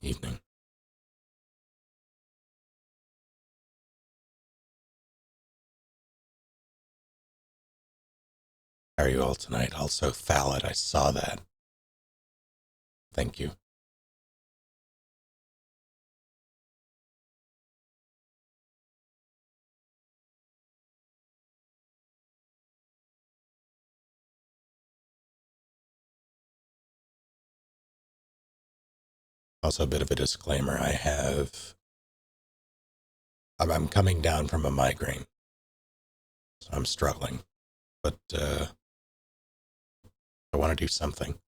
evening. How are you all tonight? Also, Thallid, I saw that. Thank you. Also, a bit of a disclaimer. I'm coming down from a migraine, so I'm struggling, but I want to do something.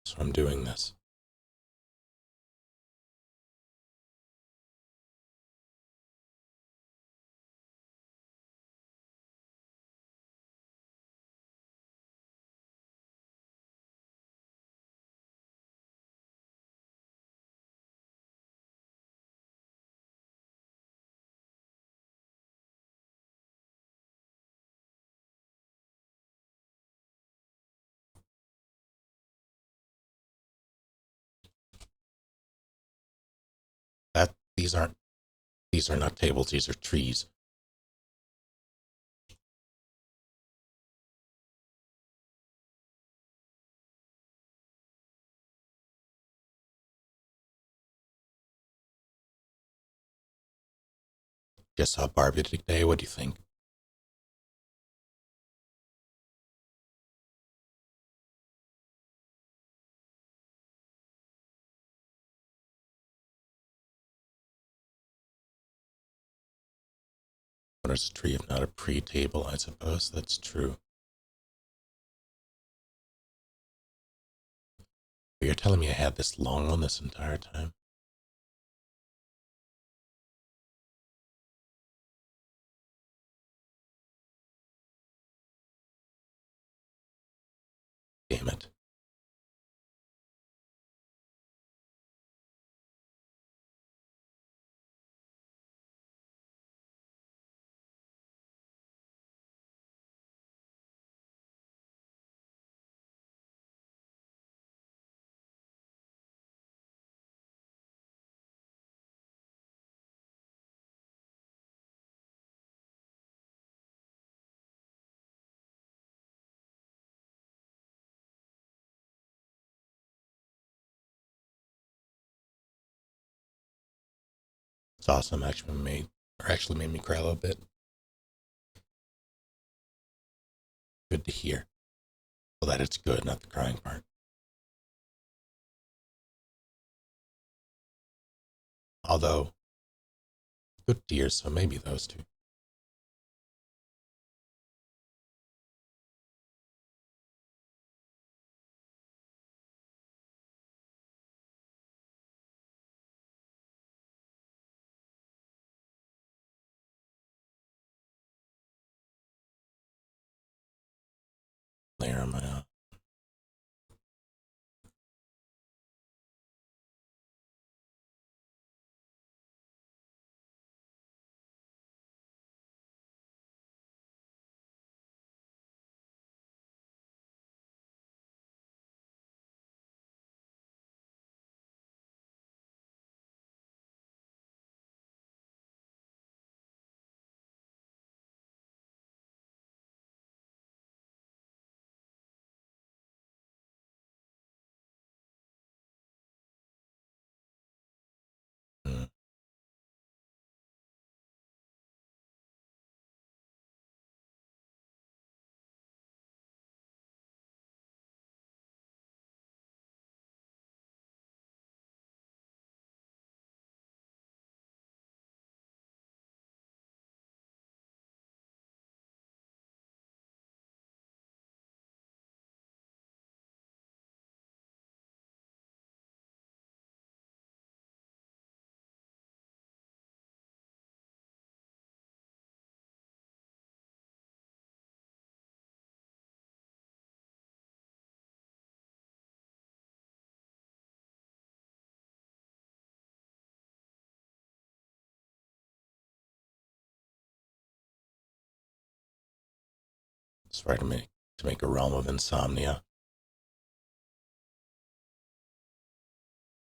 So I'm doing this. That these are not tables, these are trees. Just saw Barbie today. What do you think? What is a tree if not a pre-table? I suppose that's true. But you're telling me I had this long one this entire time? Damn it. It's awesome. Actually made me cry a little bit. Good to hear. Well, that it's good, not the crying part. Although, good to hear, so maybe those two. Layer on my Try to make a realm of insomnia.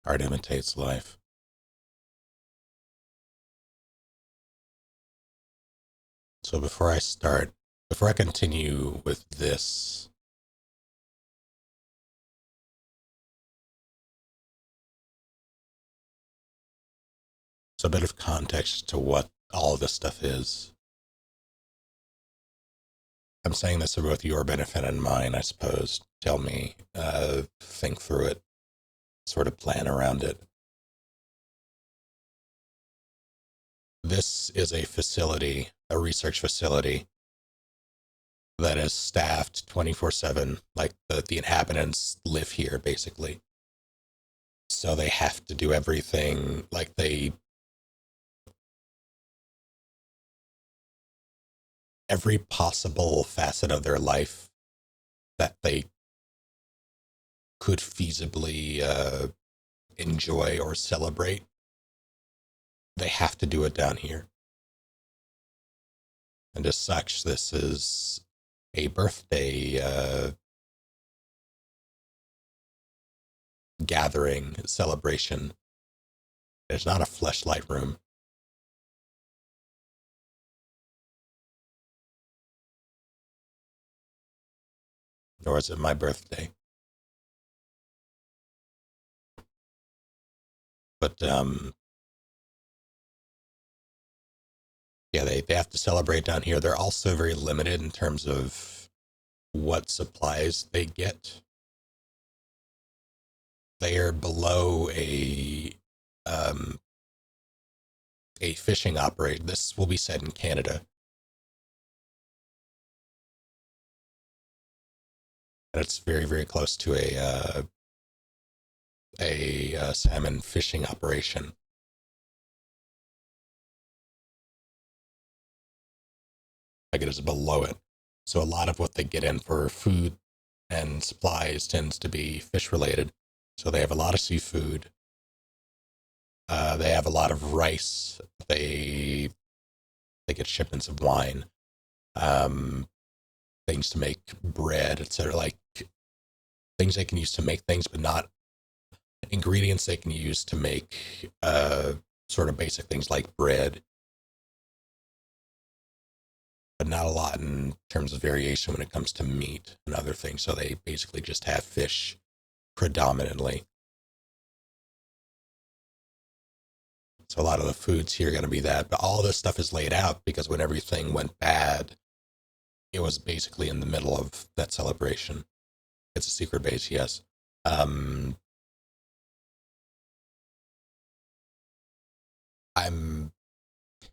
Art imitates life. So before I continue with this, so a bit of context to what all of this stuff is. I'm saying this for both your benefit and mine, I suppose. Tell me, think through it, sort of plan around it. This is a facility, a research facility that is staffed 24/7. Like the inhabitants live here, basically. So they have to do everything, like every possible facet of their life that they could feasibly enjoy or celebrate, they have to do it down here. And as such, this is a birthday gathering celebration. It's not a fleshlight room. Nor is it my birthday. But yeah, they have to celebrate down here. They're also very limited in terms of what supplies they get. They are below a fishing operation. This will be set in Canada. And it's very, very close to a salmon fishing operation. Like it is below it. So a lot of what they get in for food and supplies tends to be fish related. So they have a lot of seafood. They have a lot of rice. They get shipments of wine, um, things to make bread, etc. Like things they can use to make things, but not ingredients they can use to make sort of basic things like bread. But not a lot in terms of variation when it comes to meat and other things. So they basically just have fish predominantly. So a lot of the foods here are going to be that. But all this stuff is laid out because when everything went bad, it was basically in the middle of that celebration. It's a secret base, yes. I'm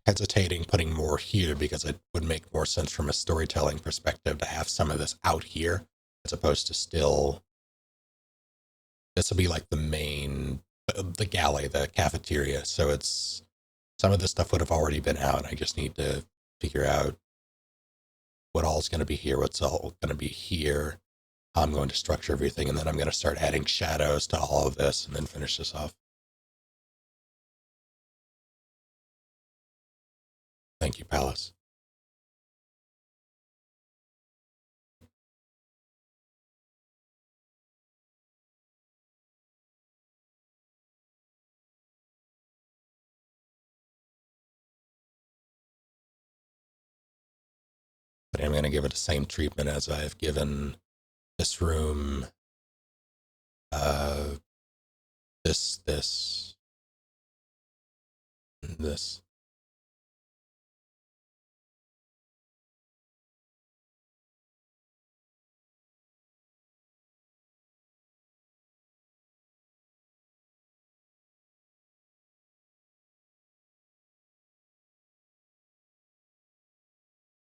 hesitating putting more here because it would make more sense from a storytelling perspective to have some of this out here as opposed to still. This will be like the main, the galley, the cafeteria. So it's some of this stuff would have already been out. I just need to figure out what all's going to be here, what's all going to be here, how I'm going to structure everything, and then I'm going to start adding shadows to all of this and then finish this off. Thank you, Palace. But I'm going to give it the same treatment as I've given this room, uh, this, and this.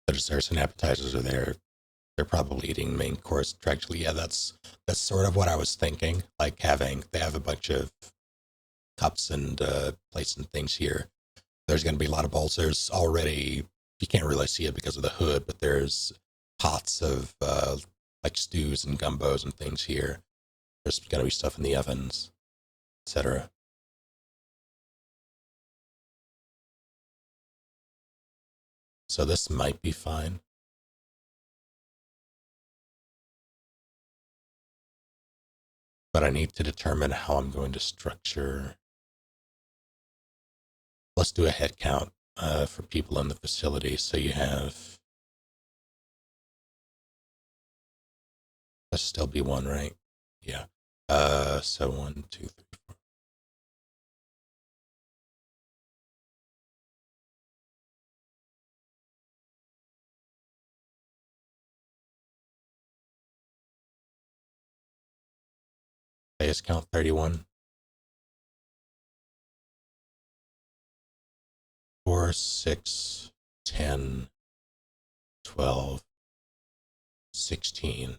The desserts and appetizers are there. They're probably eating main course. Actually, yeah, that's sort of what I was thinking. Like they have a bunch of cups and plates and things here. There's going to be a lot of bowls. There's already, you can't really see it because of the hood, but there's pots of like stews and gumbos and things here. There's going to be stuff in the ovens, etc. So this might be fine. but I need to determine how I'm going to structure. Let's do a head count for people in the facility. So you have, let's still be one, right? Yeah. So 1, 2, 3, 4. Base count 31. 4, 6, 10, 12, 16,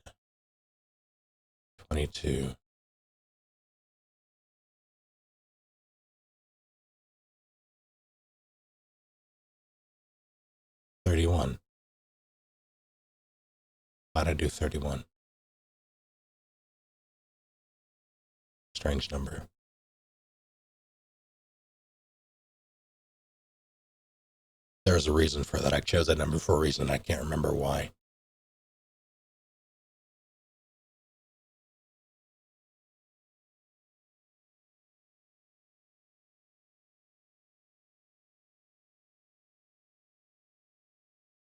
22, 31. How'd I do 31? Strange number. There's a reason for that. I chose that number for a reason. I can't remember why.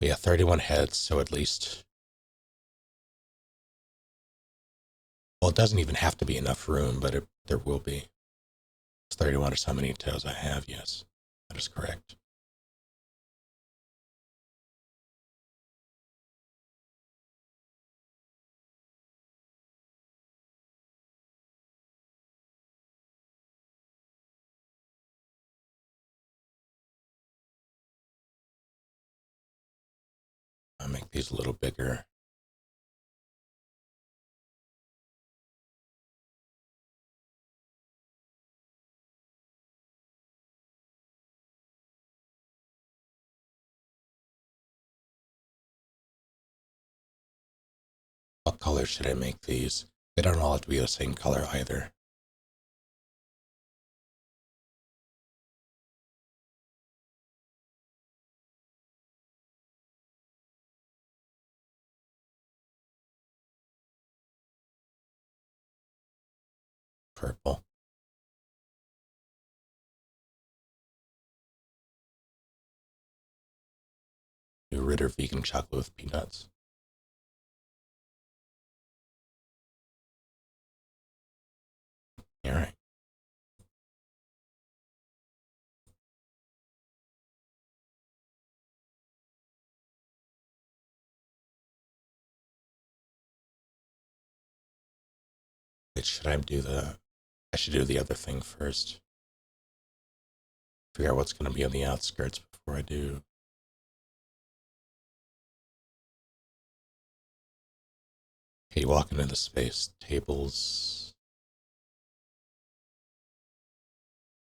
But yeah, 31 heads, so at least, well, it doesn't even have to be enough room, but there will be. 31 is how many toes I have, yes. That is correct. I'll make these a little bigger. What color should I make these? They don't all have to be the same color either. Purple. New Ritter vegan chocolate with peanuts. All right. Should I do I should do the other thing first. Figure out what's going to be on the outskirts before I do. Okay, you walk into the space. Tables.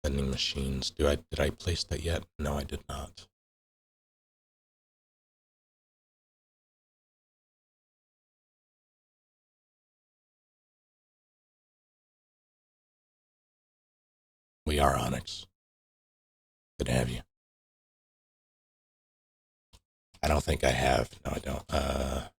Vending machines. Did I place that yet? No, I did not. We are Onyx. Good to have you. I don't think I have. No, I don't.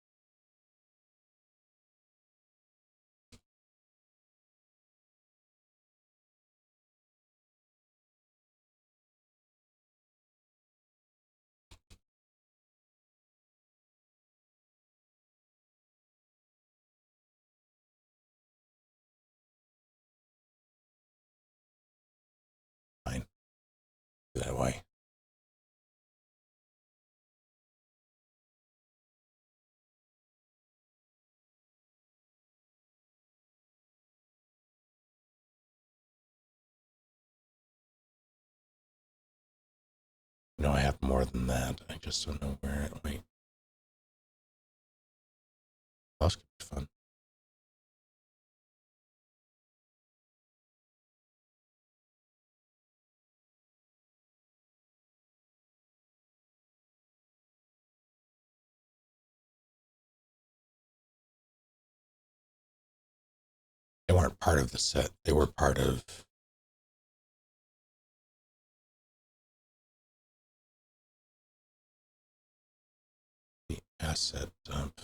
Fine. Do that way. You know, I have more than that. I just don't know where. Wait. That's could be fun. They weren't part of the set. They were part of the asset dump.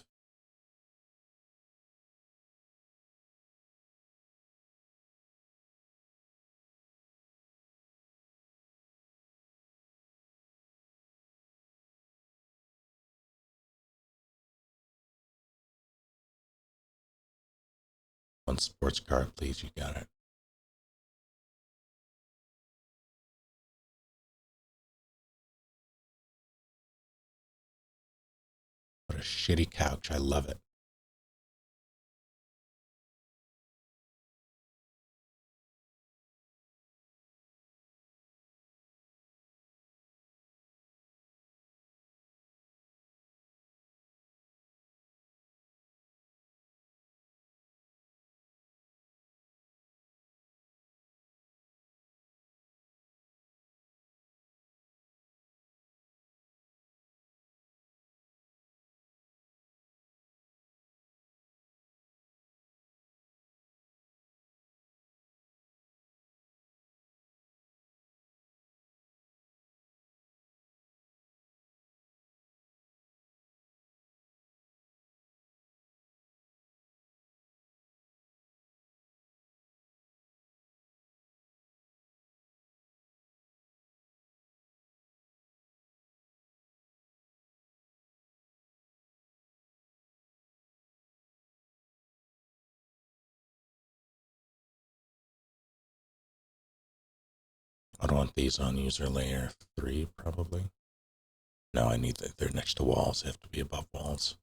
one sports car, please. You got it. What a shitty couch. I love it. I don't want these on user layer 3, probably. No, I need they're next to walls. They have to be above walls.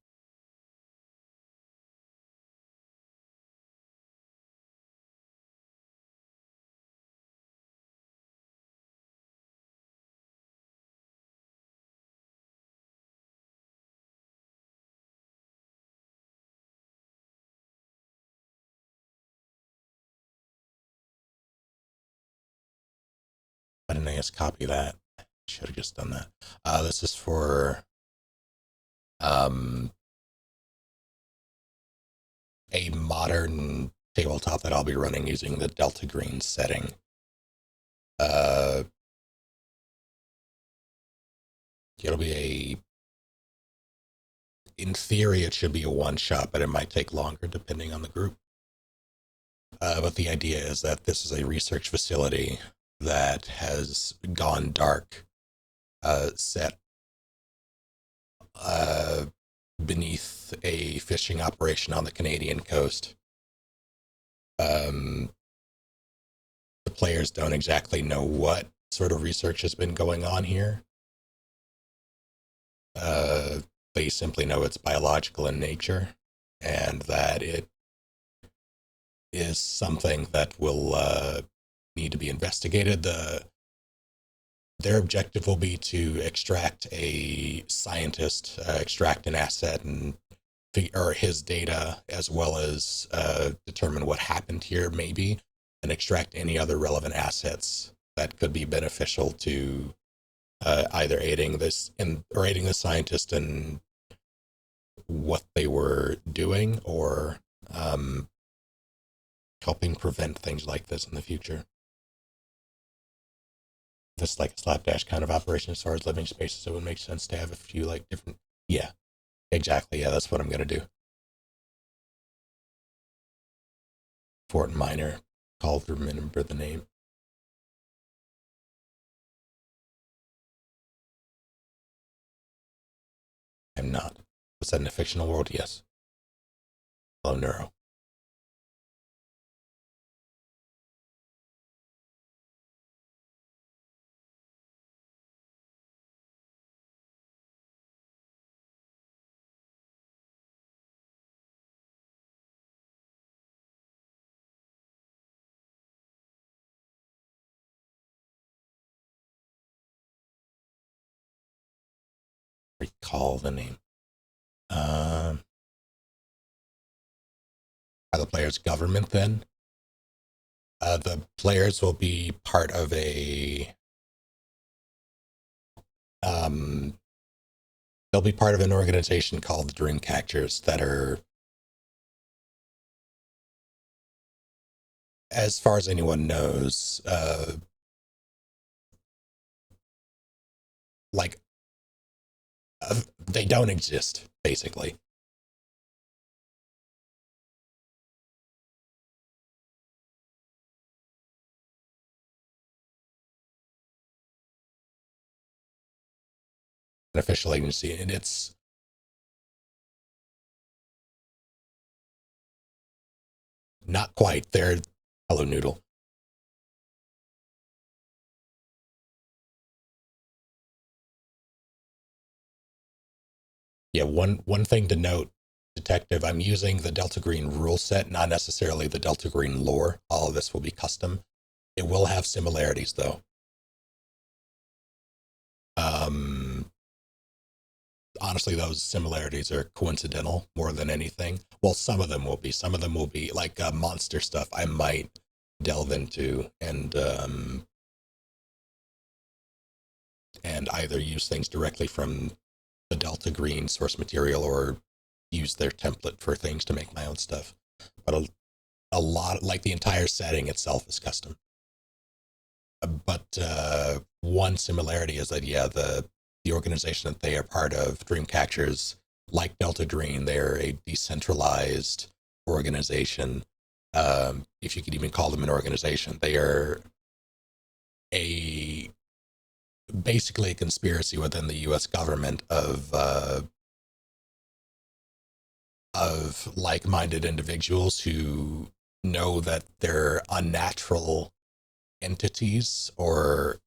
Why didn't I just copy that? Should have just done that. This is for a modern tabletop that I'll be running using the Delta Green setting. It'll be in theory, it should be a one-shot, but it might take longer depending on the group. But the idea is that this is a research facility that has gone dark, set beneath a fishing operation on the Canadian coast. The players don't exactly know what sort of research has been going on here. They simply know it's biological in nature and that it is something that will need to be investigated. Their objective will be to extract a scientist, extract an asset and or his data, as well as determine what happened here, maybe, and extract any other relevant assets that could be beneficial to either aiding the scientist in what they were doing, or helping prevent things like this in the future. This is like a slapdash kind of operation as far as living spaces, so it would make sense to have a few like different. Yeah, exactly. Yeah, that's what I'm gonna do. Fort Minor, called to remember the name. I'm not. Was that in a fictional world? Yes. Hello, Neuro. Recall the name. Are the players government then? The players will be part of they'll be part of an organization called the Dreamcatchers that are, as far as anyone knows, like they don't exist, basically. An official agency, and it's. Not quite. They're hello noodle. Yeah, one thing to note, detective, I'm using the Delta Green rule set, not necessarily the Delta Green lore. All of this will be custom. It will have similarities though. Um, Honestly, those similarities are coincidental more than anything. Well, some of them will be. Some of them will be like monster stuff. I might delve into and either use things directly from the Delta Green source material or use their template for things to make my own stuff. But a lot, like the entire setting itself, is custom. But one similarity is that yeah, the organization that they are part of, Dreamcatchers, like Delta Green, they're a decentralized organization. If you could even call them an organization, they are a basically a conspiracy within the U.S. government of like-minded individuals who know that they're unnatural entities or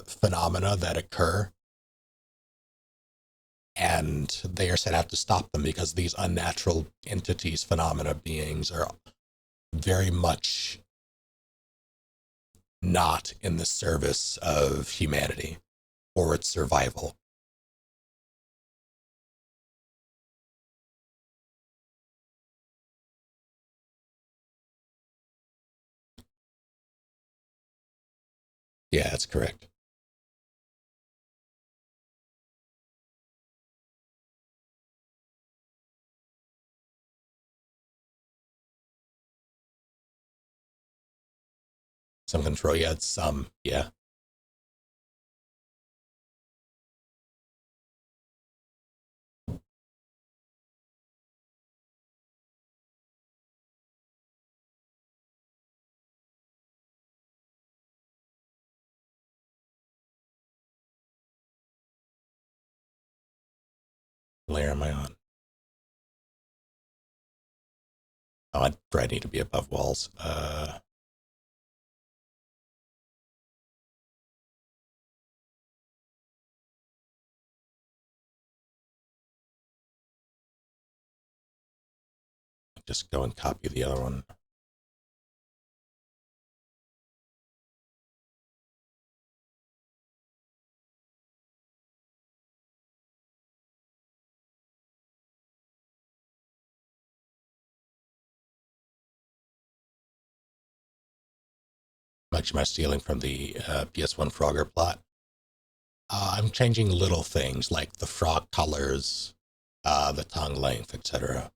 phenomena that occur, and they are set out to stop them because these unnatural entities, phenomena, beings are very much not in the service of humanity or its survival. Yeah, that's correct. Some control, yeah, some, yeah. Layer am I on? Oh, I need to be above walls. Just go and copy the other one. Much am I stealing from the PS1 Frogger plot? I'm changing little things like the frog colors, the tongue length, etc.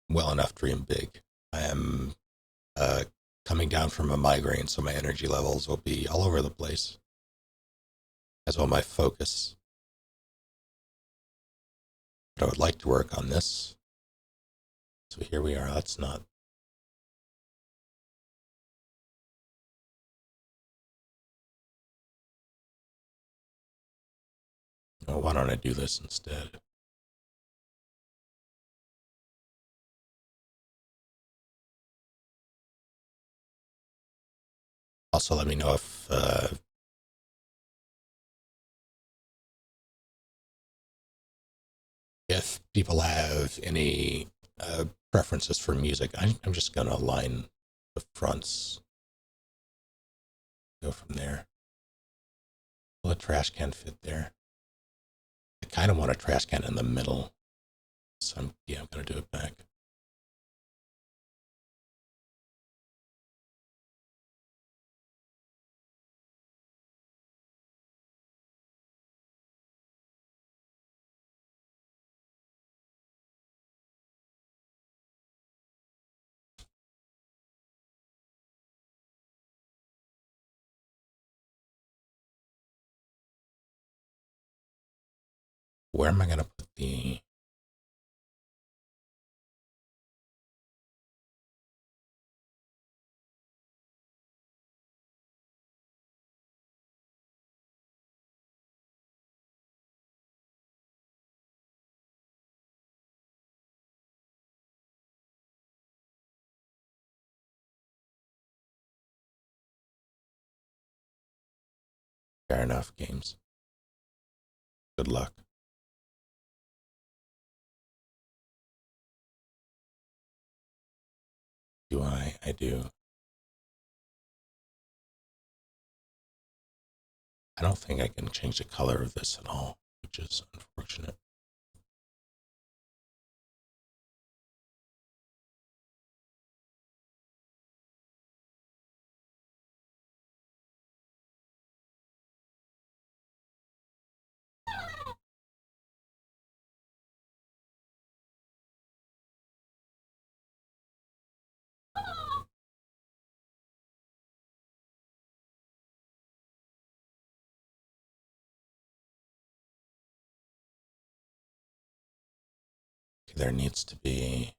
Well enough, dream big. I am uh, coming down from a migraine, so my energy levels will be all over the place, as well my focus. But I would like to work on this. So here we are. That's not. Oh, why don't I do this instead? Also, let me know if people have any preferences for music. I'm just gonna align the fronts. Go from there. Will a trash can fit there? I kind of want a trash can in the middle. So I'm gonna do it back. Where am I gonna put the? Fair enough, games. Good luck. Do I? I do. I don't think I can change the color of this at all, which is unfortunate. There needs to be...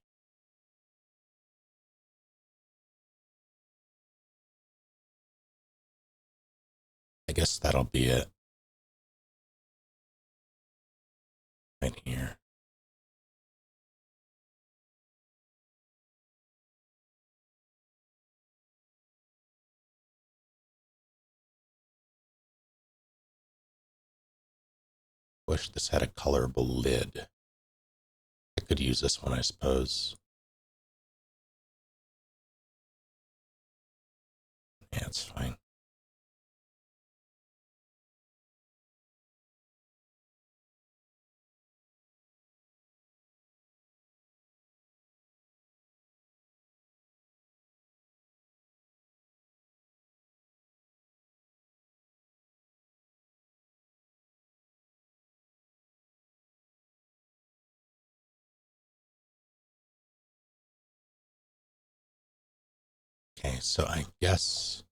I guess that'll be it. Right here. Wish this had a colorable lid. I could use this one, I suppose. Yeah, it's fine. Okay, so I guess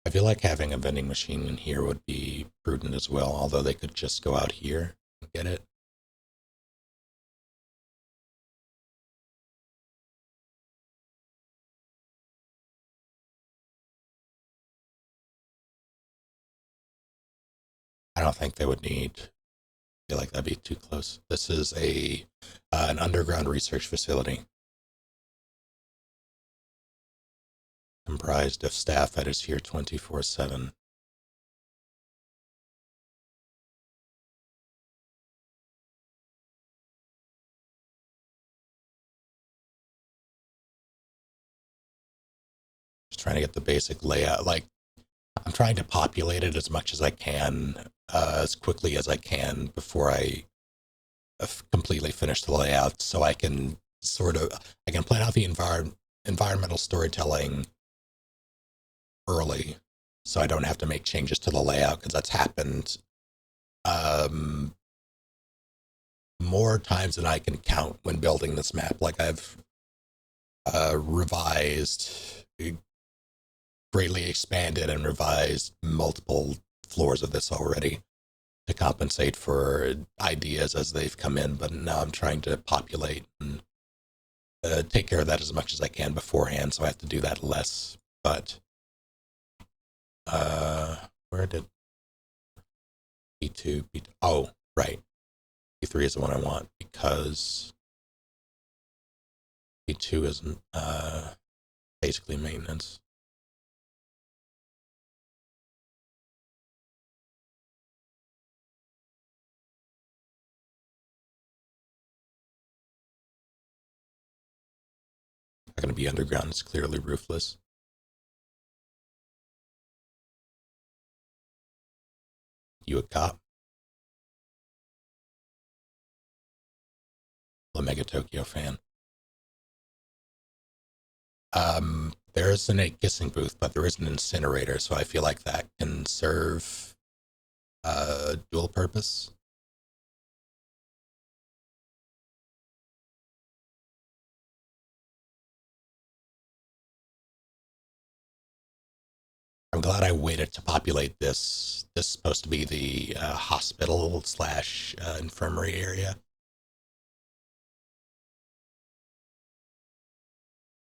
I feel like having a vending machine in here would be prudent as well, although they could just go out here and get it. I don't think they would need. I feel like that'd be too close. This is an underground research facility comprised of staff that is here 24/7. Just trying to get the basic layout. Like, I'm trying to populate it as much as I can, as quickly as I can before I completely finish the layout, so I can I can plan out the environmental storytelling early, so I don't have to make changes to the layout, because that's happened more times than I can count when building this map. Like, I've revised, greatly expanded and revised multiple floors of this already to compensate for ideas as they've come in, but now I'm trying to populate and take care of that as much as I can beforehand, so I have to do that less. But where did B2, B2, oh, right, B3 is the one I want, because B2 isn't basically maintenance. Not going to be underground, it's clearly roofless. You a cop? A Mega Tokyo fan. There isn't a kissing booth, but there is an incinerator, so I feel like that can serve dual purpose. I'm glad I waited to populate this. This is supposed to be the hospital slash infirmary area.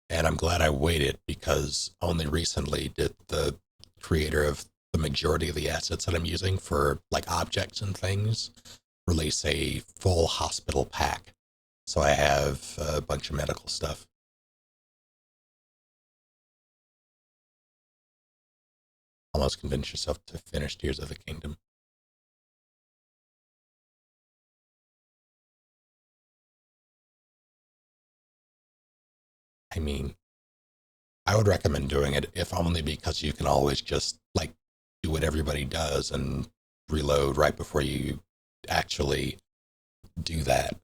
And I'm glad I waited, because only recently did the creator of the majority of the assets that I'm using for like objects and things release a full hospital pack. So I have a bunch of medical stuff. almost convince yourself to finish Tears of the Kingdom. I mean, I would recommend doing it if only because you can always just like do what everybody does and reload right before you actually do that.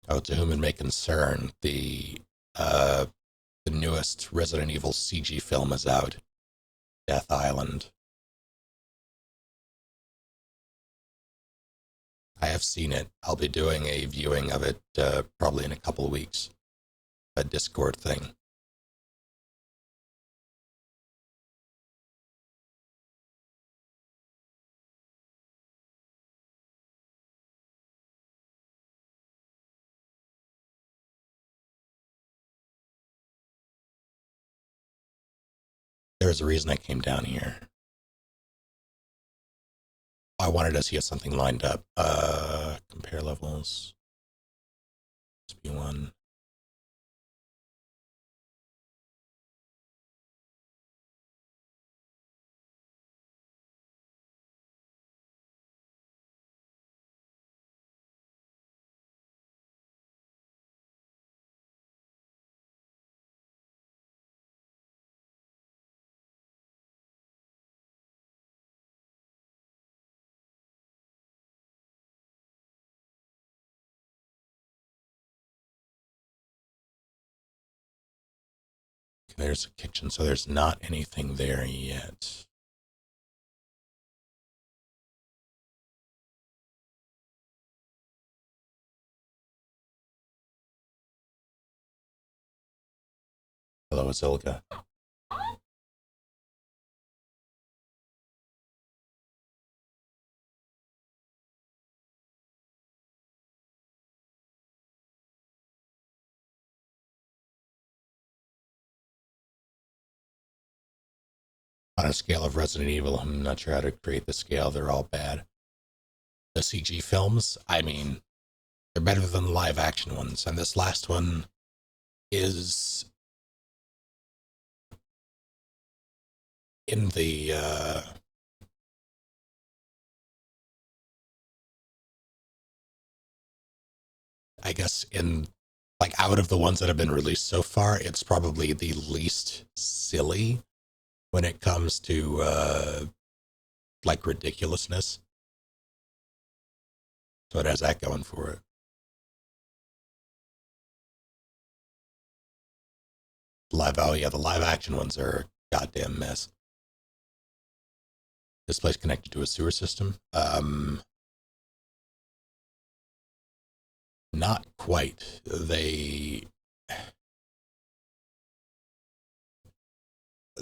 Oh, to whom it may concern, uh, the newest Resident Evil CG film is out, Death Island. I have seen it. I'll be doing a viewing of it probably in a couple of weeks. A Discord thing. There's a reason I came down here. I wanted to see if something lined up. Compare levels. SP1. There's a kitchen, so there's not anything there yet. Hello, Azilga. On a scale of Resident Evil, I'm not sure how to create the scale. They're all bad. The CG films, I mean, they're better than the live action ones. And this last one is in the I guess in like out of the ones that have been released so far, it's probably the least silly when it comes to like ridiculousness. So it has that going for it. Oh yeah, the live action ones are a goddamn mess. This place connected to a sewer system. Not quite.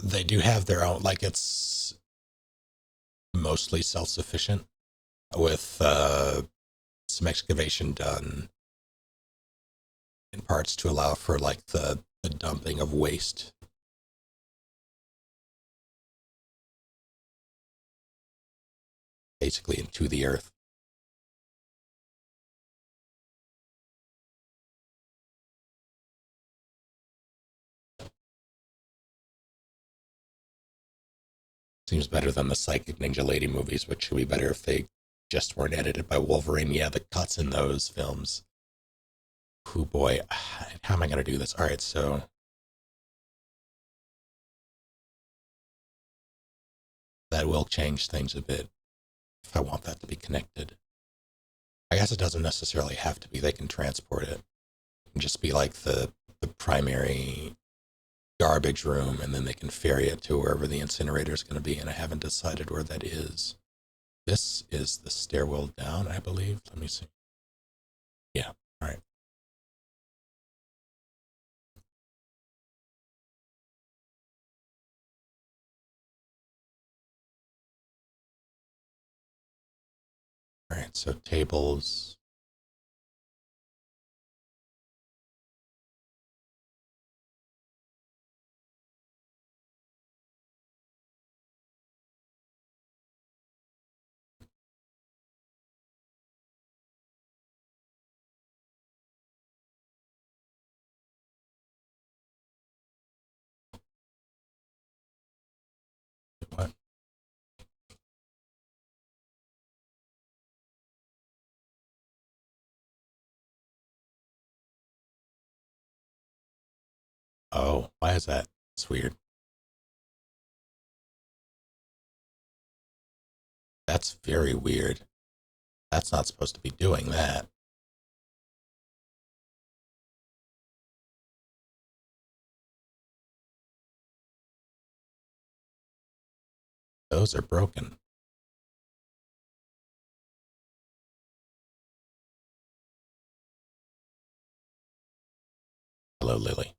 They do have their own, like it's mostly self-sufficient with some excavation done in parts to allow for like the dumping of waste. Basically into the earth. Seems better than the Psychic Ninja Lady movies, which would be better if they just weren't edited by Wolverine. Yeah, the cuts in those films. Oh boy, how am I going to do this? All right, so that will change things a bit if I want that to be connected. I guess it doesn't necessarily have to be. They can transport it. It can just be like the primary garbage room, and then they can ferry it to wherever the incinerator is going to be, and I haven't decided where that is. This is the stairwell down, I believe. Let me see. Yeah, all right. All right, so tables. Why is that? It's weird. That's very weird. That's not supposed to be doing that. Those are broken. Hello, Lily.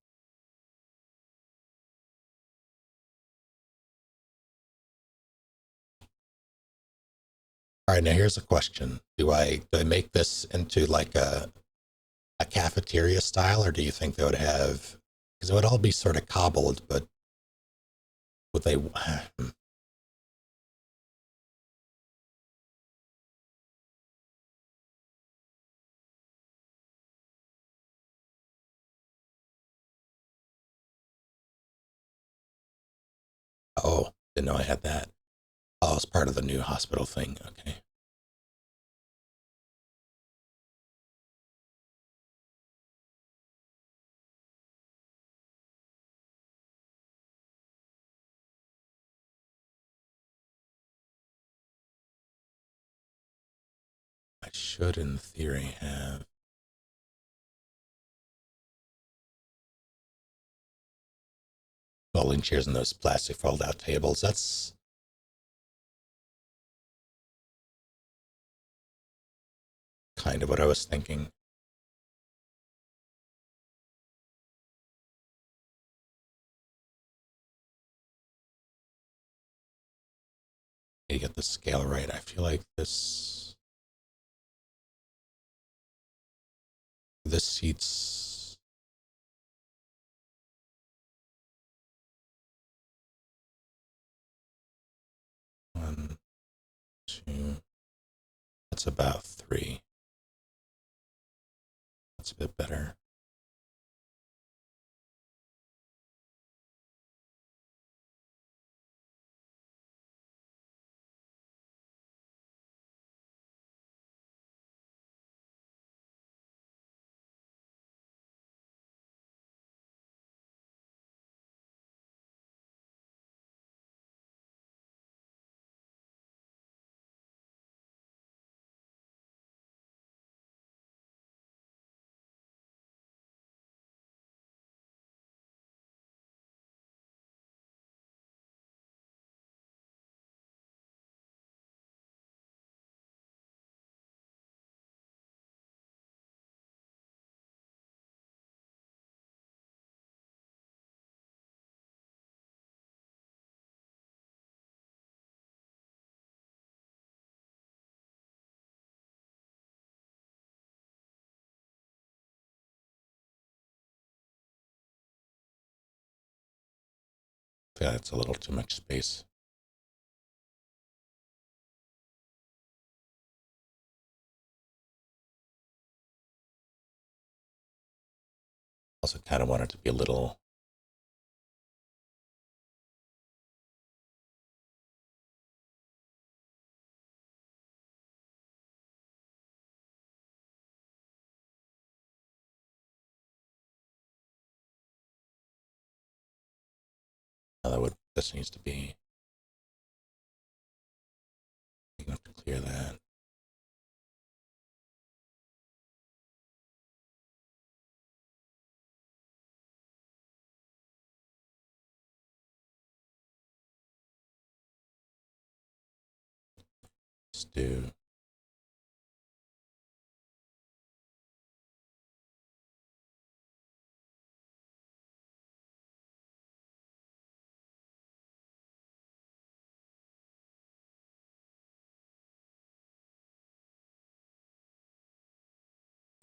All right, now here's a question. Do I make this into like a cafeteria style, or do you think they would have, because it would all be sort of cobbled, but would they oh, didn't know I had that. Oh, it's part of the new hospital thing. Okay. I should, in theory, have folding chairs and those plastic fold-out tables. That's kind of what I was thinking. Need to get the scale right. I feel like this seats. One, two. That's about 3. That's a bit better. Yeah, that's a little too much space. Also kind of want it to be a little. This needs to be. I'm going to have to clear that. Let's do.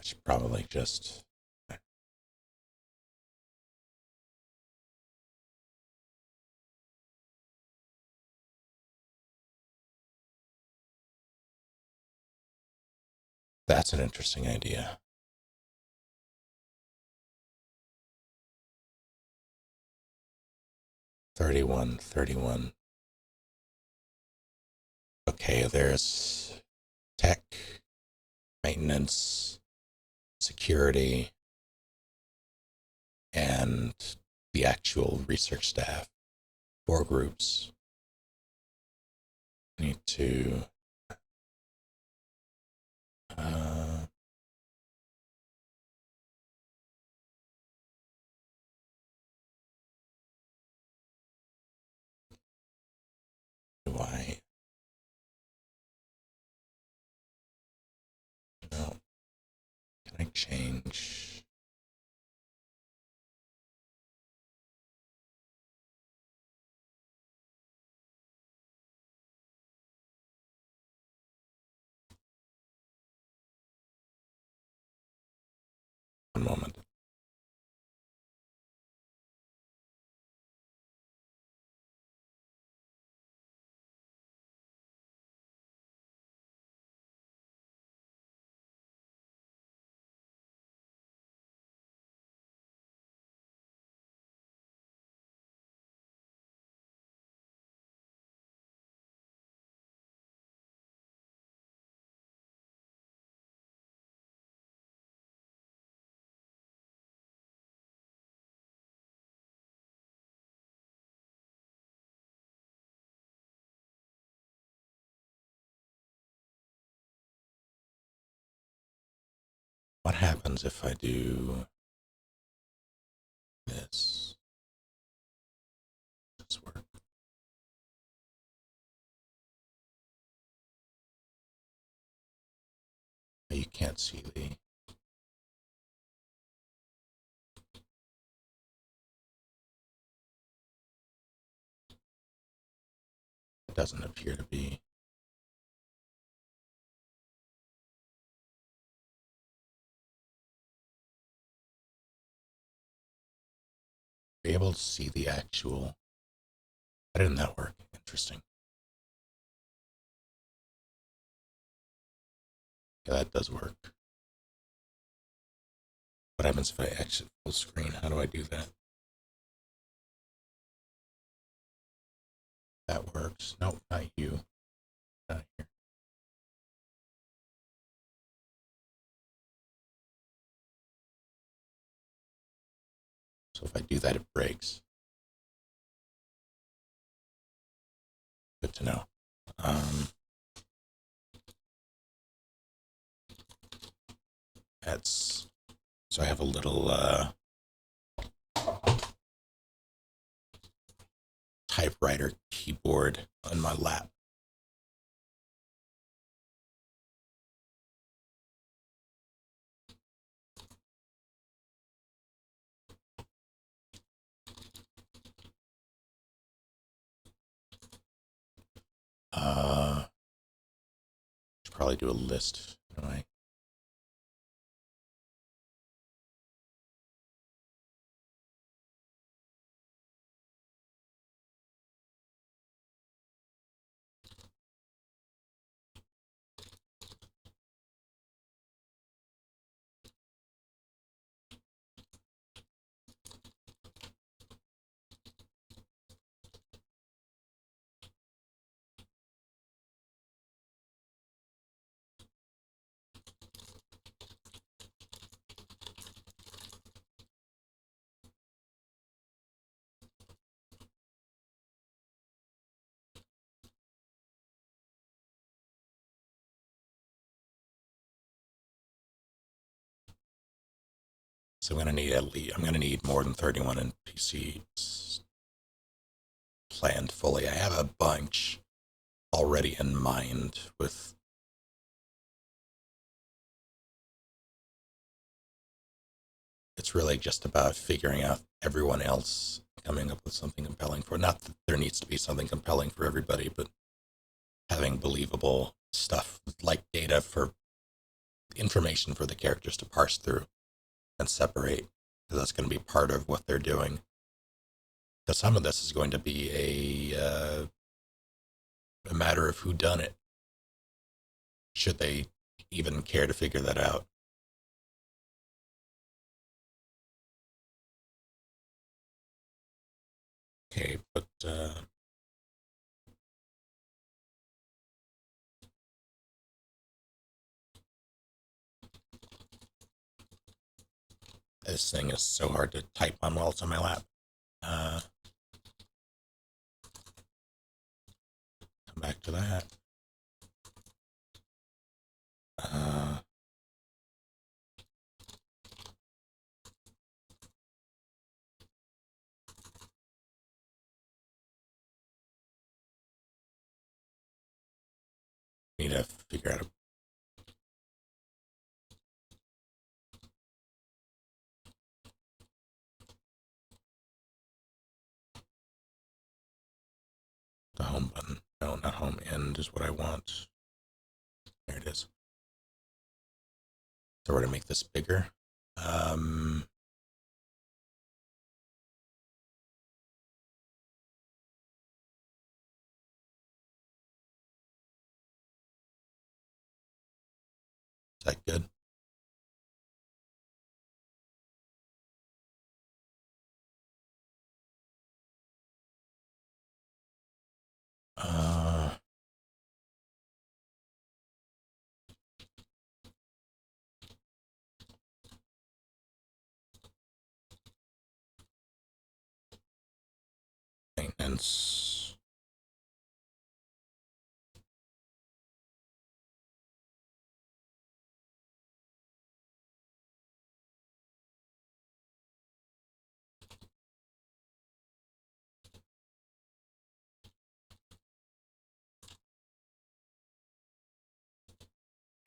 I should probably just. That's an interesting idea. $31.31. Okay, there's tech, maintenance, security, and the actual research staff, 4 groups. I need to do I no, can I change? One moment. What happens if I do this? Does this work? You can't see the. It doesn't appear to be. Be able to see the actual. Why didn't that work? Interesting. Yeah, that does work. What happens if I exit full screen? How do I do that? That works. Nope, not you. Not here. So if I do that, it breaks. Good to know. That's so I have a little typewriter keyboard on my lap. Should probably do a list. Don't I? So I'm gonna need at least. I'm gonna need more than 31 NPCs planned fully. I have a bunch already in mind with. It's really just about figuring out everyone else, coming up with something compelling for. Not that there needs to be something compelling for everybody, but having believable stuff like data for information for the characters to parse through and separate, because that's going to be part of what they're doing. Because some of this is going to be a matter of who done it. Should they even care to figure that out? Okay, but this thing is so hard to type on while it's on my lap. Come back to that. Need to figure out the home button. No, not home. End is what I want. There it is. So we're going to make this bigger. Is that good? Maintenance.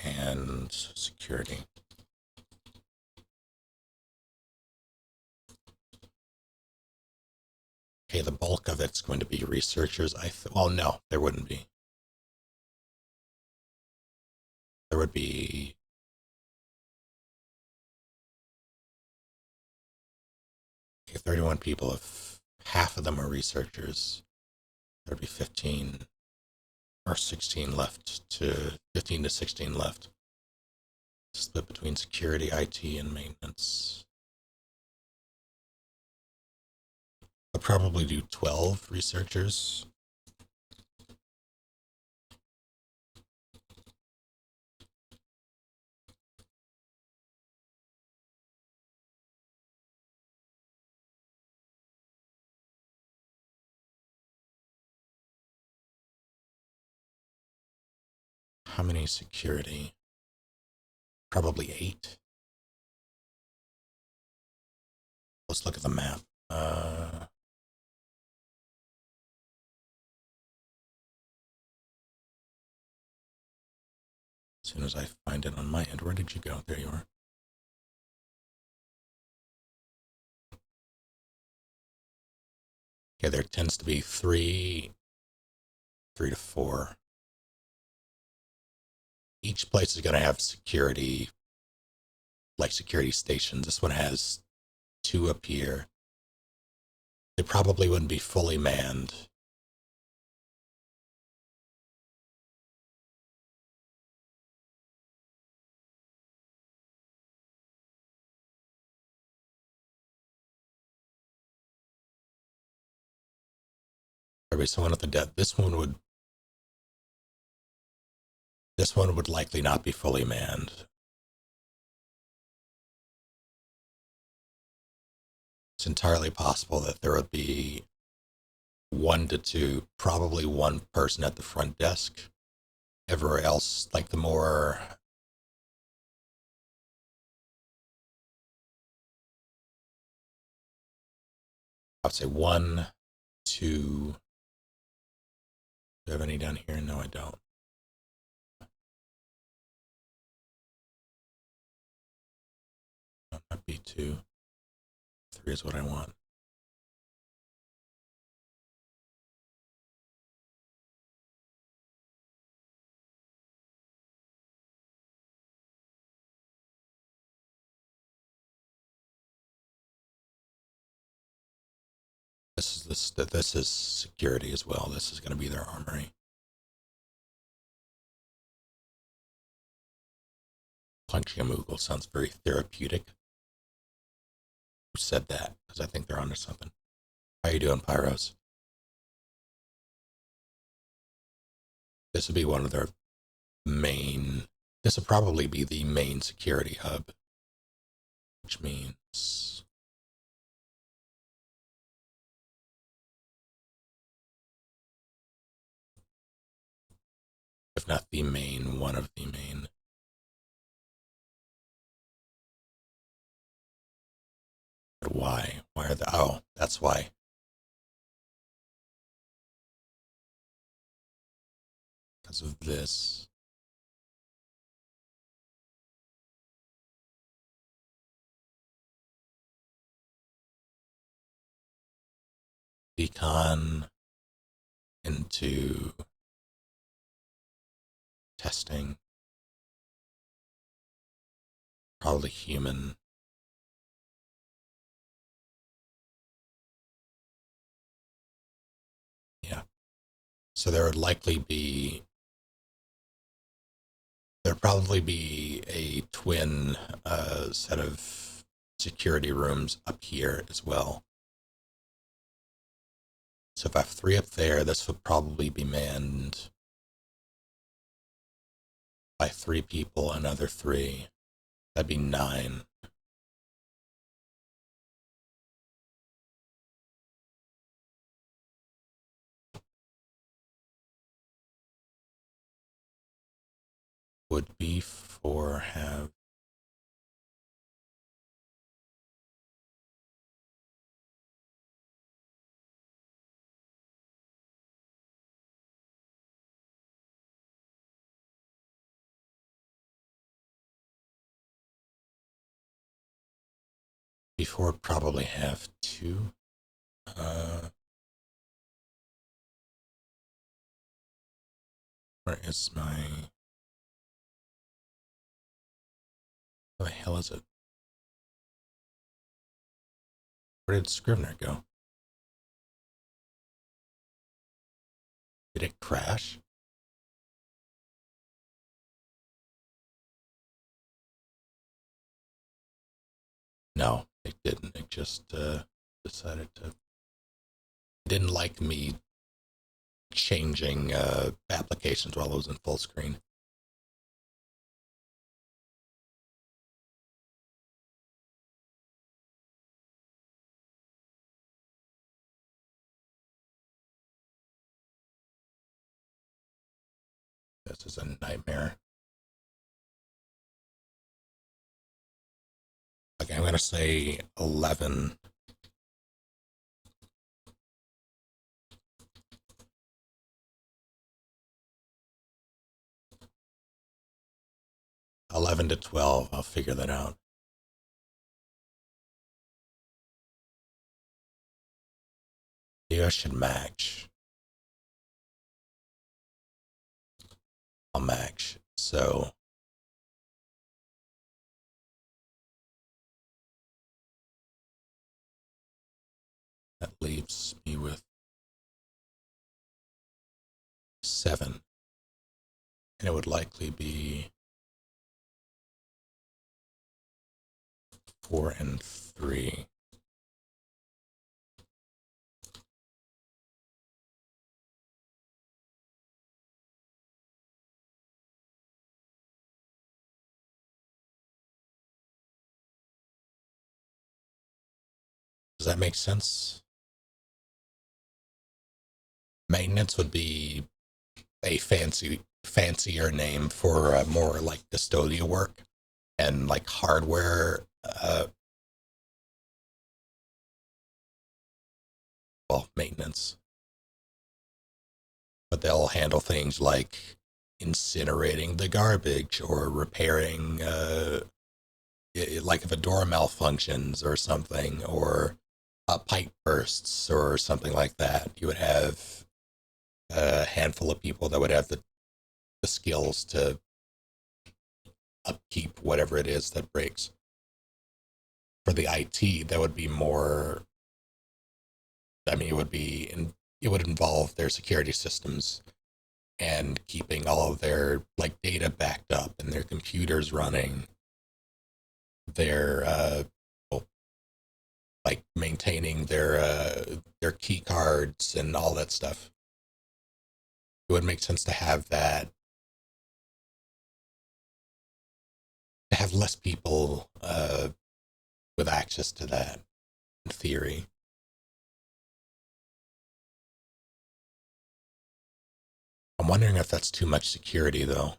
And security. Okay, the bulk of it's going to be researchers. Well, no, there wouldn't be. There would be. Okay, 31 people. If half of them are researchers, there would be 15 or 16 left to 15 to 16 left. Split between security, IT, and maintenance. I'll probably do 12 researchers. How many security? Probably 8. Let's look at the map. As soon as I find it on my end. Where did you go? There you are. Okay, there tends to be 3 to 4. Each place is going to have security, like security stations. This one has 2 up here. They probably wouldn't be fully manned. There'd be someone at the death. This one would likely not be fully manned. It's entirely possible that there would be 1 to 2, probably 1 person at the front desk. Everywhere else, like the more I'd say 1, 2. Do I have any down here? No, I don't. That might be 2. 3 is what I want. This is security as well. This is going to be their armory. Punching a Moogle sounds very therapeutic. Who said that? Because I think they're onto something. How you doing, Pyros? This would be one of their main. This would probably be the main security hub, which means if not the main, one of the main. But why? Why are the, oh, that's why. Because of this. Decon into testing. Probably human. Yeah. So there'd probably be a twin set of security rooms up here as well. So if I have 3 up there, this would probably be manned by 3 people, another 3. That'd be 9. Would be for have before probably have 2. Where is my, where the hell is it? Where did Scrivener go? Did it crash? No, it didn't. It just decided to. It didn't like me changing applications while it was in full screen. This is a nightmare. Okay, I'm going to say 11. $11 to $12. I'll figure that out. Maybe I should match. I'll match. So that leaves me with 7. And it would likely be 4 and 3. Does that make sense? Maintenance would be a fancier name for more like custodial work, and like hardware, well, maintenance. But they'll handle things like incinerating the garbage or repairing, like if a door malfunctions or something, or a pipe bursts or something like that. You would have a handful of people that would have the skills to upkeep whatever it is that breaks. For the IT, that would be more. I mean, it would involve their security systems and keeping all of their like data backed up and their computers running, their well, like maintaining their key cards and all that stuff. It would make sense to have that, to have less people with access to that, in theory. I'm wondering if that's too much security, though.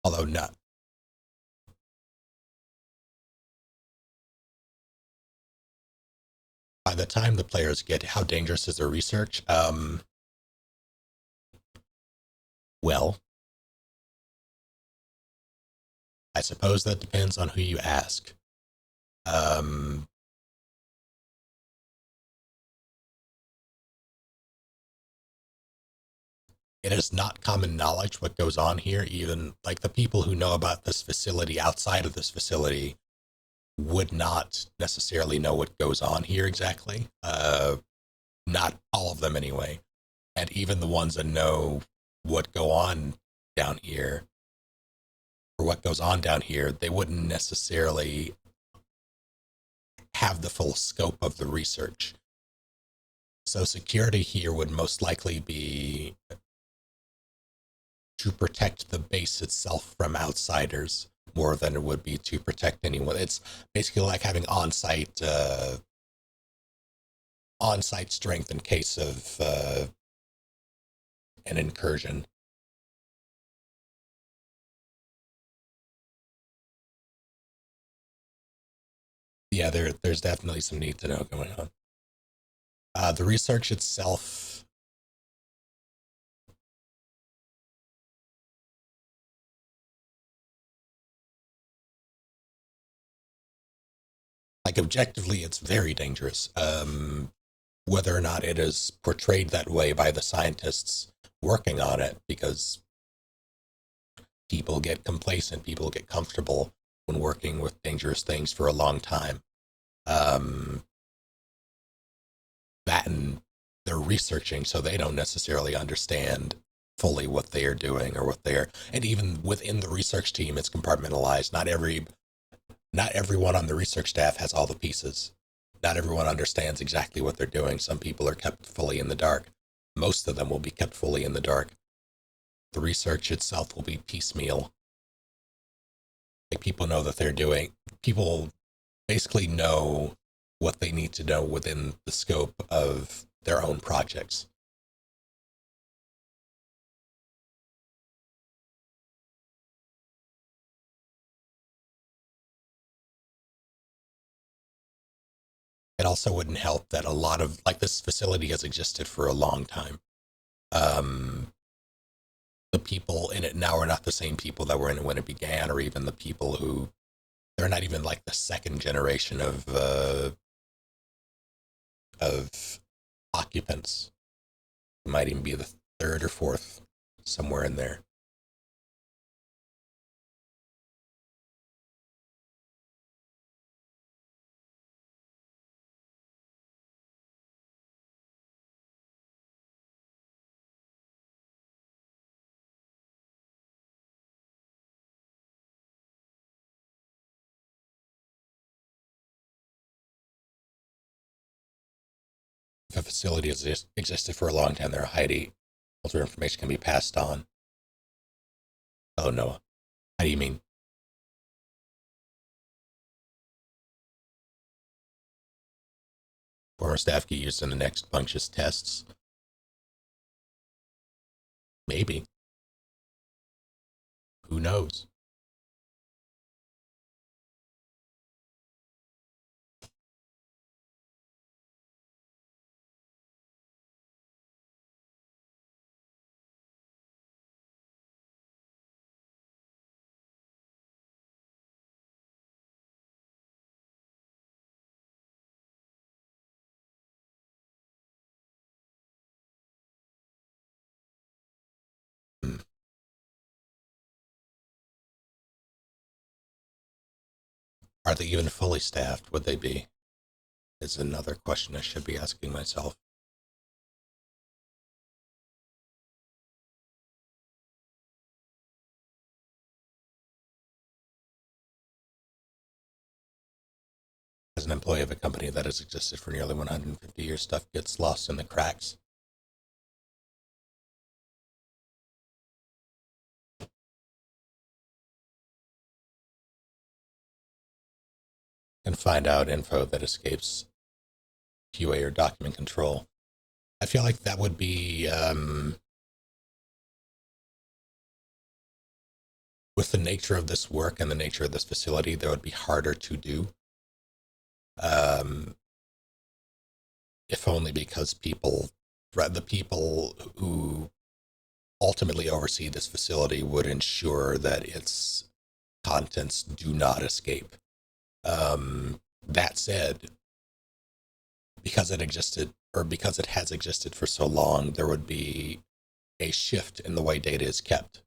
Although not. By the time the players get how dangerous is their research, well, I suppose that depends on who you ask. It is not common knowledge what goes on here. Even like the people who know about this facility outside of this facility would not necessarily know what goes on here exactly. Not all of them anyway. And even the ones that know what go on down here or what goes on down here, they wouldn't necessarily have the full scope of the research. So security here would most likely be to protect the base itself from outsiders more than it would be to protect anyone. It's basically like having on-site strength in case of an incursion. Yeah, there's definitely some need to know going on. The research itself, like objectively, it's very dangerous. Whether or not it is portrayed that way by the scientists working on it, because people get complacent, people get comfortable when working with dangerous things for a long time. That and they're researching, so they don't necessarily understand fully what they are doing or what they're, and even within the research team, it's compartmentalized. Not everyone on the research staff has all the pieces. Not everyone understands exactly what they're doing. Some people are kept fully in the dark. Most of them will be kept fully in the dark. The research itself will be piecemeal. Like people know that they're doing, people basically know what they need to know within the scope of their own projects. It also wouldn't help that a lot of, like, this facility has existed for a long time. Um, the people in it now are not the same people that were in it when it began, or even the people who, they're not even like the second generation of occupants. It might even be the third or fourth, somewhere in there. If a facility has existed for a long time, there are highly altered information can be passed on. Oh no, how do you mean? Former staff get used in the next bunch's tests? Maybe. Who knows? Hmm. Are they even fully staffed? Would they be? Is another question I should be asking myself. As an employee of a company that has existed for nearly 150 years, stuff gets lost in the cracks. and find out info that escapes QA or document control. I feel like that would be, with the nature of this work and the nature of this facility, that would be harder to do. If only because the people who ultimately oversee this facility would ensure that its contents do not escape. That said, because it existed, or because it has existed for so long, there would be a shift in the way data is kept.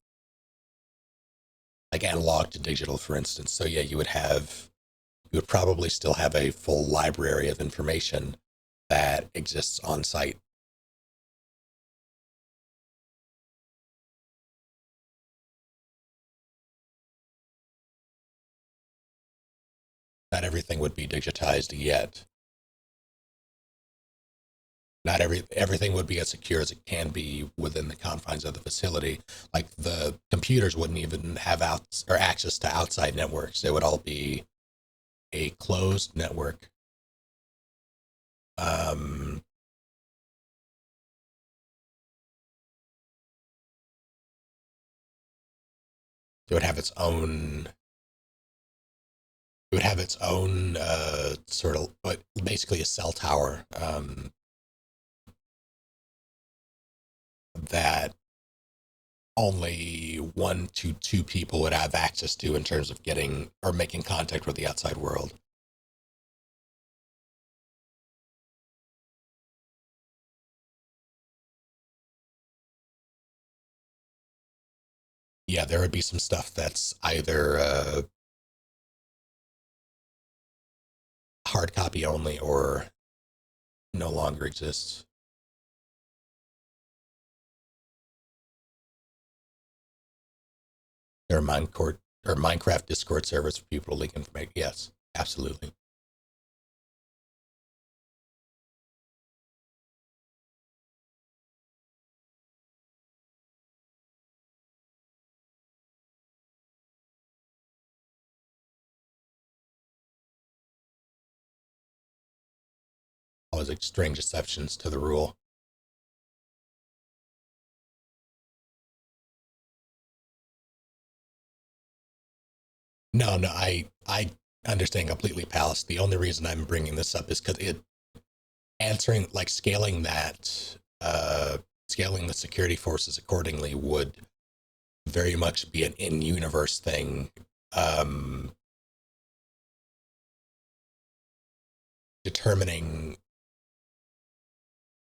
Like analog to digital, for instance. So yeah, you would probably still have a full library of information that exists on site. Not everything would be digitized yet. Not everything would be as secure as it can be within the confines of the facility. Like the computers wouldn't even have access to outside networks. They would all be a closed network. It would have its own. It would have its own sort of, but basically a cell tower that only 1 to 2 people would have access to in terms of getting or making contact with the outside world. Yeah, there would be some stuff that's either hard copy only or no longer exists. There are Minecraft Discord servers for people to link information. Yes, absolutely. Always like strange exceptions to the rule. No, I understand completely, Palace. The only reason I'm bringing this up is because it answering like scaling the security forces accordingly would very much be an in-universe thing. Determining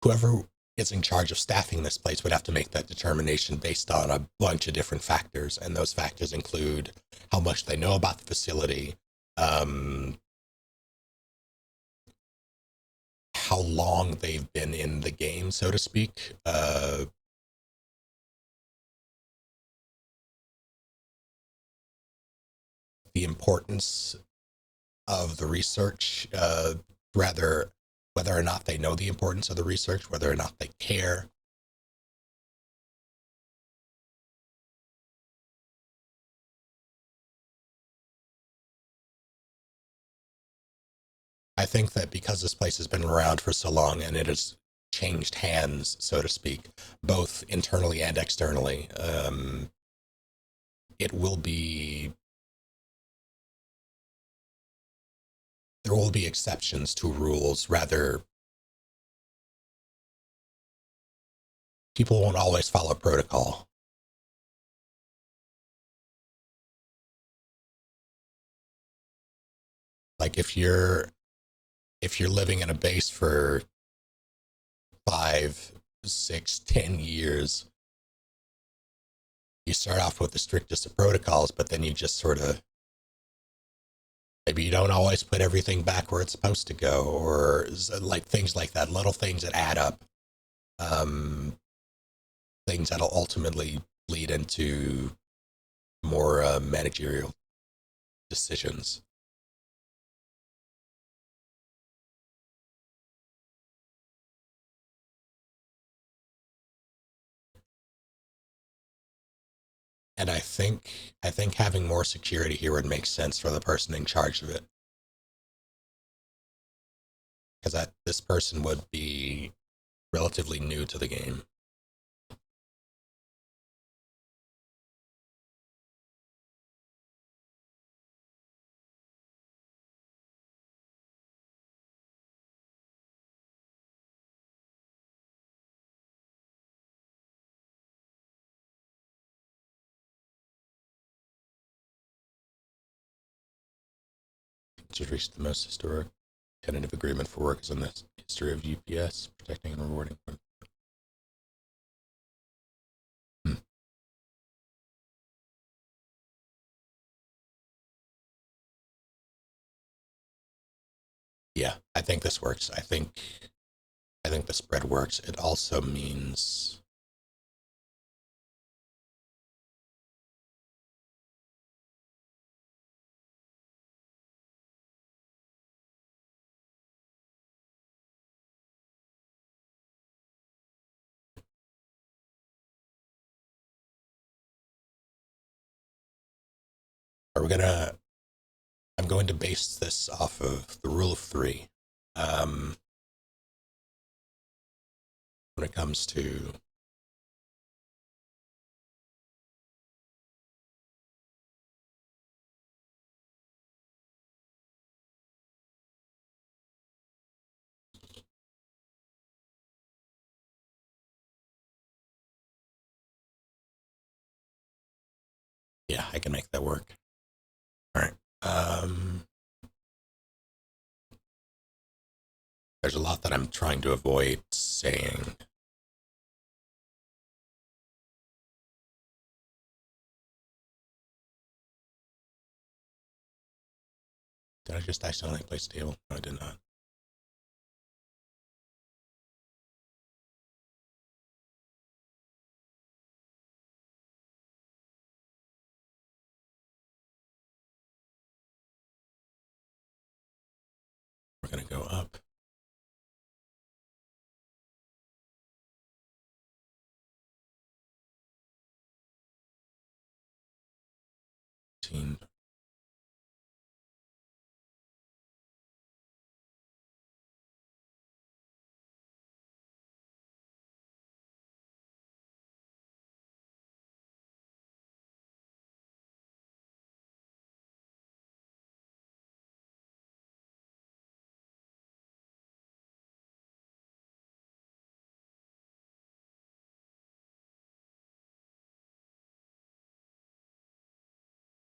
whoever is in charge of staffing this place would have to make that determination based on a bunch of different factors, and those factors include how much they know about the facility, how long they've been in the game, so to speak. The importance of the research, rather whether or not they know the importance of the research, whether or not they care. I think that because this place has been around for so long and it has changed hands, so to speak, both internally and externally, it will be there will be exceptions to rules. Rather, people won't always follow protocol. Like if you're living in a base for 5, 6, 10 years, you start off with the strictest of protocols, but then you just sort of maybe you don't always put everything back where it's supposed to go, or like things like that, little things that add up, things that'll ultimately lead into more managerial decisions. And I think having more security here would make sense for the person in charge of it. because this person would be relatively new to the game. Just reached the most historic tentative agreement for workers in the history of UPS, protecting and rewarding. Yeah, I think this works. I think the spread works. It also means are we gonna I'm going to base this off of the rule of three. Um, when it comes to yeah, I can make that work. All right. There's a lot that I'm trying to avoid saying. Did I just accidentally place a table? No, I did not. We're going to go up.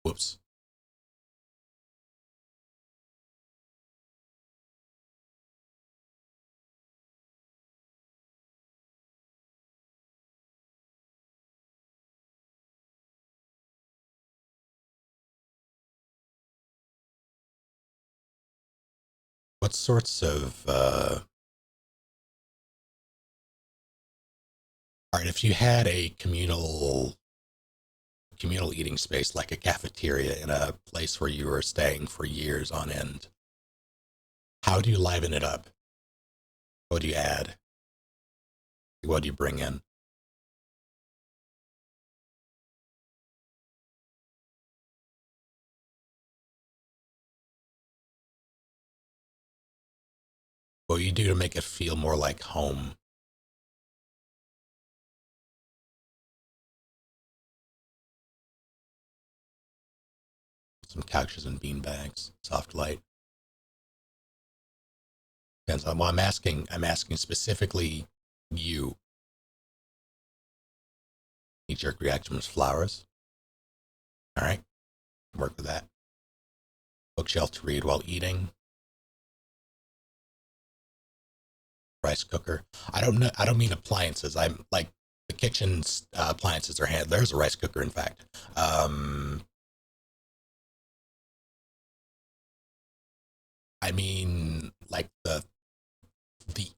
Whoops. What sorts of all right, if you had a communal eating space like a cafeteria in a place where you were staying for years on end, how do you liven it up? What do you add? What do you bring in? What do you do to make it feel more like home? Some couches and bean bags, soft light. Depends on. Well, I'm asking specifically you. Knee jerk reaction was flowers. All right, work with that. Bookshelf to read while eating. Rice cooker. I don't know. I don't mean appliances. I'm like the kitchen's appliances are hand. There's a rice cooker, in fact. I mean like the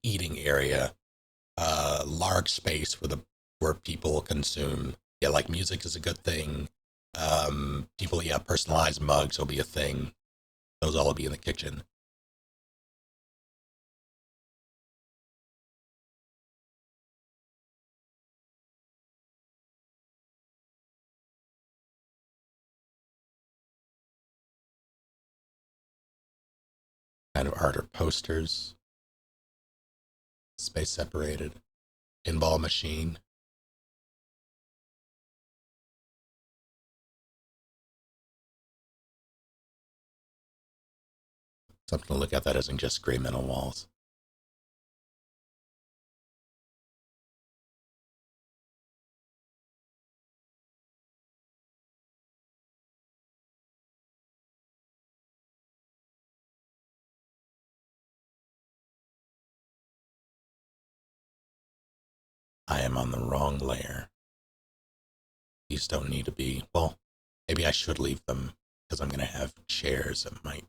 eating area, large space where people consume. Yeah, like music is a good thing. People, yeah, personalized mugs will be a thing. Those all will be in the kitchen. Kind of art or posters. Space separated. Pinball machine. Something to look at that isn't just gray metal walls. I am on the wrong layer. These don't need to be, well, maybe I should leave them because I'm going to have chairs that might.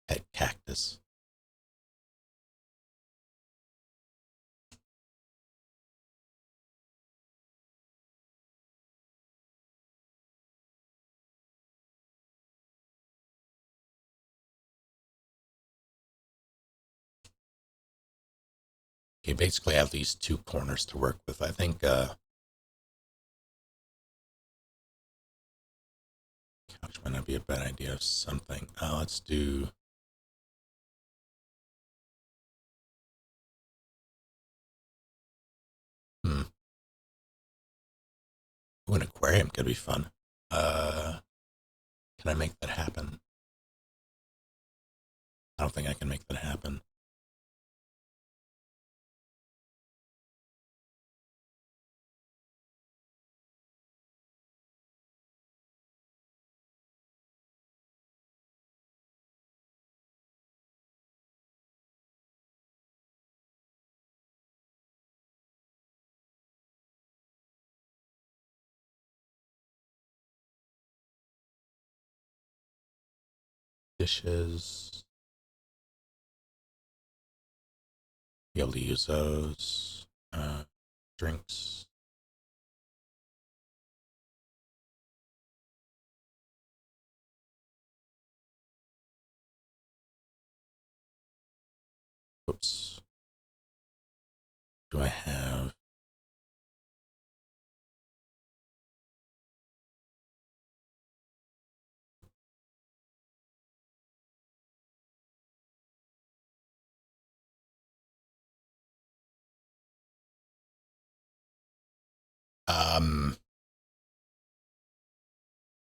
Pet cactus. You basically have these two corners to work with. I think couch might not be a bad idea of something. Let's do. Ooh, an aquarium could be fun. Can I make that happen? I don't think I can make that happen. Dishes. Be able to use those. Drinks. Oops. Do I have?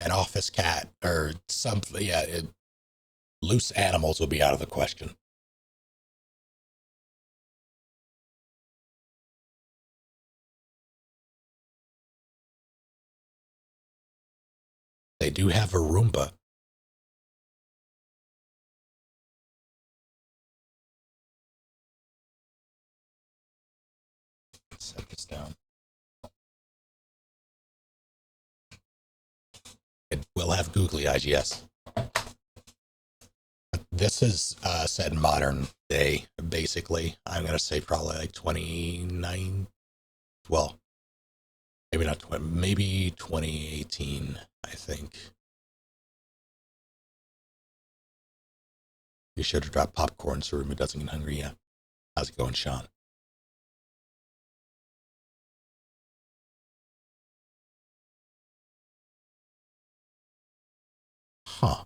An office cat or something. Yeah, loose animals will be out of the question. They do have a Roomba. Set this down. It will have googly eyes, yes. This is set in modern day, basically. I'm going to say probably like 29. Well, maybe not 20, maybe 2018, I think. Be sure to drop popcorn so Rumi doesn't get hungry. Yeah. How's it going, Sean? Huh.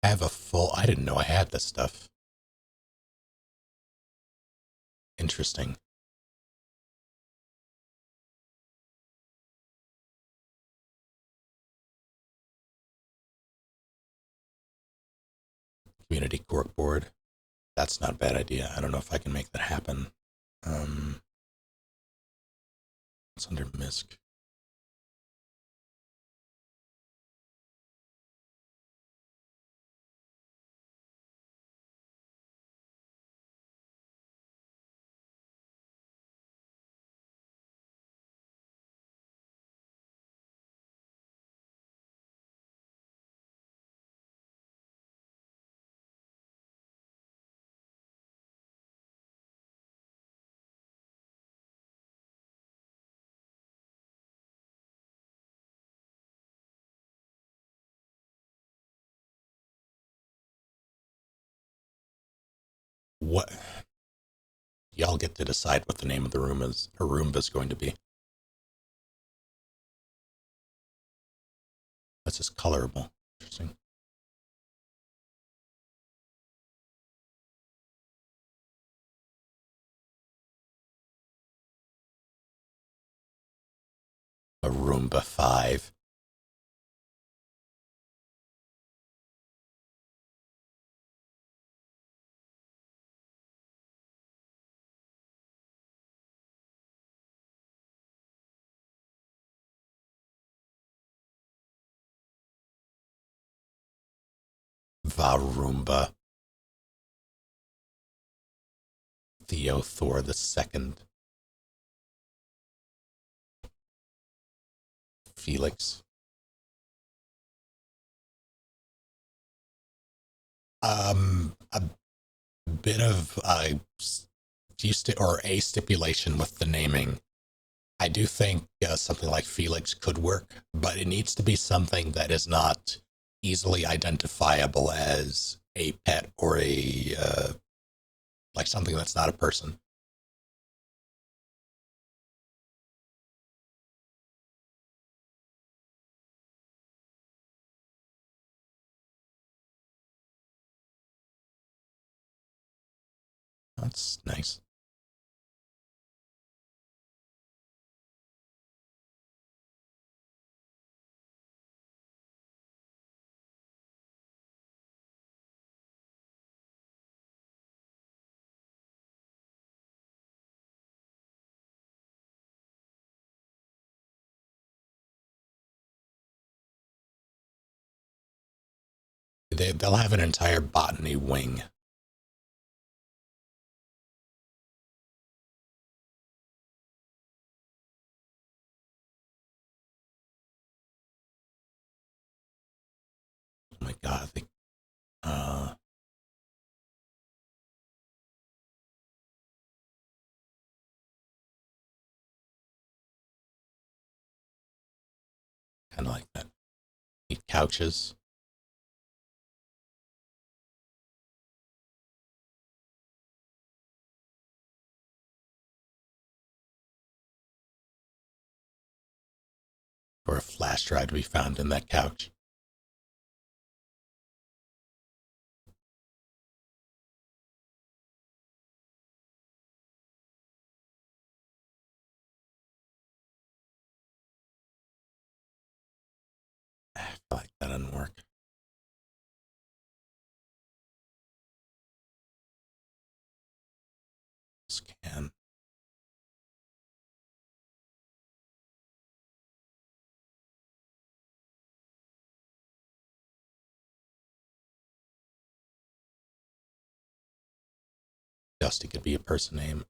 I have a full. I didn't know I had this stuff. Interesting. Community cork board. That's not a bad idea. I don't know if I can make that happen. It's under MISC. What? y'all get to decide what the name of the room is. A Roomba is going to be. That's just colorable. Interesting. A Roomba 5. Varumba. Theothor II. Felix. A bit of a stipulation with the naming. I do think something like Felix could work, but it needs to be something that is not easily identifiable as a pet or a like something that's not a person. That's nice. They'll have an entire botany wing. Oh my god, I think kind of like that. Need couches. Or a flash drive to be found in that couch. I feel like that doesn't work. Scan. Dusty could be a person name.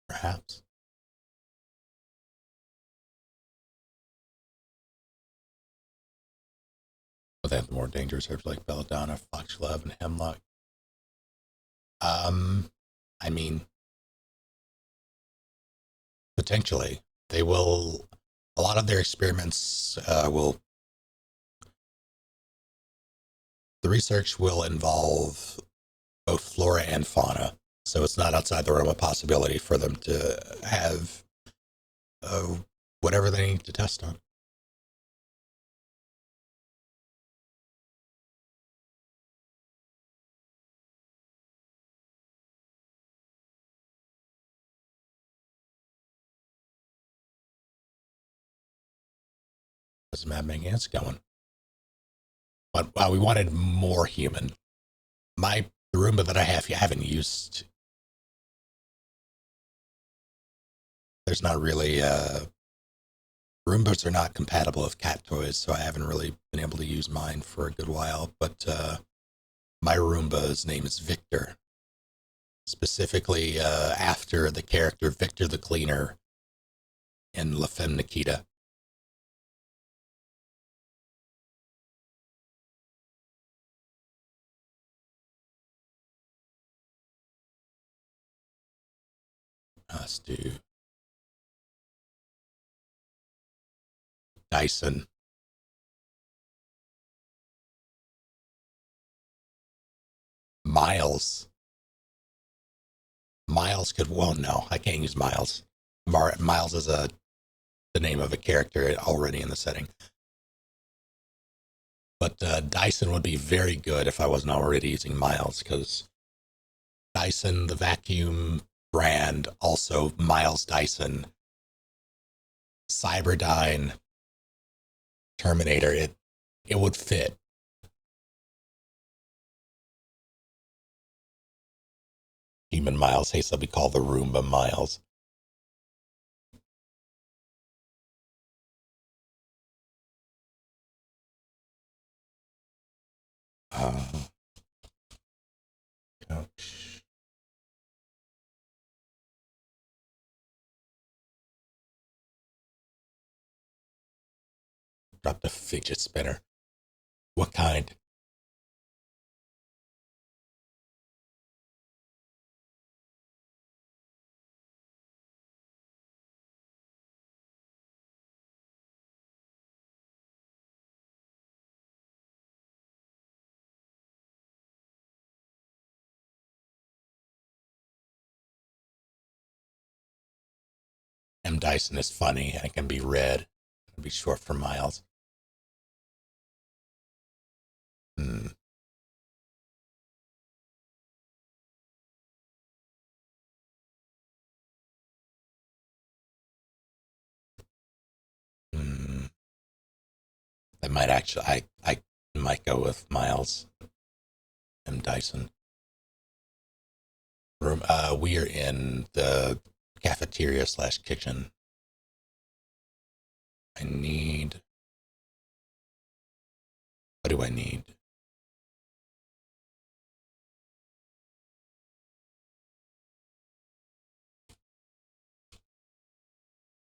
Perhaps. But they have more dangerous herbs like belladonna, foxglove, and hemlock. I mean, potentially. They will, a lot of their experiments the research will involve both flora and fauna. So it's not outside the realm of possibility for them to have uh, whatever they need to test on. As Mapmaking is going. But we wanted more human. The Roomba that I have, you haven't used. There's not really Roombas are not compatible with cat toys, so I haven't really been able to use mine for a good while. But my Roomba's name is Victor, specifically after the character Victor the Cleaner in La Femme Nikita. Let's do Dyson. Miles. Miles could, well, no, I can't use Miles. Miles is the name of a character already in the setting. But Dyson would be very good if I wasn't already using Miles, because Dyson, the vacuum brand, also Miles Dyson, Cyberdyne, Terminator, it would fit. Human Miles hates to be called the Roomba Miles. Couch. Dropped a fidget spinner. What kind? M. Dyson is funny and it can be red. It can be short for Miles. Hmm. Hmm. I might actually, I might go with Miles. M. Dyson. Room. We are in the cafeteria slash kitchen. I need. What do I need?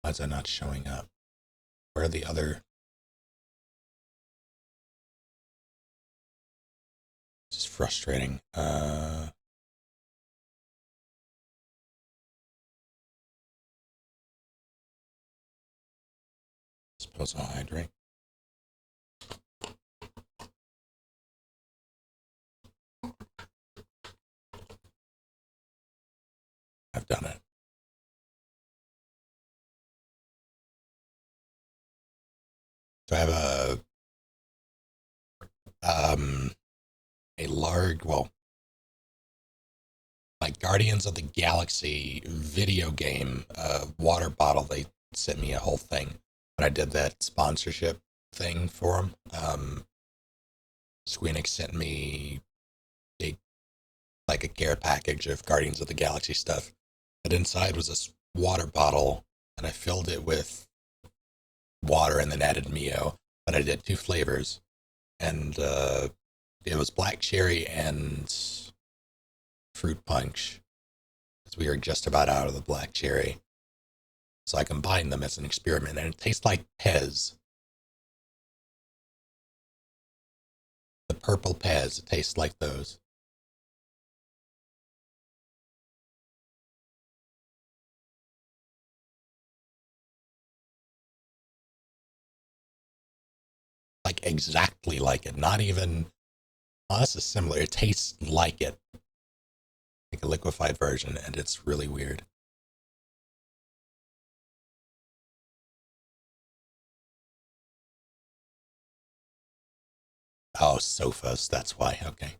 Why is that not showing up? Where are the other? This is frustrating. Disposal hydrate. I've done it. So I have a large, well, like Guardians of the Galaxy video game water bottle. They sent me a whole thing when I did that sponsorship thing for them. Squeenix sent me a like a care package of Guardians of the Galaxy stuff. But inside was this water bottle, and I filled it with water and then added Mio. But I did two flavors, and it was black cherry and fruit punch. Because we were just about out of the black cherry, so I combined them as an experiment, and it tastes like Pez. The purple Pez, it tastes like those. Like exactly like it. Not even, oh, this is similar. It tastes like it. Like a liquefied version, and it's really weird. Oh, sofas, that's why. Okay.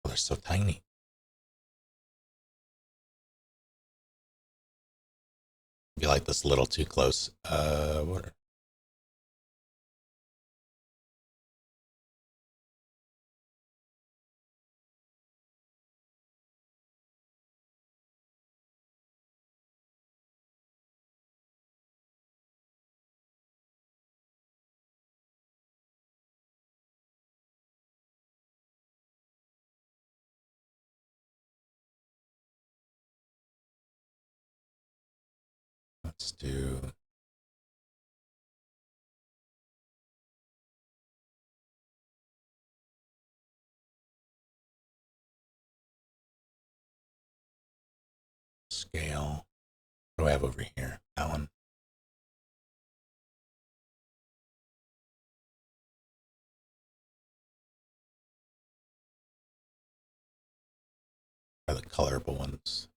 Oh, they're so tiny. I feel like this a little too close. What? Let's do scale. What do I have over here? That one. colorable ones.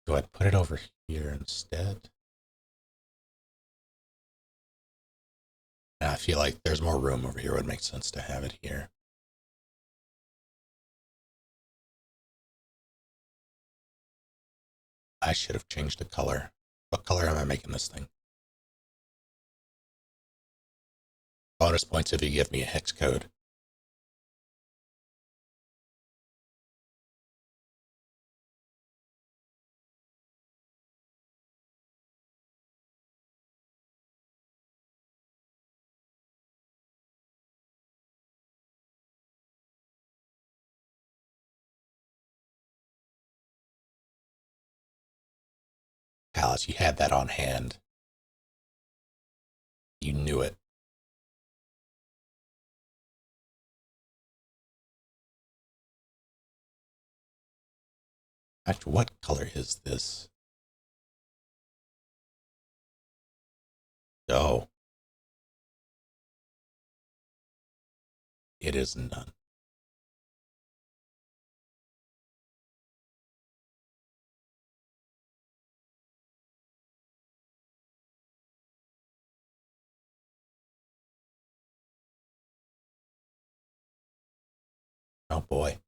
Do I put it over here instead? I feel like there's more room over here. It would make sense to have it here. I should have changed the color. What color am I making this thing? Bonus points if you give me a hex code. Palace, you had that on hand. You knew it. Actually, what color is this? Oh, it is none. Oh boy.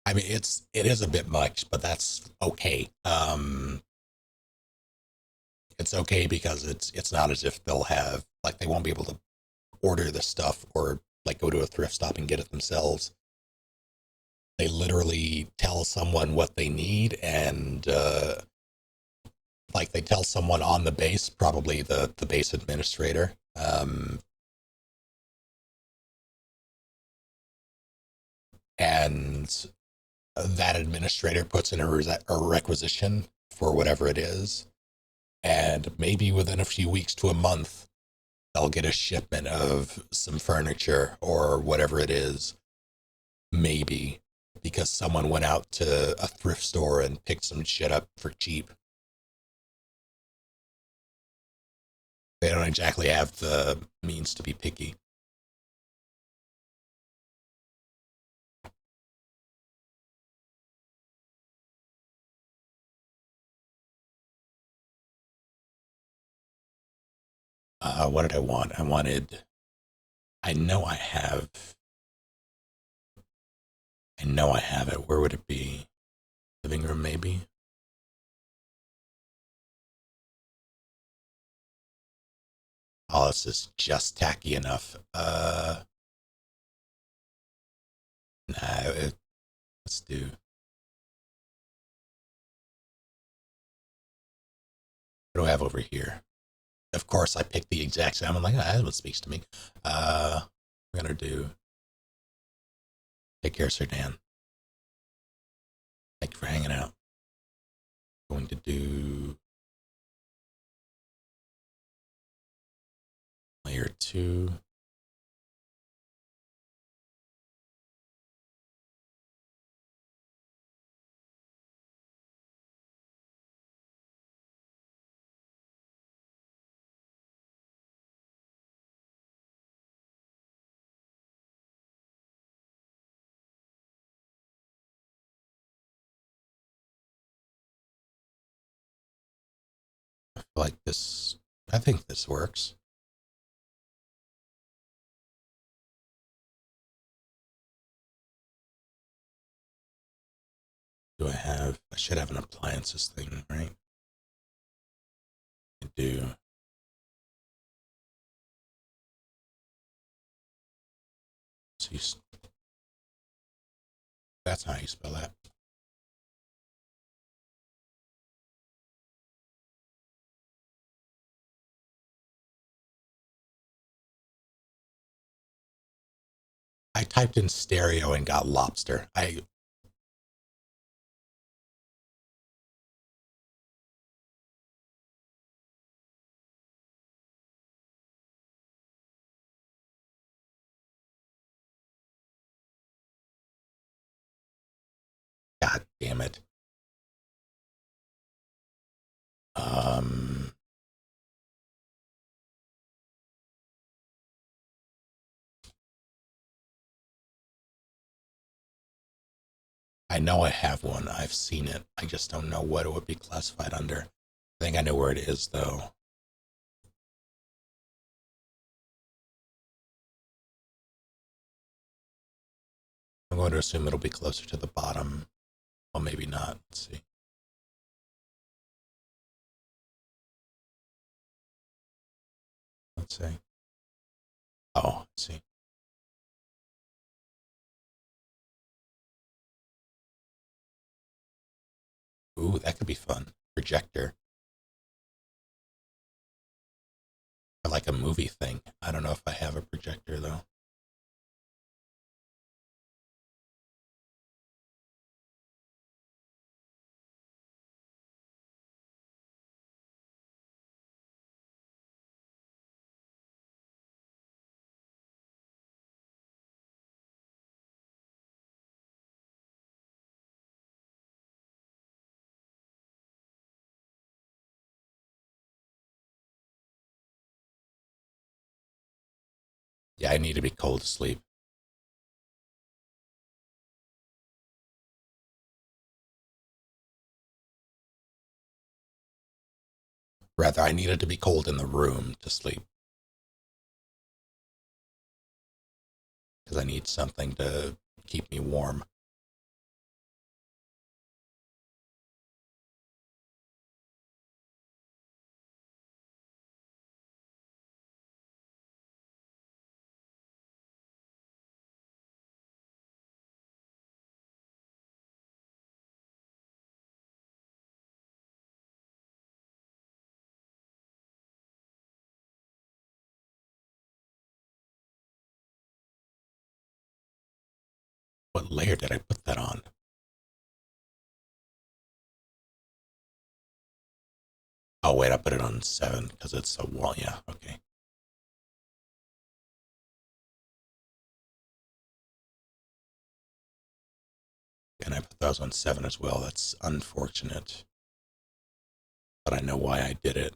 I mean, it is a bit much, but that's okay. It's okay because it's not as if they'll have like they won't be able to order the stuff or like go to a thrift stop and get it themselves. They literally tell someone what they need, and like they tell someone on the base, probably the base administrator. And that administrator puts in a requisition for whatever it is, and maybe within a few weeks to a month, they'll get a shipment of some furniture or whatever it is. Maybe because someone went out to a thrift store and picked some shit up for cheap. They don't exactly have the means to be picky. What did I want? I wanted. I know I have. I know I have it. Where would it be? Living room, maybe. Oh, this is just tacky enough. Nah. Let's do. What do I have over here? Of course, I picked the exact same. I'm like, ah, that one speaks to me. We're gonna do. Take care, Sir Dan. Thank you for hanging out. Going to do layer 2. I feel like this. I think this works. Do I have? I should have an appliances thing, right? I do. So you, that's how you spell that. I typed in stereo and got lobster. Damn it. I know I have one. I've seen it. I just don't know what it would be classified under. I think I know where it is, though. I'm going to assume it'll be closer to the bottom. Well, maybe not. Let's see. Let's see. Oh, let's see. Ooh, that could be fun. Projector. Or like a movie thing. I don't know if I have a projector, though. Yeah, I need to be cold to sleep. Rather, I needed to be cold in the room to sleep. Because I need something to keep me warm. What layer did I put that on? Oh, wait, I put it on 7 because it's a wall. Yeah, okay. And I put those on 7 as well. That's unfortunate. But I know why I did it.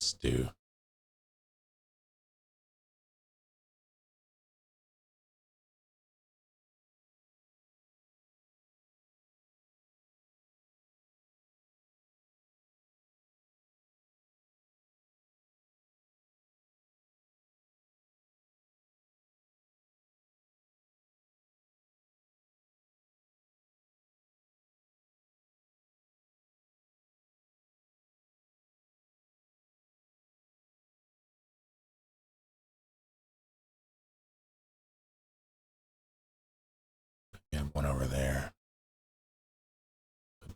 Let's do. Yeah, one over there.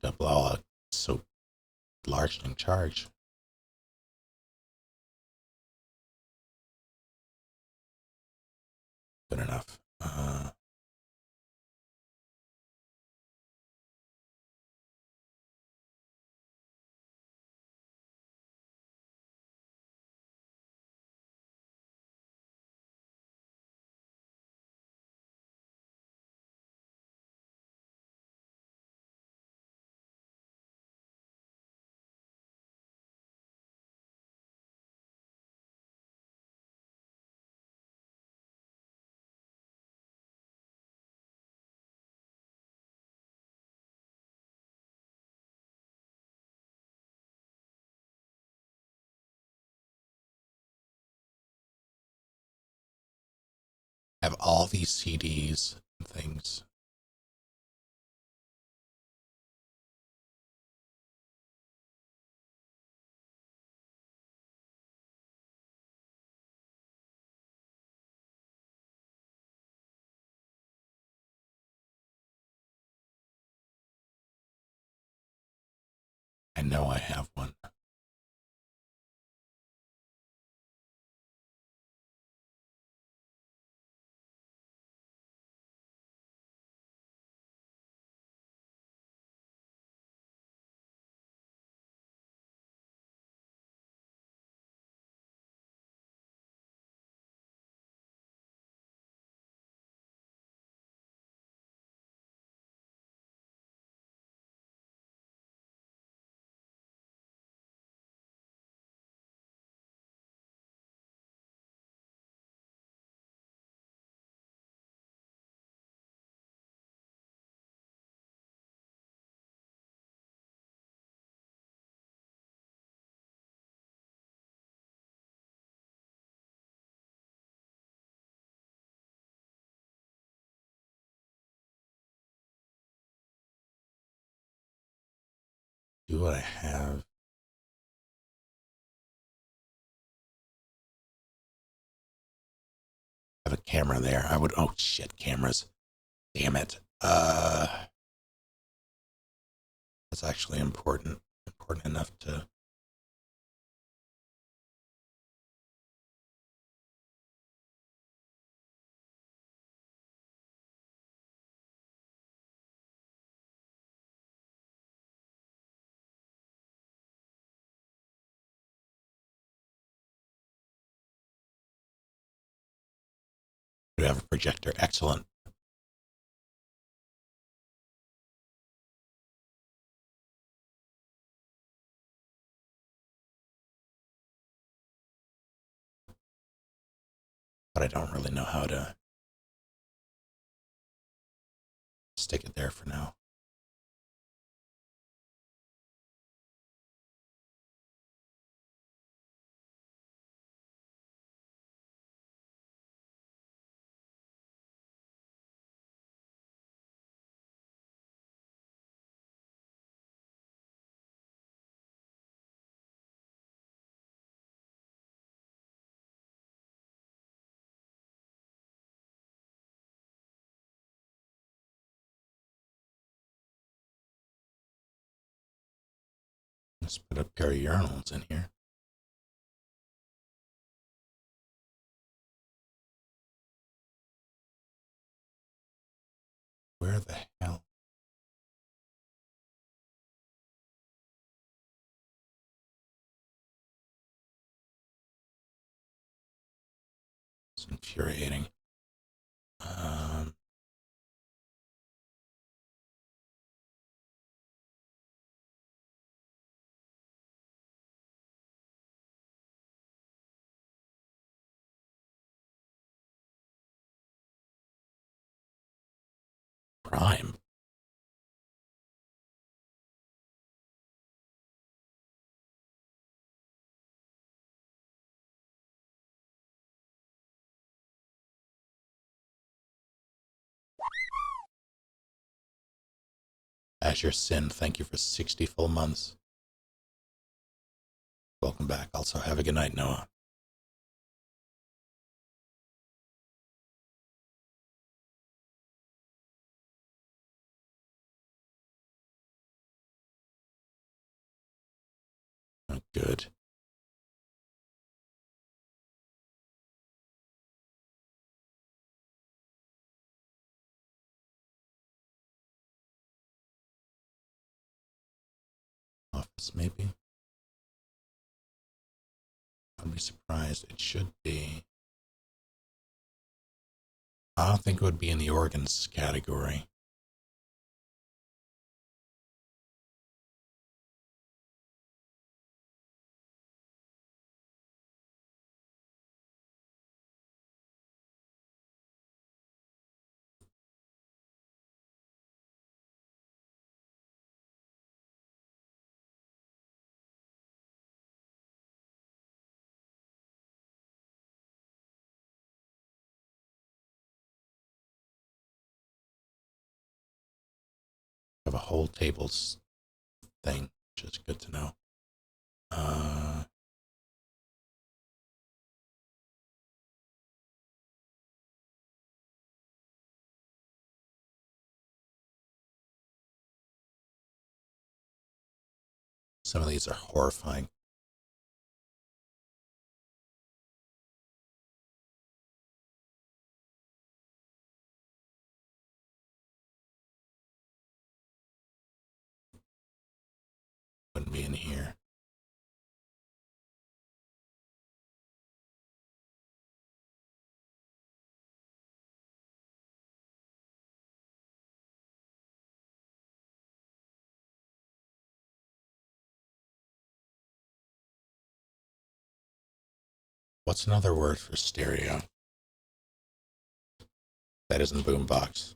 Double all so large in charge. Good enough. Have all these CDs and things. I know I have one. Do I have? I have a camera there. I would. Oh shit, cameras. Damn it. That's actually important. Important enough to. Do have a projector? Excellent. But I don't really know how to stick it there for now. Let's put a pair of urinals in here. Where the hell? It's infuriating. Prime. As your sin, thank you for 60 full months. Welcome back. Also, have a good night, Noah. Oh, good. Office, maybe. I'd be surprised. It should be. I don't think it would be in the organs category. Have a whole tables thing, which is good to know. Some of these are horrifying. Wouldn't be in here. What's another word for stereo? That isn't boombox.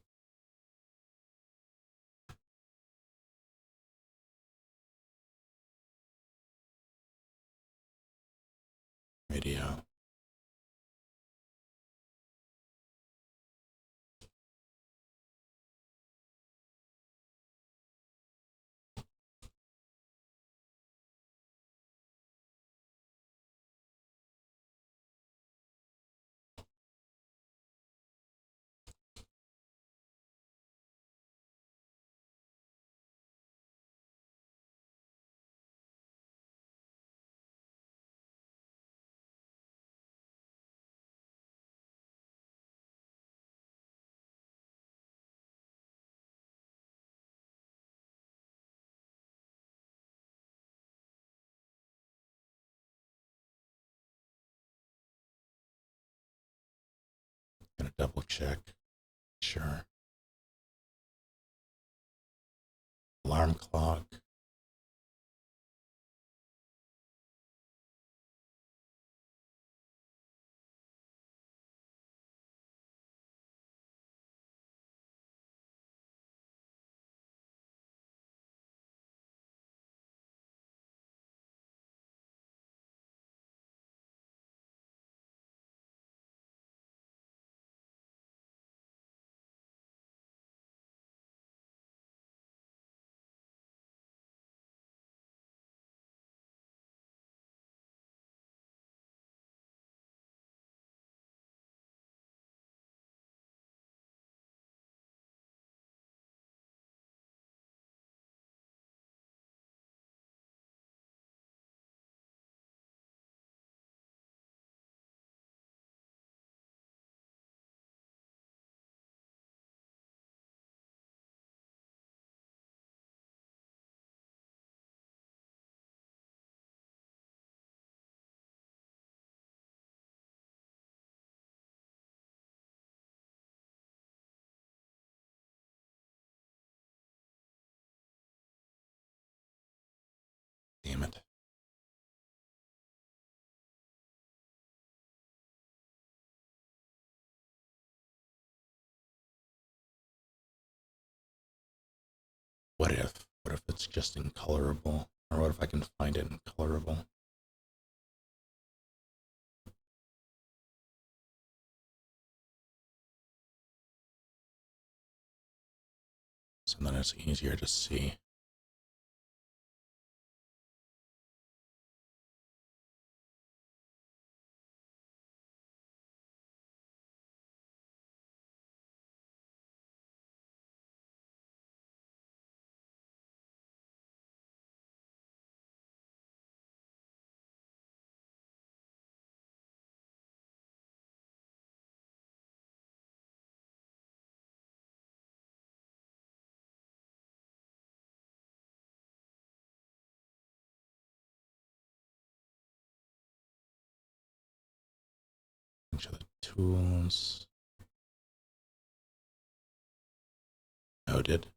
Radio. Gonna double check. Sure. Alarm clock. Damn it. What if? What if it's just incolorable? Or what if I can find it incolorable? So then it's easier to see. Bunch of the tools. Noted.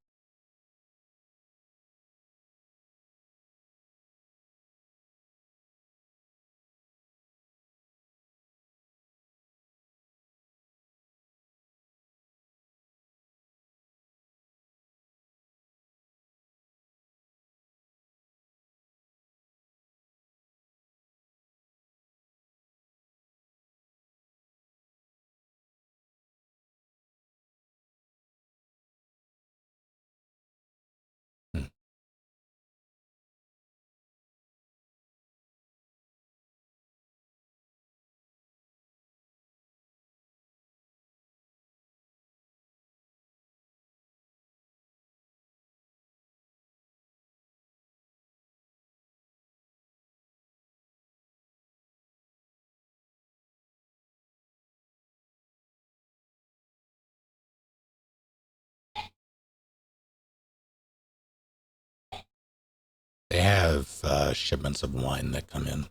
They have shipments of wine that come in.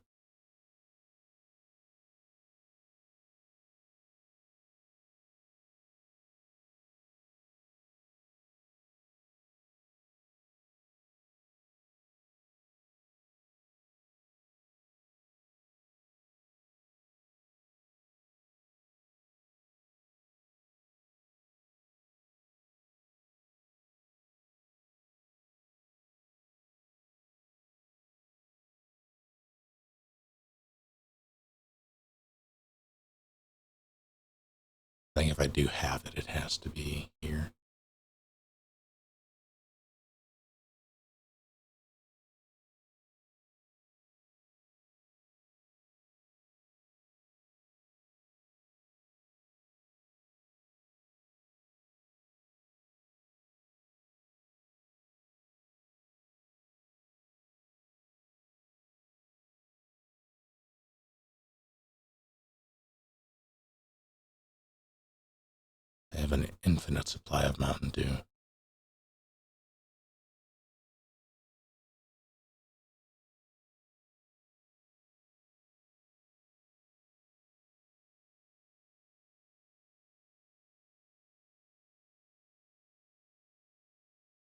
I think if I do have it, it has to be here. I have an infinite supply of Mountain Dew.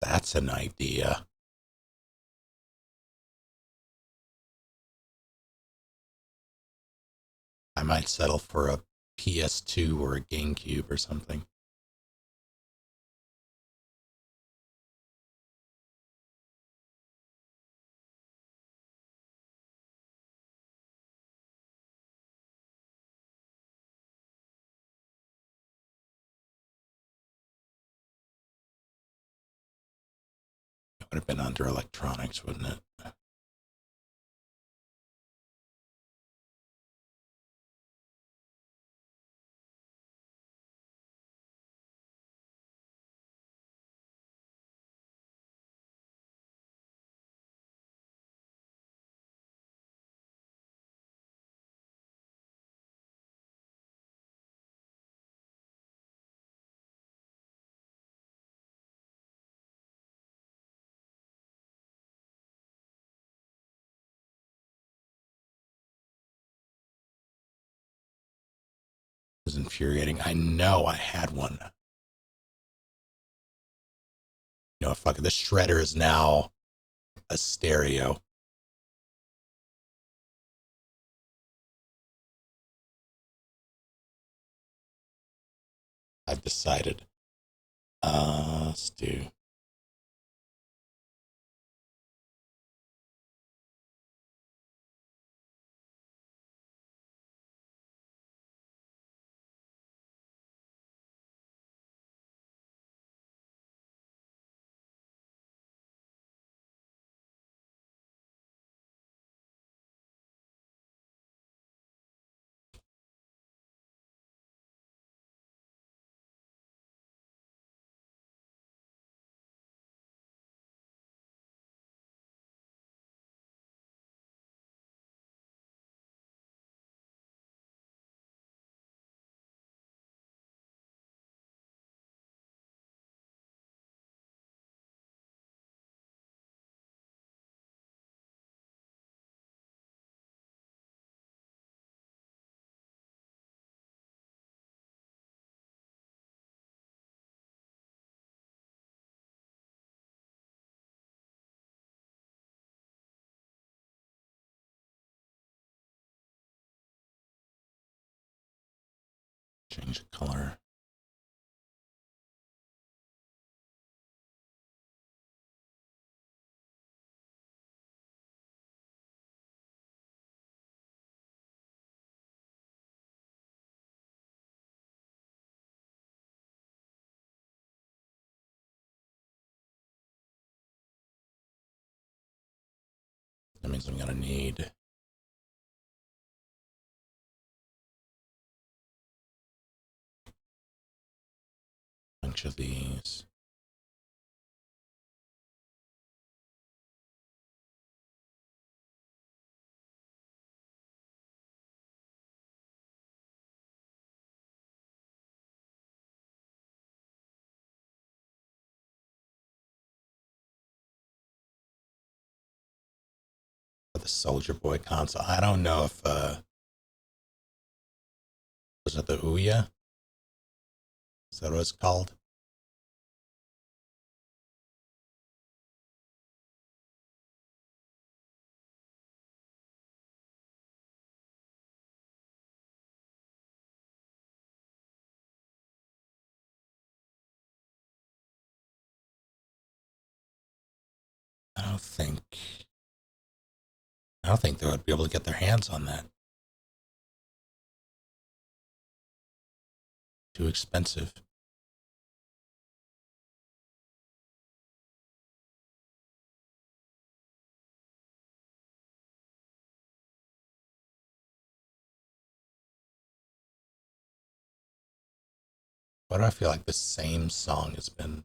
That's an idea. I might settle for a PS2 or a GameCube or something. It would have been under electronics, wouldn't it? It was infuriating. I know I had one. You know, fuck it. The shredder is now a stereo. I've decided. Let's do. Change the color. That means I'm going to need a bunch of these. Soldier Boy console. I don't know if was it the Ouya? Is that what it's called? I don't think I don't think they would be able to get their hands on that. Too expensive. Why do I feel like the same song has been?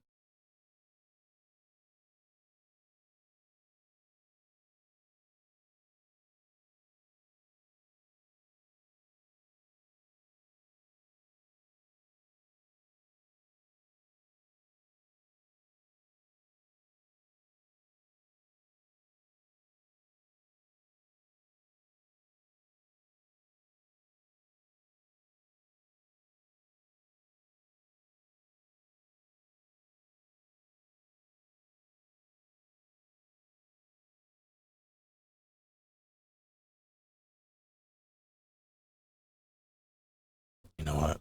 You know what?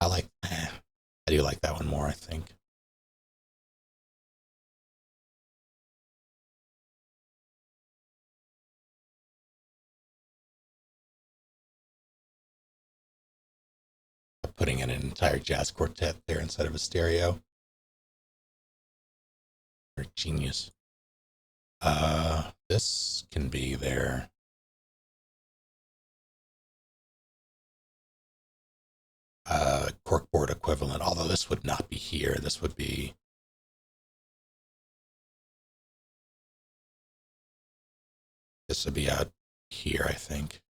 I do like that one more, I think. Putting in an entire jazz quartet there instead of a stereo. They're genius. This can be their corkboard equivalent, although this would not be here. This would be out here, I think.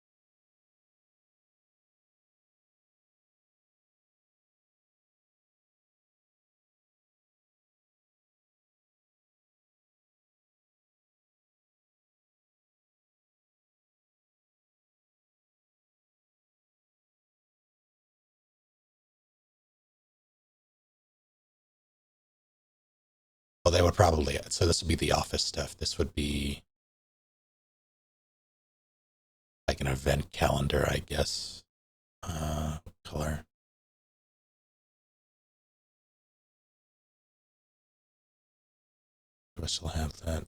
Well, they would probably, so this would be the office stuff. This would be like an event calendar, I guess. Color. Do I still have that?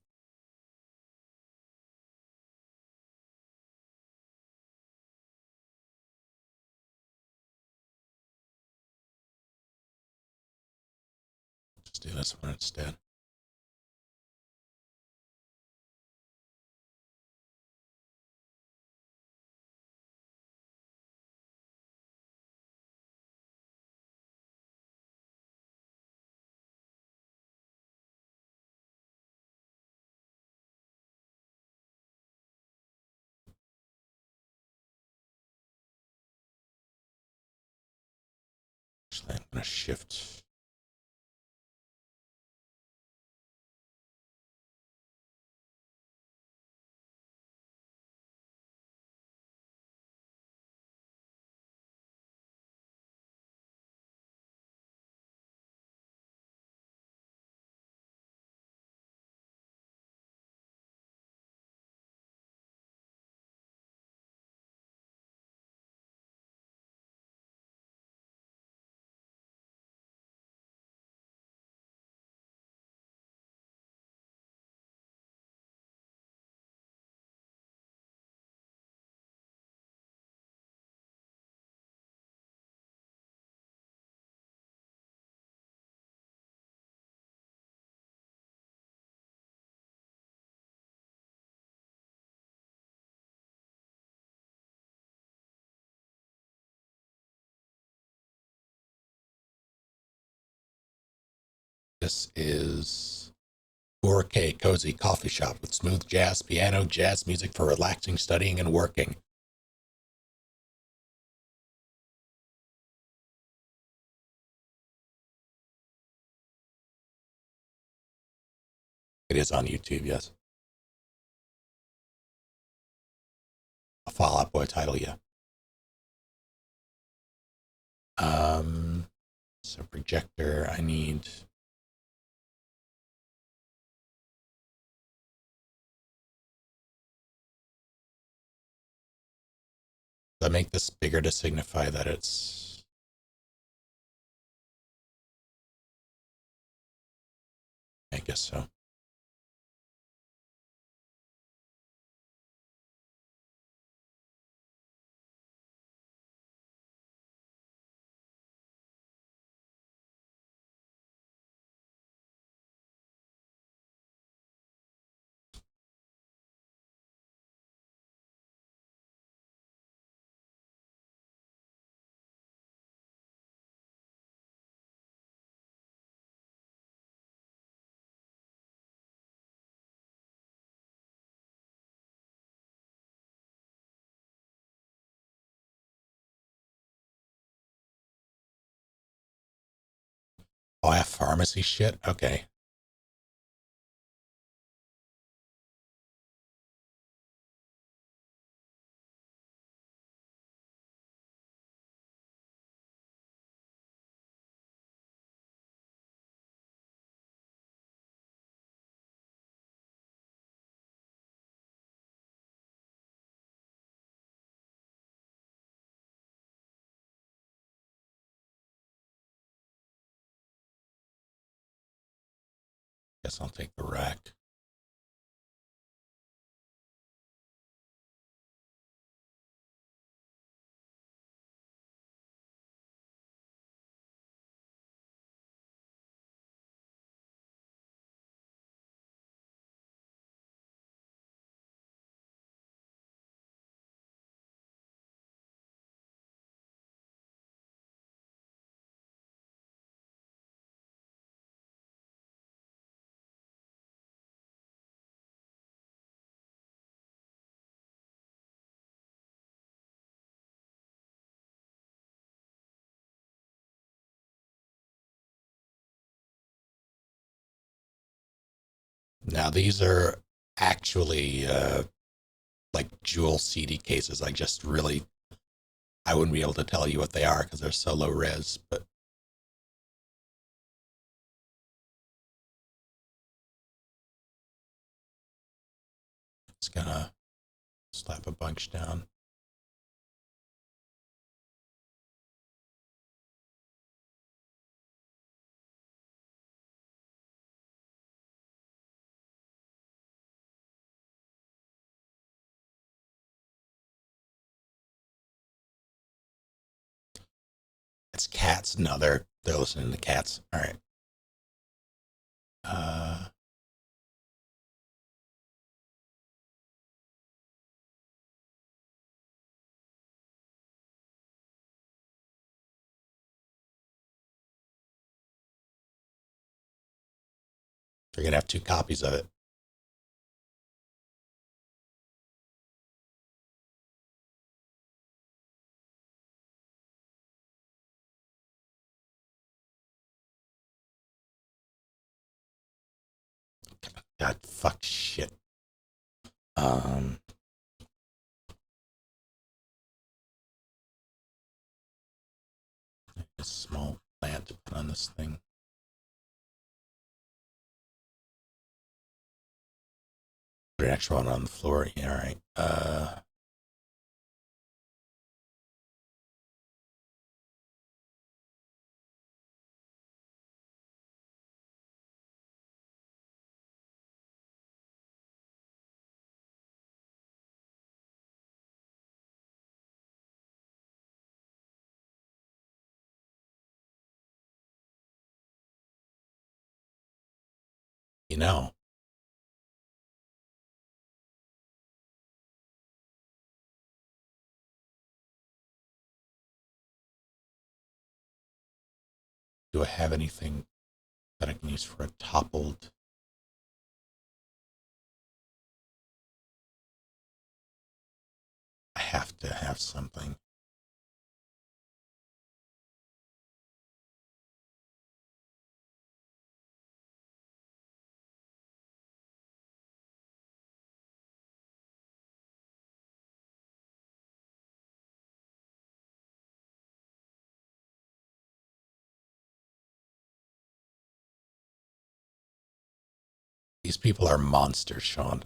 Just do this one instead. Actually, I'm going to shift. This is 4K cozy coffee shop with smooth jazz, piano, jazz music for relaxing, studying, and working. It is on YouTube, yes. Fall Out Boy title, yeah. So projector, I need. I make this bigger to signify that it's. I guess so. Oh, I have pharmacy shit? Okay. Guess I'll take the rack. Now these are actually like jewel CD cases. I just really, I wouldn't be able to tell you what they are because they're so low res, but it's gonna slap a bunch down. It's cats. No, they're listening to cats. All right. Uh, you're gonna have two copies of it. God, fuck, shit. Um, a small plant to put on this thing. Put an extra one on the floor. Yeah, all right. You know, do I have anything that I can use for a toppled? I have to have something. These people are monsters, Sean.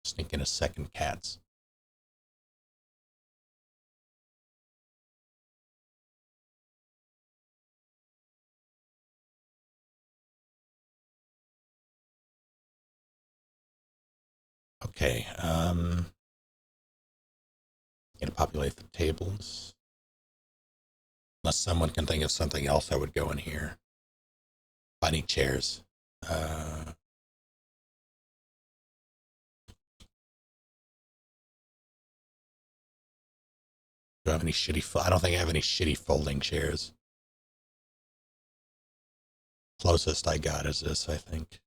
Sneaking a second cats. Okay, gonna populate the tables. Unless someone can think of something else, I would go in here. I need chairs. Do I have any shitty? I don't think I have any shitty folding chairs. Closest I got is this, I think.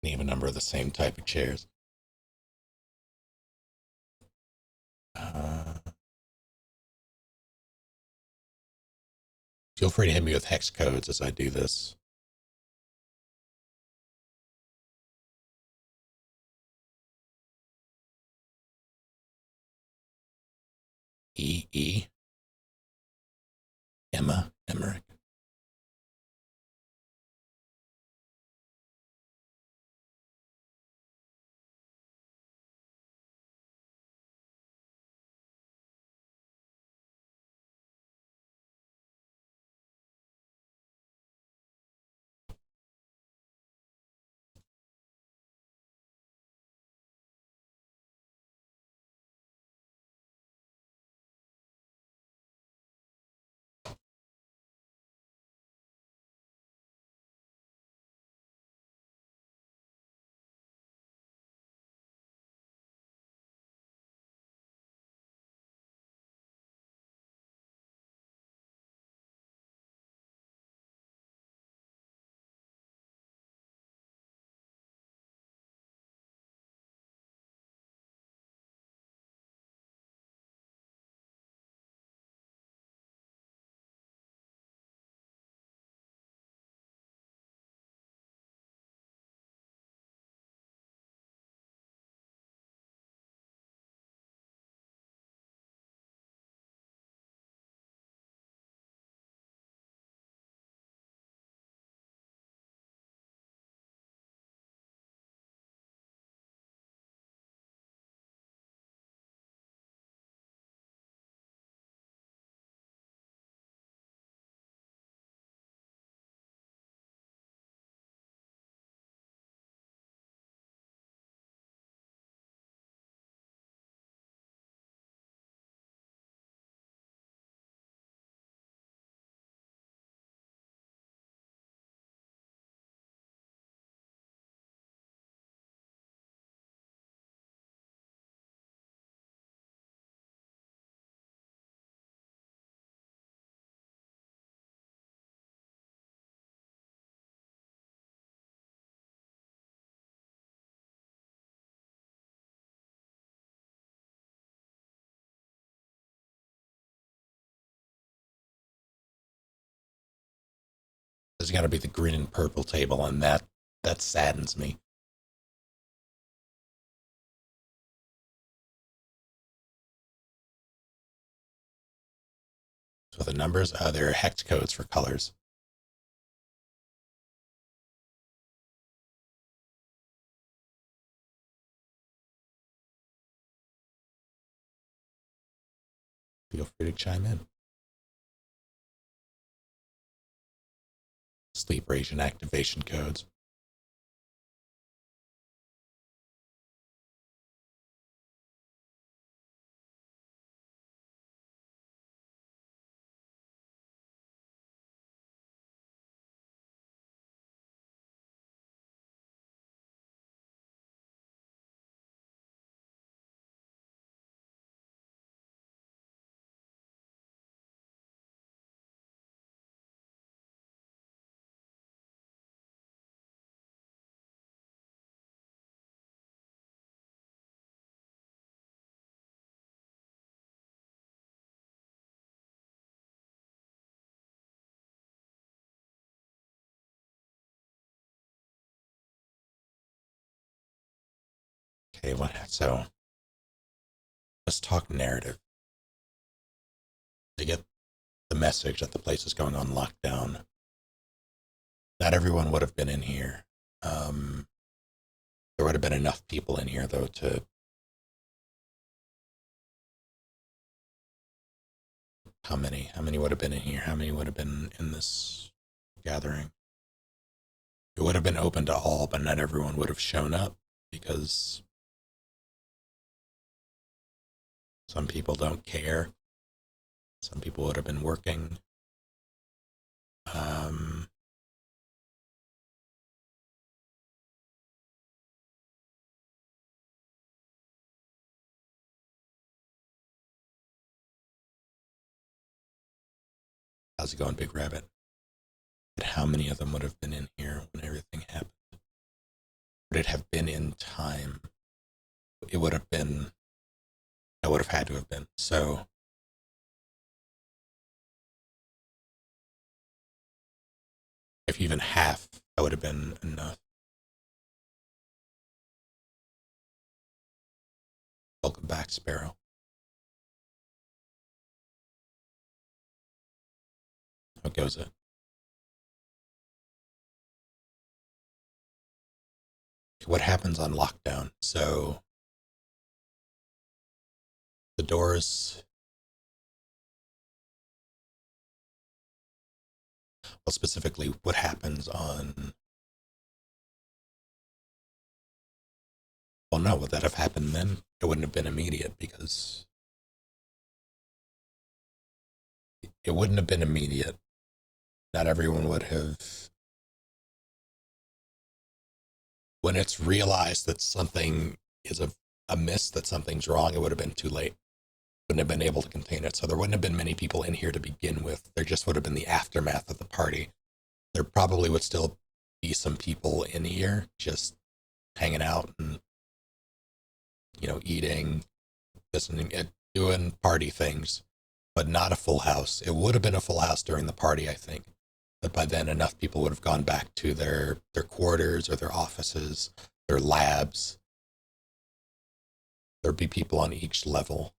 Name a number of the same type of chairs. Feel free to hit me with hex codes as I do this. E. Emmerich. There's got to be the green and purple table, and that saddens me. So the numbers, there are hex codes for colors. Feel free to chime in. Sleep ration activation codes. Okay, so let's talk narrative. To get the message that the place is going on lockdown, not everyone would have been in here. There would have been enough people in here, though, to how many would have been in here? How many would have been in this gathering? It would have been open to all, but not everyone would have shown up because some people don't care. Some people would have been working. How's it going, Big Rabbit? But how many of them would have been in here when everything happened? Would it have been in time? It would have been, I would have had to have been. So if even half, that would have been enough. Welcome back, Sparrow. How goes it? What happens on lockdown? So the doors, well, specifically, what happens on? Well, no, would that have happened then? It wouldn't have been immediate because it wouldn't have been immediate. Not everyone would have. When it's realized that something is a miss, that something's wrong, it would have been too late. Wouldn't have been able to contain it. So there wouldn't have been many people in here to begin with. There just would have been the aftermath of the party. There probably would still be some people in here just hanging out and, eating, listening, doing party things, but not a full house. It would have been a full house during the party, I think. But by then, enough people would have gone back to their quarters or their offices, their labs. There'd be people on each level.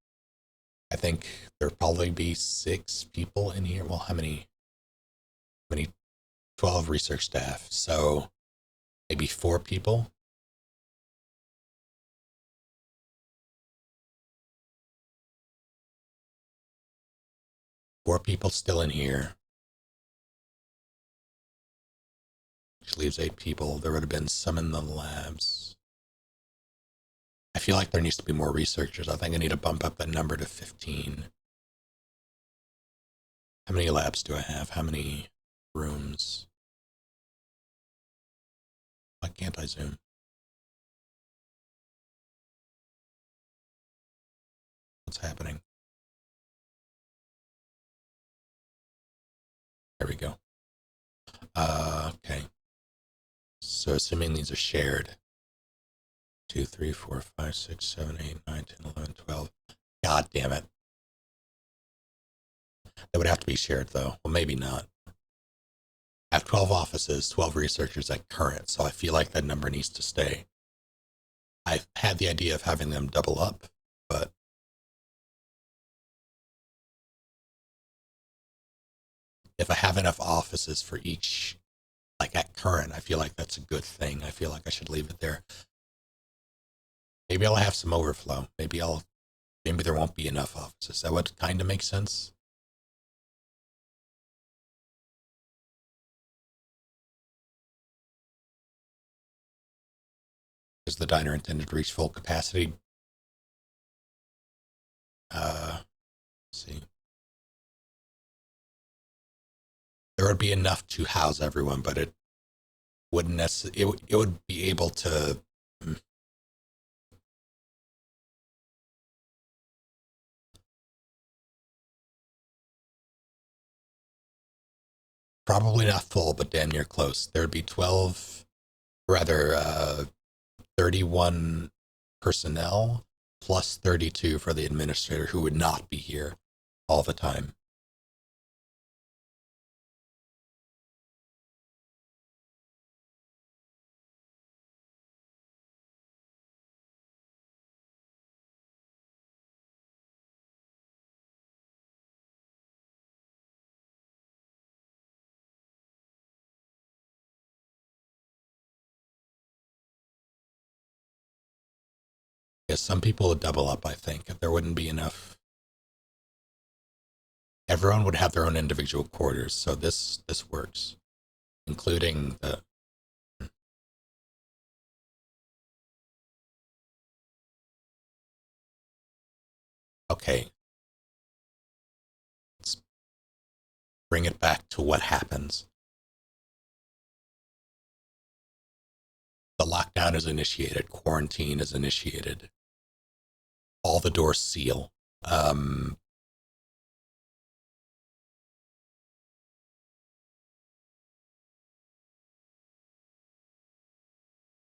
I think there'd probably be 6 people in here. Well, how many? 12 research staff. So maybe 4 people. 4 people still in here. Which leaves 8 people. There would have been some in the labs. I feel like there needs to be more researchers. I think I need to bump up that number to 15. How many labs do I have? How many rooms? Why can't I zoom? What's happening? There we go. Okay. So assuming these are shared. 2, 3, 4, 5, 6, 7, 8, 9, 10, 11, 12. God damn it. They would have to be shared though. Well, maybe not. I have 12 offices, 12 researchers at current, so I feel like that number needs to stay. I had the idea of having them double up, but if I have enough offices for each, like at current, I feel like that's a good thing. I feel like I should leave it there. Maybe I'll have some overflow. Maybe there won't be enough offices. That would kind of make sense. Is the diner intended to reach full capacity? Let's see. There would be enough to house everyone, but it wouldn't necessarily. It would be able to. Probably not full, but damn near close. There would be 12, rather, 31 personnel plus 32 for the administrator who would not be here all the time. Yes, some people would double up, I think, if there wouldn't be enough. Everyone would have their own individual quarters, so this works, including the. Okay, let's bring it back to what happens. The lockdown is initiated, quarantine is initiated, all the doors seal.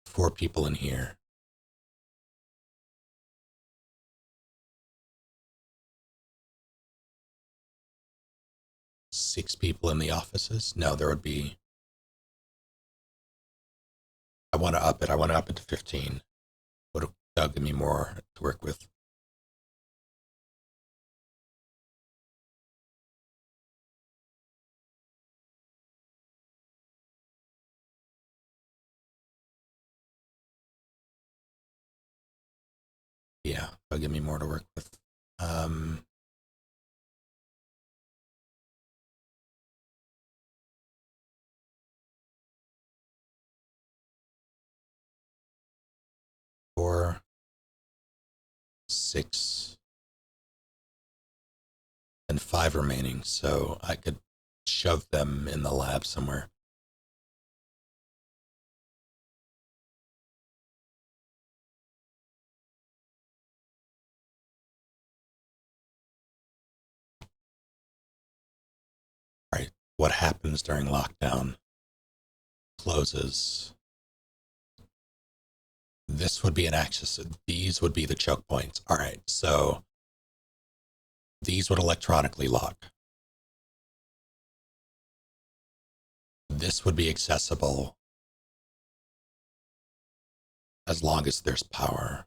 4 people in here. 6 people in the offices. No, there would be. I want to up it. I want to up it to 15. That'll give me more to work with. That'll give me more to work with. 4, 6, and 5 remaining, so I could shove them in the lab somewhere. All right, what happens during lockdown closes. This would be an access. These would be the choke points. All right, so these would electronically lock. This would be accessible as long as there's power.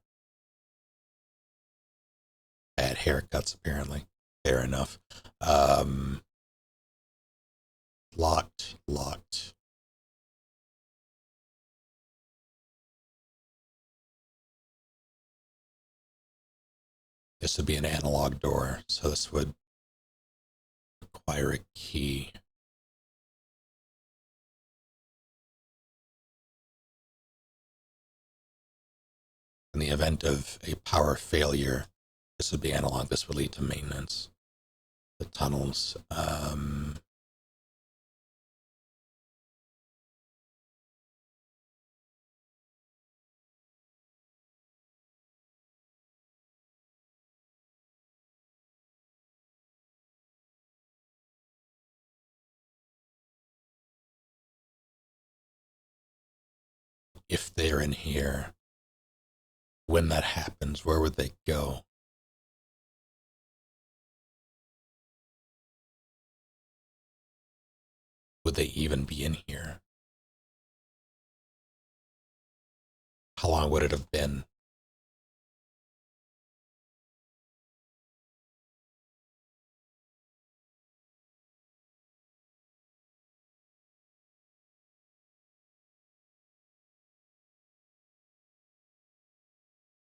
Bad haircuts, apparently. Fair enough. Locked. This would be an analog door, so this would require a key. In the event of a power failure, this would be analog. This would lead to maintenance. The tunnels. If they're in here, when that happens, where would they go? Would they even be in here? How long would it have been?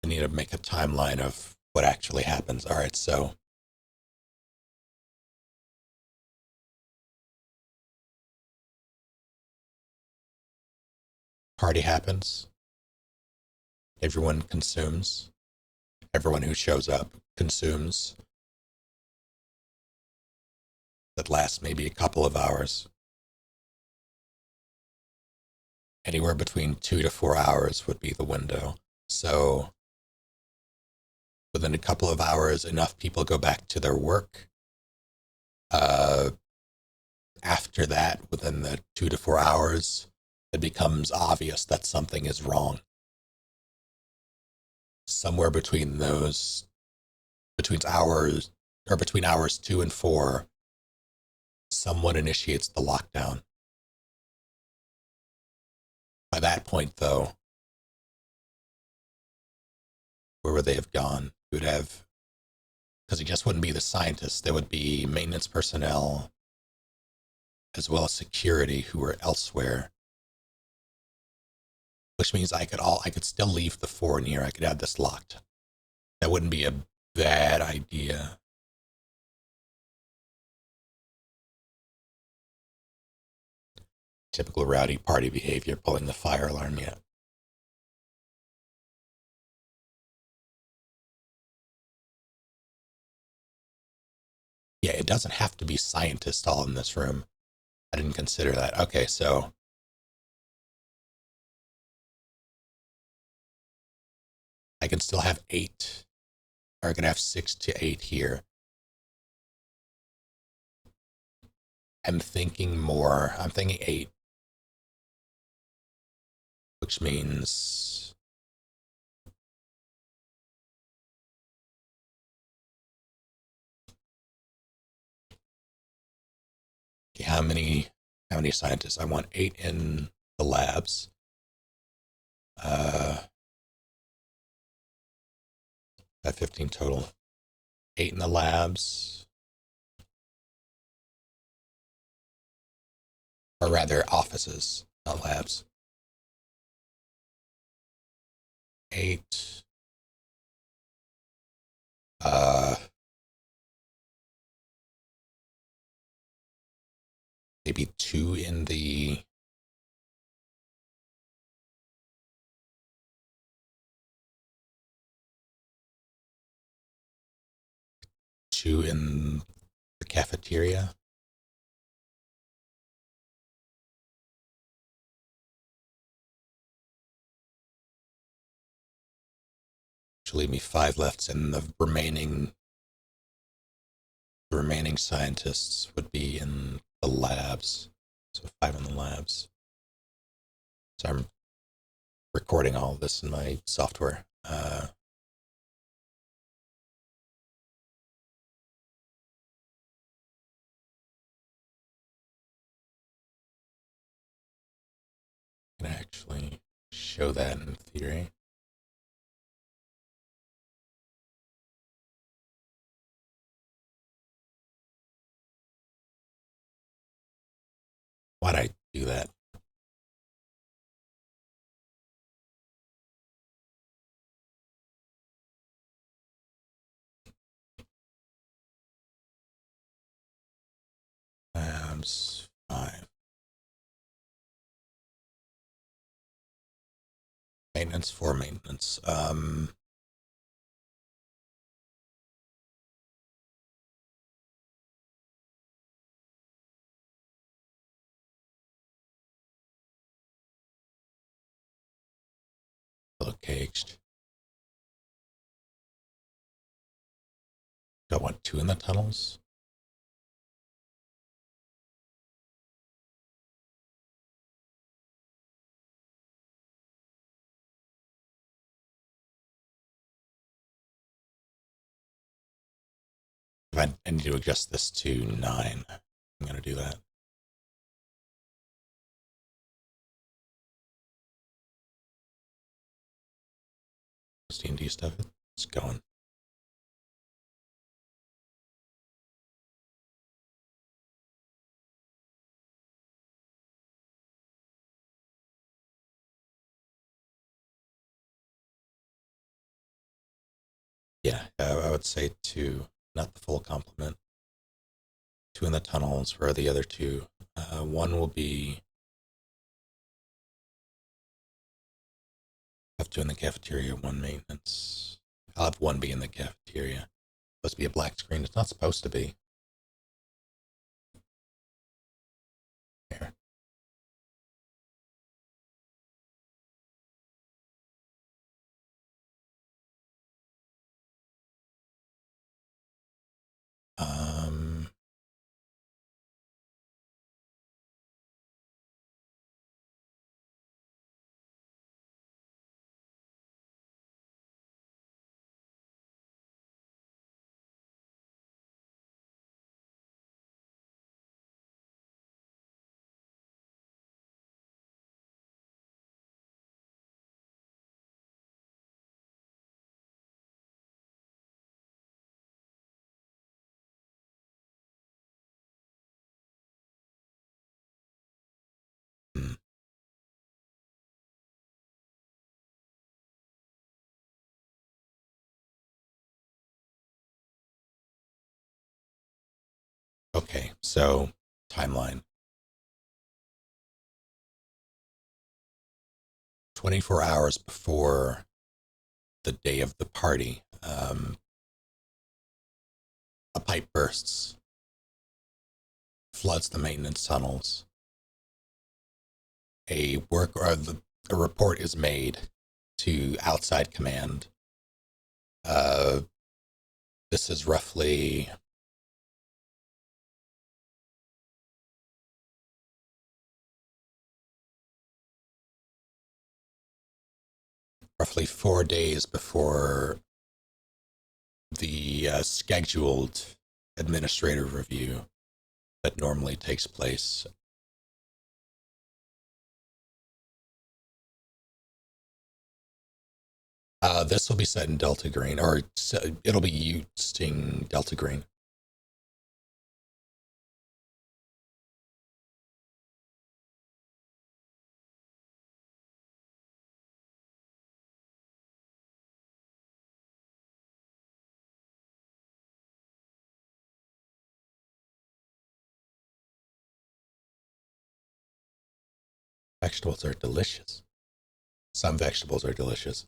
I need to make a timeline of what actually happens. All right, so party happens. Everyone consumes. Everyone who shows up consumes. That lasts maybe a couple of hours. Anywhere between 2 to 4 hours would be the window. So within a couple of hours, enough people go back to their work. After that, within the 2 to 4 hours, it becomes obvious that something is wrong. Somewhere between those, between hours 2 and 4, someone initiates the lockdown. By that point, though, where would they have gone? You would have, because it just wouldn't be the scientists. There would be maintenance personnel, as well as security who were elsewhere. Which means I could still leave the 4 in here. I could have this locked. That wouldn't be a bad idea. Typical rowdy party behavior, pulling the fire alarm yet. Yeah, it doesn't have to be scientists all in this room. I didn't consider that. Okay, so I can still have 8, or I can have 6 to 8 here. I'm thinking 8, which means okay, how many scientists? I want 8 in the labs. At 15 total. 8 in the labs. Or rather, offices, not labs. 8. Maybe 2 in the cafeteria. Which will leave me 5 left, and the remaining scientists would be in the labs. So 5 in the labs. So I'm recording all of this in my software. Can I actually show that in theory? Why'd I do that? Labs 5. Maintenance 4 maintenance. Caged. Do I want 2 in the tunnels? If I need to adjust this to 9, I'm going to do that. D&D stuff, it's going. Yeah, I would say 2, not the full complement. 2 in the tunnels. Where are the other 2? 1 will be. Have 2 in the cafeteria, 1 maintenance. I'll have 1 be in the cafeteria. Supposed to be a black screen. It's not supposed to be. Here. Um, hmm. Okay, so timeline. 24 hours before the day of the party, a pipe bursts, floods the maintenance tunnels. A report is made to outside command. This is roughly roughly 4 days before the scheduled administrative review that normally takes place. This will be set in Delta Green, or it'll be using Delta Green. Vegetables are delicious. Some vegetables are delicious.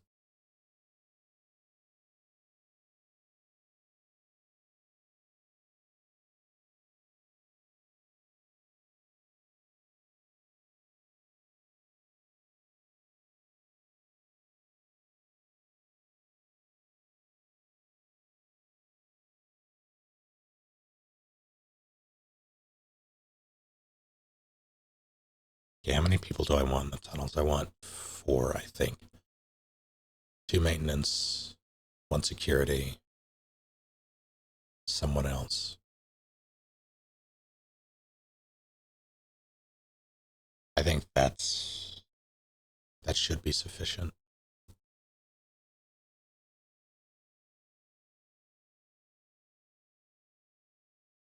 Okay, how many people do I want in the tunnels? I want 4, I think. 2 maintenance, 1 security, someone else. I think that should be sufficient.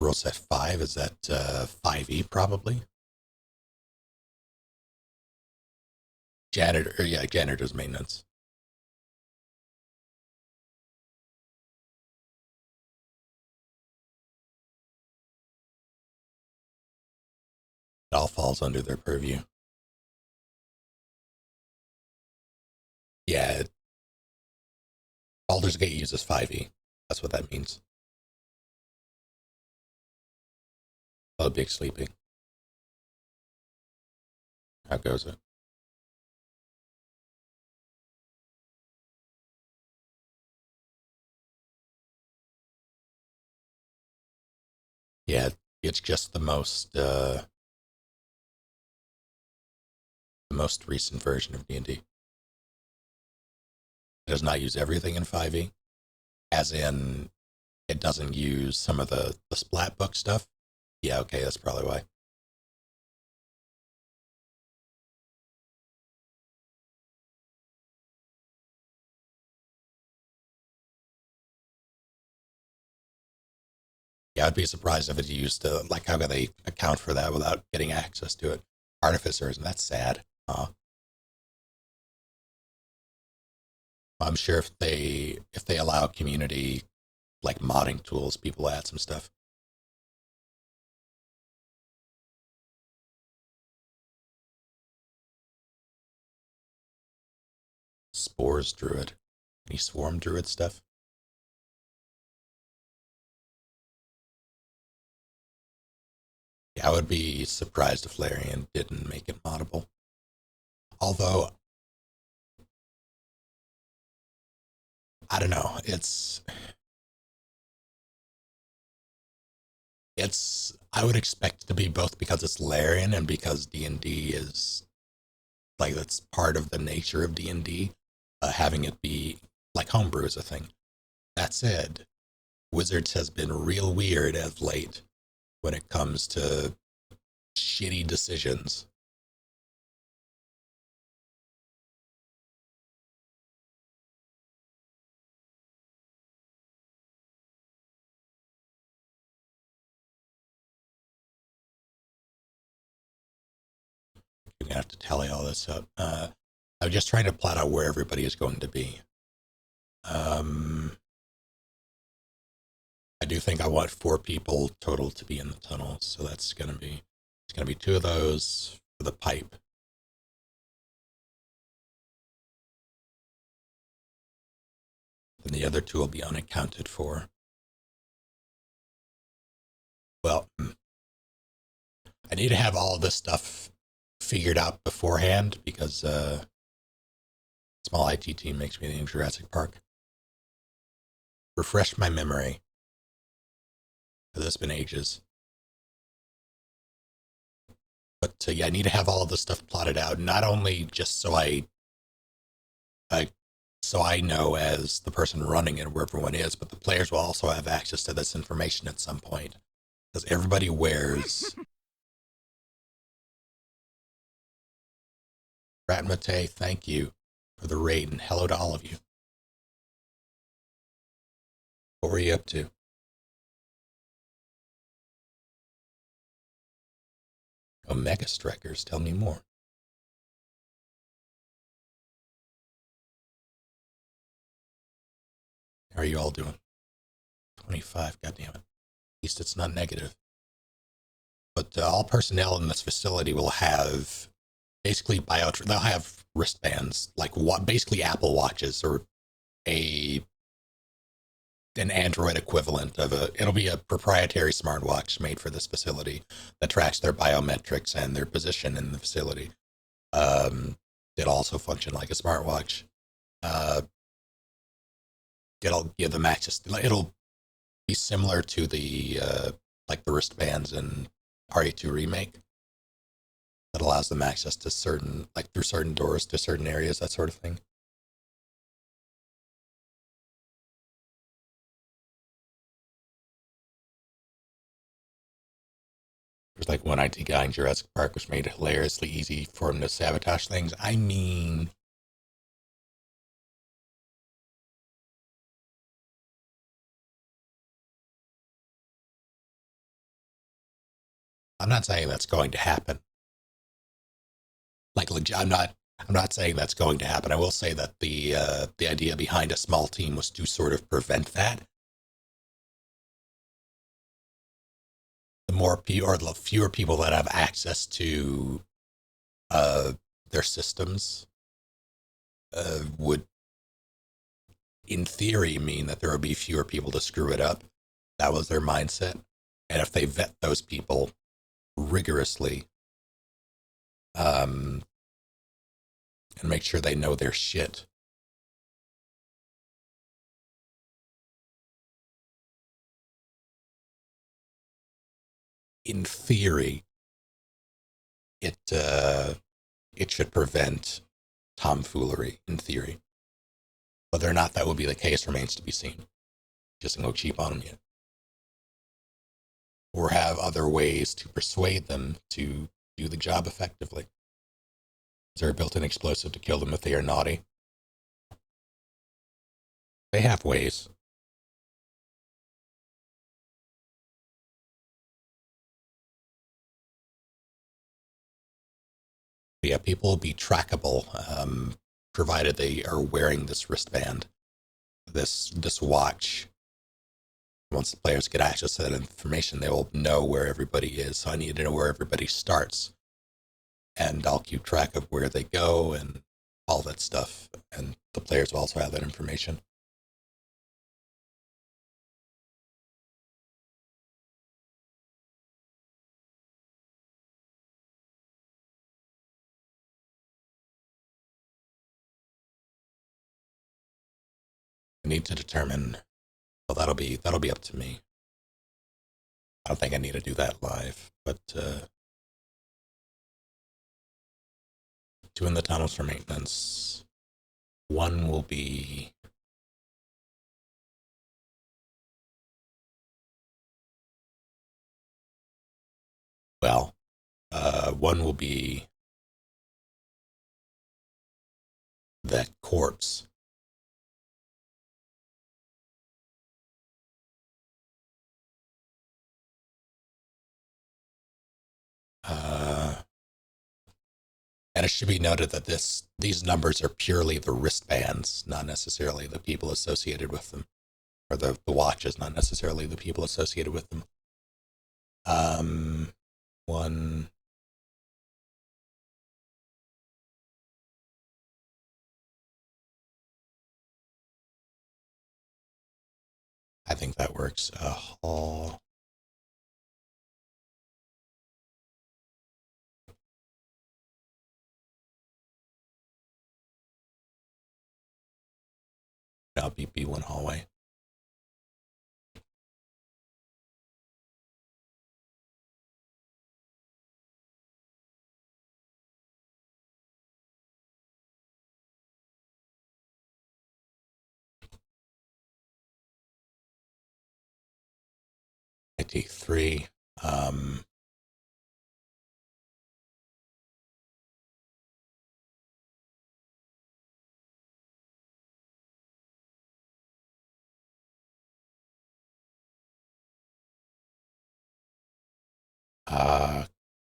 Rule set 5, is that 5e probably? Janitor, yeah, janitor's maintenance. It all falls under their purview. Yeah, Baldur's Gate uses 5e. That's what that means. Oh, big sleeping. How goes it? Yeah, it's just the most recent version of D&D. It does not use everything in 5e, as in it doesn't use some of the splat book stuff. Yeah, okay, that's probably why. Yeah, I'd be surprised if it used to, like, how can they account for that without getting access to it? Artificers, and that's sad. I'm sure if they allow community like modding tools, people add some stuff. Spores druid. Any swarm druid stuff? Yeah, I would be surprised if Larian didn't make it moddable. Although, I don't know. I would expect it to be both because it's Larian and because D&D is like that's part of the nature of D&D. Having it be like homebrew is a thing. That said, Wizards has been real weird as late when it comes to shitty decisions. You're gonna have to tally all this up. I'm just trying to plot out where everybody is going to be. I do think I want 4 people total to be in the tunnels, so it's gonna be 2 of those for the pipe. Then the other 2 will be unaccounted for. Well, I need to have all this stuff figured out beforehand because small IT team makes me in Jurassic Park. Refresh my memory. This has been ages. But yeah, I need to have all of this stuff plotted out, not only just so I know as the person running it where everyone is, but the players will also have access to this information at some point. Because everybody wears Ratmate, thank you for the raid, and hello to all of you. What were you up to? Omega Strikers, tell me more. How are you all doing? 25, goddammit. At least it's not negative. But all personnel in this facility will have basically they'll have wristbands like what basically Apple watches or a an Android equivalent of it'll be a proprietary smartwatch made for this facility that tracks their biometrics and their position in the facility. It'll also function like a smartwatch. It'll give them access. It'll be similar to the like the wristbands in RE2 Remake that allows them access to certain, like through certain doors to certain areas, that sort of thing. There's like one IT guy in Jurassic Park which made it hilariously easy for him to sabotage things. I mean, I'm not saying that's going to happen. Like, I'm not saying that's going to happen. I will say that the idea behind a small team was to sort of prevent that. The fewer people that have access to their systems would, in theory, mean that there would be fewer people to screw it up. That was their mindset. And if they vet those people rigorously, and make sure they know their shit, in theory, it should prevent tomfoolery. In theory, whether or not that will be the case remains to be seen. Just don't go cheap on them yet, or have other ways to persuade them to do the job effectively. Is there a built-in explosive to kill them if they are naughty? They have ways. But yeah, people will be trackable, provided they are wearing this wristband, this watch. Once the players get access to that information, they will know where everybody is. So I need to know where everybody starts, and I'll keep track of where they go and all that stuff. And the players will also have that information. I need to determine. Well, that'll be up to me. I don't think I need to do that live, but two in the tunnels for maintenance. One will be one will be that corpse. And it should be noted that these numbers are purely the wristbands, not necessarily the people associated with them, or the watches, not necessarily the people associated with them. One. I think that works. Hall. Now B1 hallway. IT3.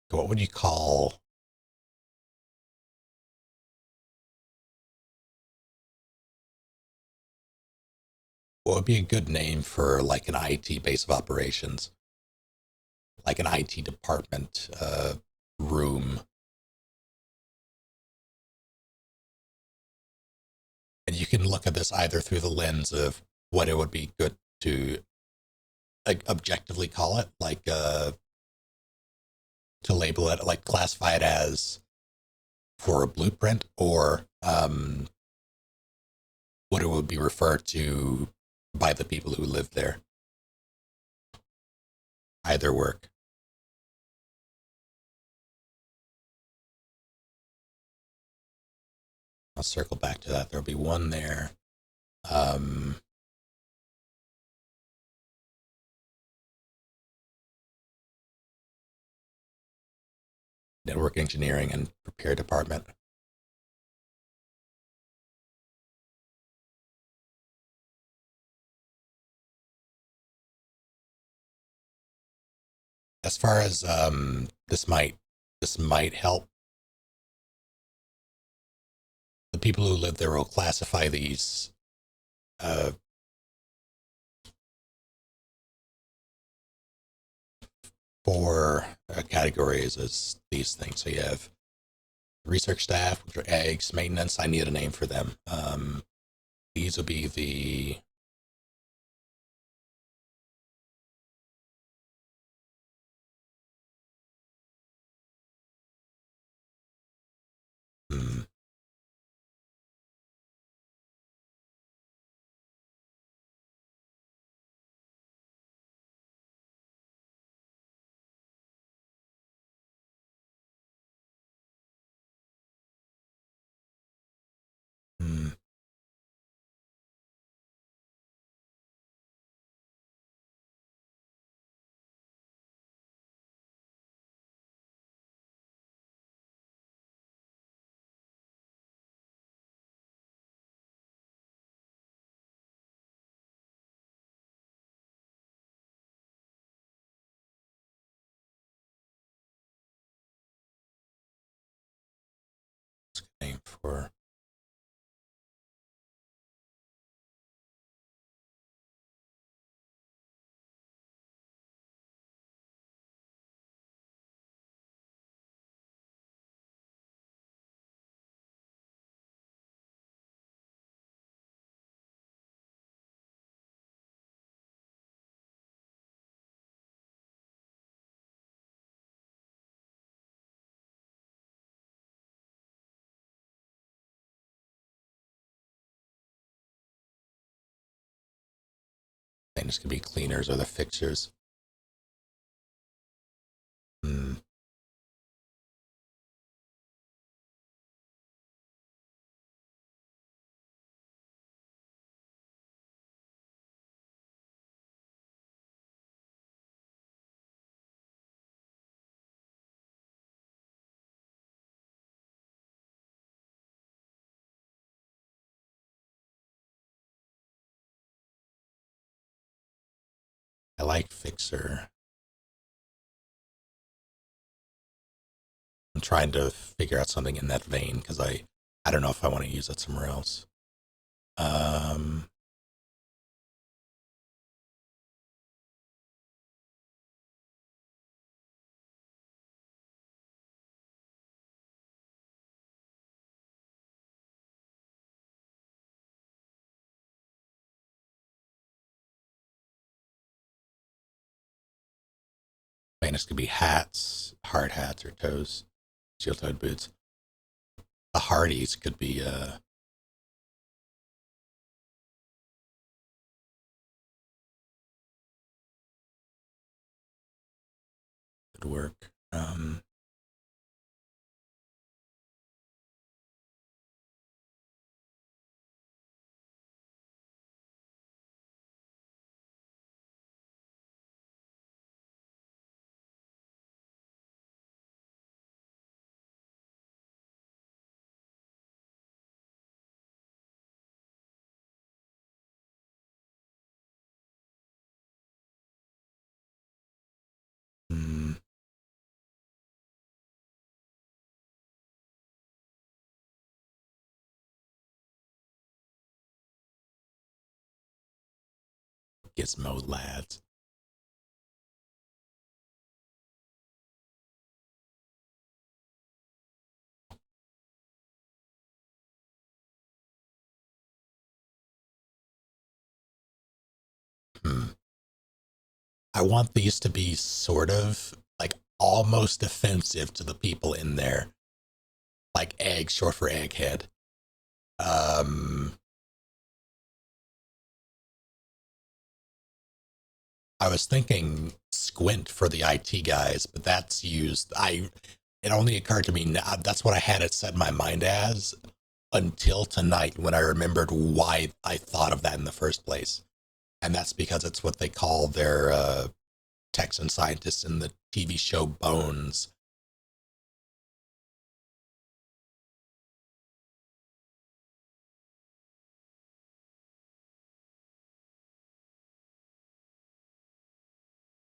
What would you call? What would be a good name for like an IT base of operations? Like an IT department room. And you can look at this either through the lens of what it would be good to like objectively call it, like to label it, like classify it as for a blueprint, or what it would be referred to by the people who live there. Either work. I'll circle back to that. There'll be one there. Network engineering and repair department. As far as this might help. The people who live there will classify these four categories as these things. So you have research staff, which are eggs, maintenance. I need a name for them. These will be the hmm, hmm, name for things could be cleaners or the fixers. Hmm. I like fixer. I'm trying to figure out something in that vein because I don't know if I want to use it somewhere else. Um, This could be hats, hard hats or toes, steel-toed boots. The Hardys could be could work. Mm, Gizmo lads. I want these to be sort of like almost offensive to the people in there, like egg, short for egghead. Um, I was thinking squint for the IT guys, but that's used. It only occurred to me now. That's what I had it set in my mind as until tonight when I remembered why I thought of that in the first place. And that's because it's what they call their Texan scientists in the TV show Bones.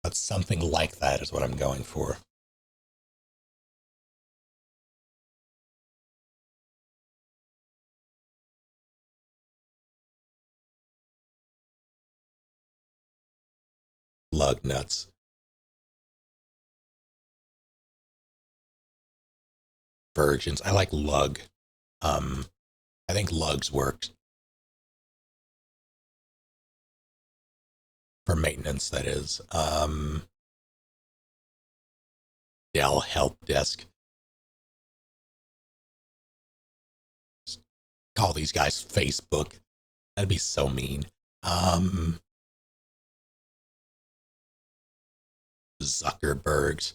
But something like that is what I'm going for. Lug nuts. Virgins. I like lug. Um, I think lugs work for maintenance, that is. Dell help desk. Call these guys Facebook. That'd be so mean. Um, Zuckerbergs.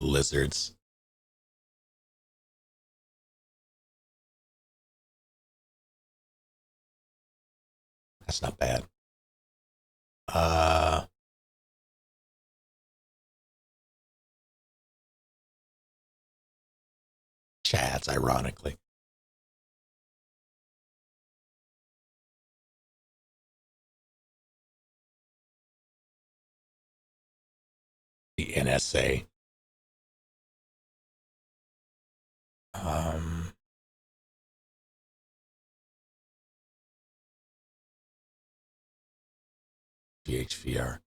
Lizards. That's not bad. Uh, Chads, ironically. The NSA. Um, GHVR.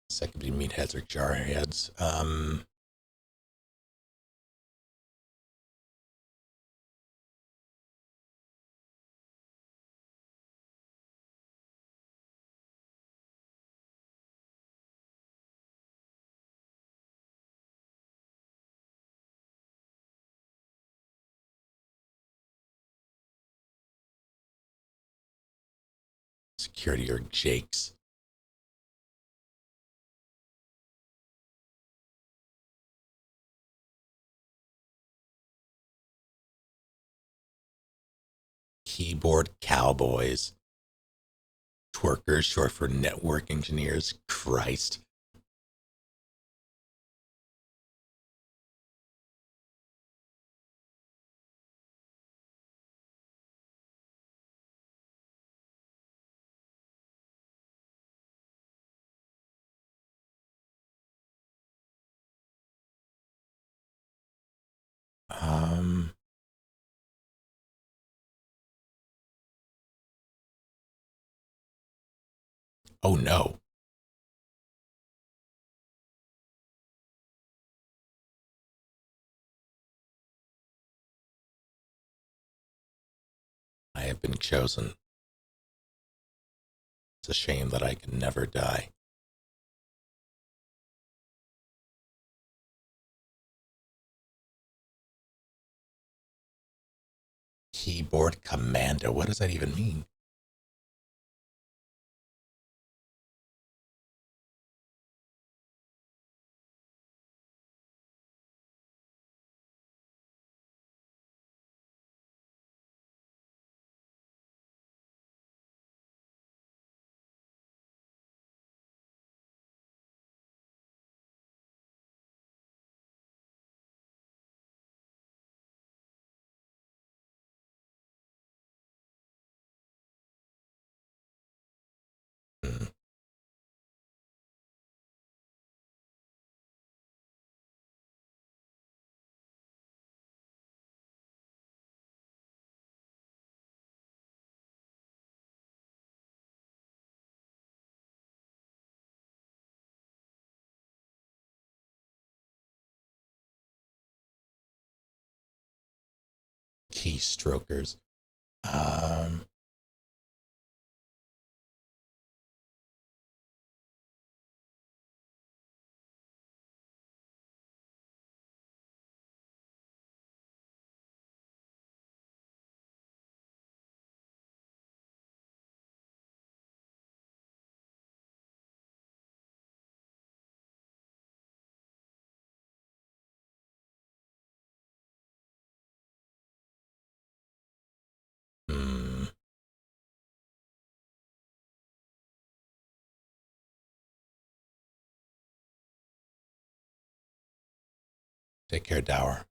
Second be meatheads or jarheads. Security or Jakes. Keyboard cowboys. Twerkers, short for network engineers. Christ. Um, oh no. I have been chosen. It's a shame that I can never die. Keyboard commando. What does that even mean? keystrokers. Um, hmm, take care, Dower.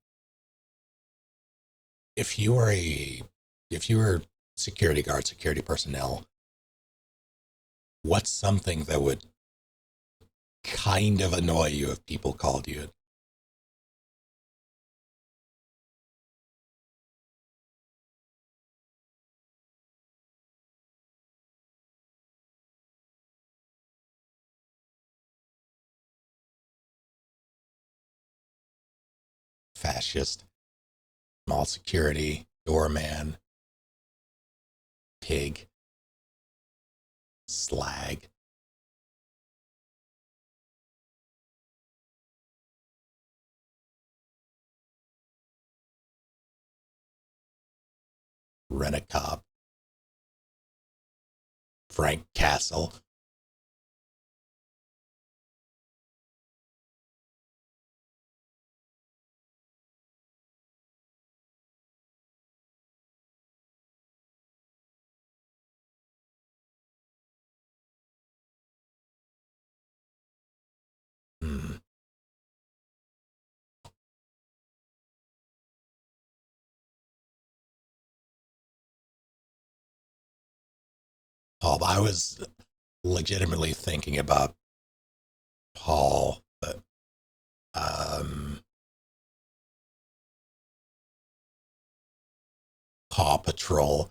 If you were if you were security guard, security personnel, what's something that would kind of annoy you if people called you fascist, mall security, doorman, pig, slag? Rent-a-cop, Frank Castle? Hmm. Paul, I was legitimately thinking about Paul, but um, Paw Patrol.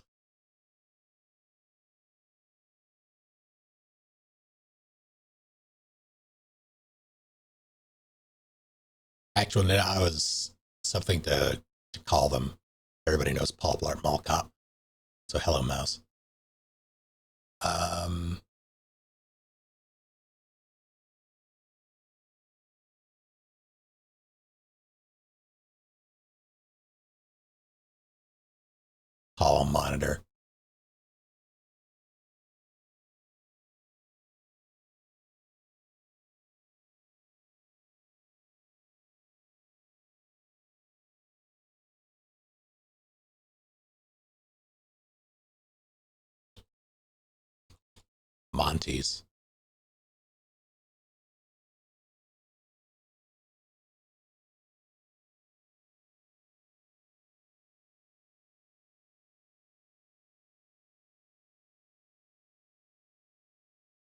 Actually, I was something to call them. Everybody knows Paul Blart Mall Cop. So hello, mouse. Um, Hall monitor. Monty's.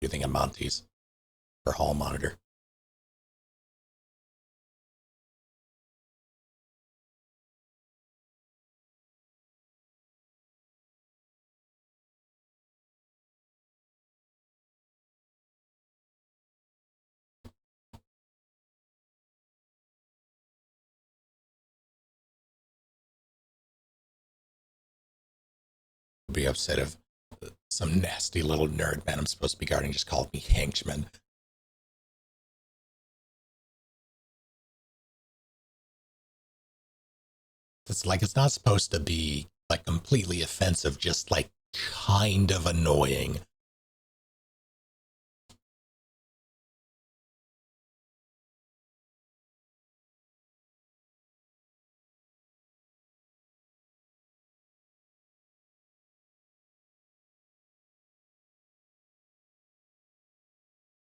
You think of Monty's for hall monitor? Would be upset if some nasty little nerd man I'm supposed to be guarding just called me henchman. It's like it's not supposed to be like completely offensive, just like kind of annoying.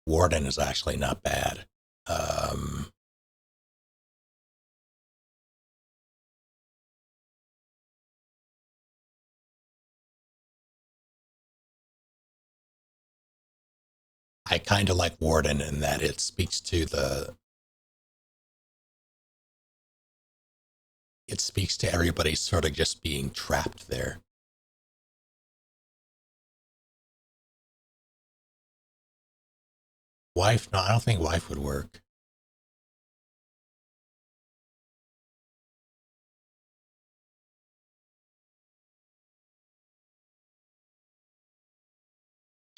Warden is actually not bad. Um, I kind of like Warden in that it speaks to everybody sort of just being trapped there. Wife? No, I don't think wife would work.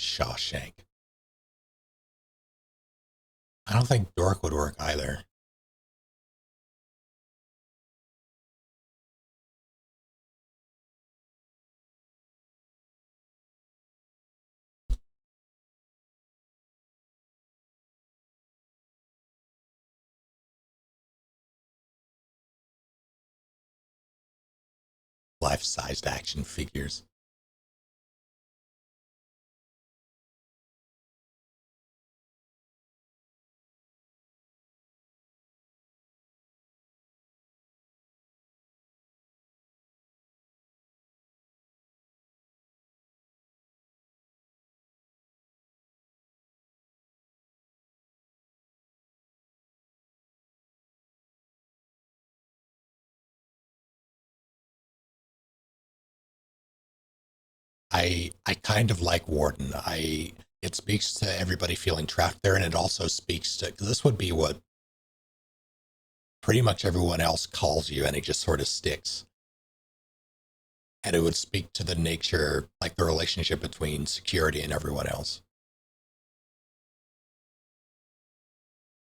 Shawshank. I don't think Dork would work either. Life-sized action figures. I kind of like Warden. It speaks to everybody feeling trapped there, and it also speaks to, because this would be what pretty much everyone else calls you, and it just sort of sticks. And it would speak to the nature, like the relationship between security and everyone else.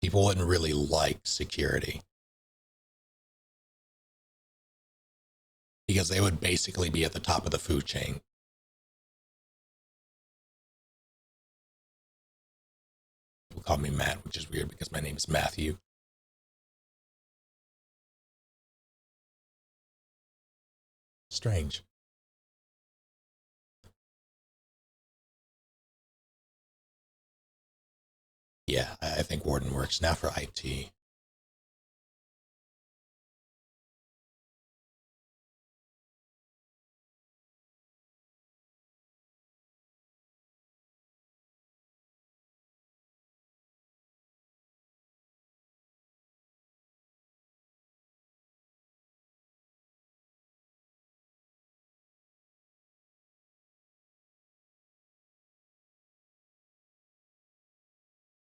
People wouldn't really like security because they would basically be at the top of the food chain. People call me Matt, which is weird because my name is Matthew. Strange. Yeah, I think Warden works now for IT.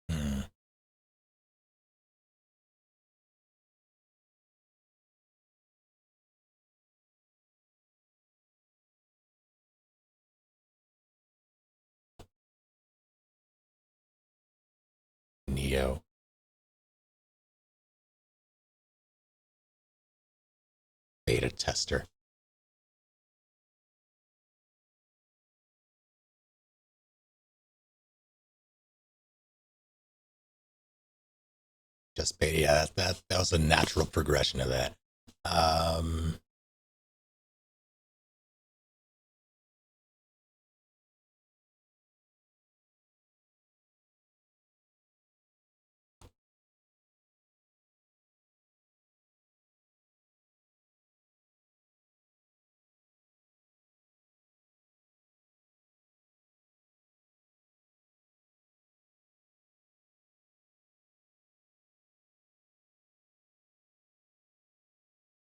Hmm. Neo. Beta tester. Just beta. Yeah, that was a natural progression of that. Um,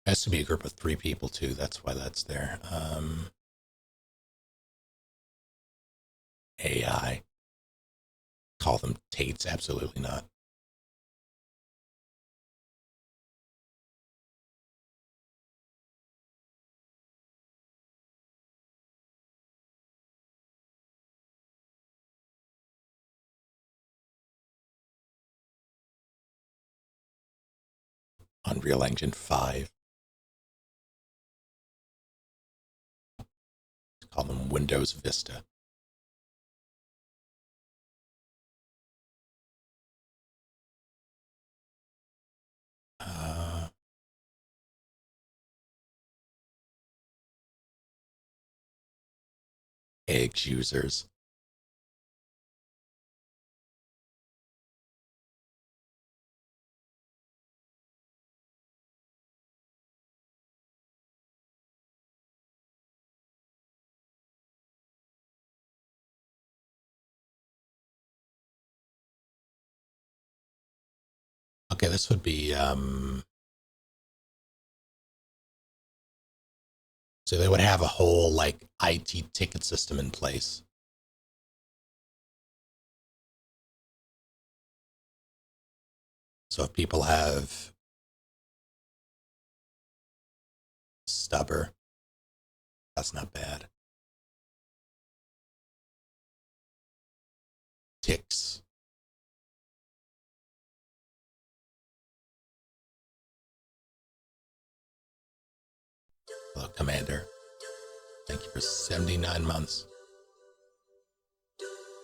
it has to be a group of 3 people too. That's why that's there. AI. Call them Tates? Absolutely not. Unreal Engine 5. Call them Windows Vista. Uh, Edge users. Okay, this would be so they would have a whole like IT ticket system in place. So if people have stubber, that's not bad. ticks. Hello, Commander. Thank you for 79 months.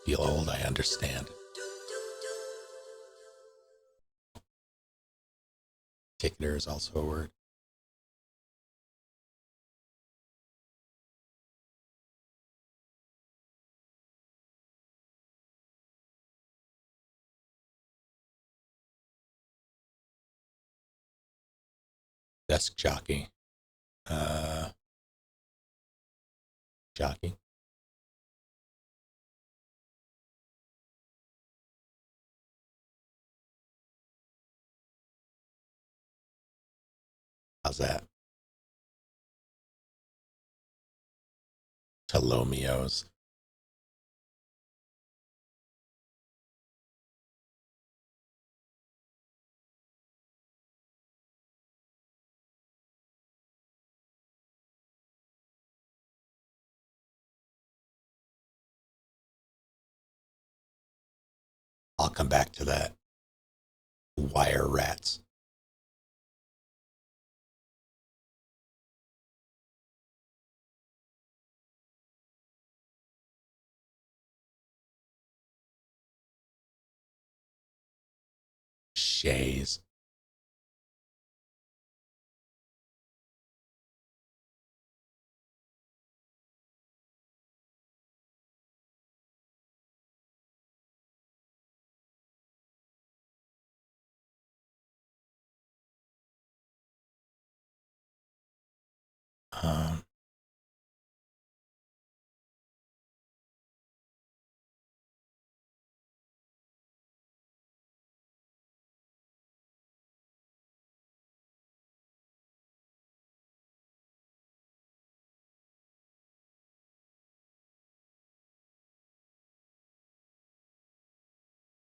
Feel old, I understand. Ticketer is also a word. Desk jockey. Jockey. How's that? Tolomios. I'll come back to that. Wire rats. Shays. Um,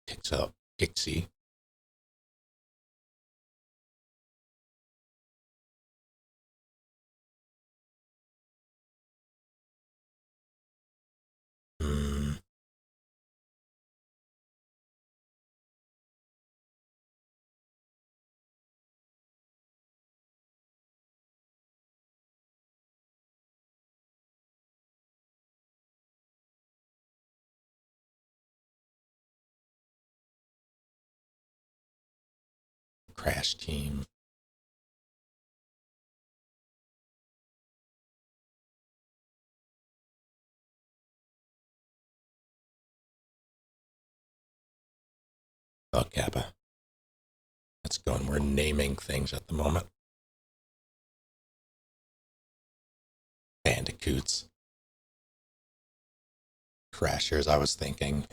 Picks up Pixie. Mm, Crash team. Oh, Kappa. Let's go, and we're naming things at the moment. Bandicoots. Crashers, I was thinking.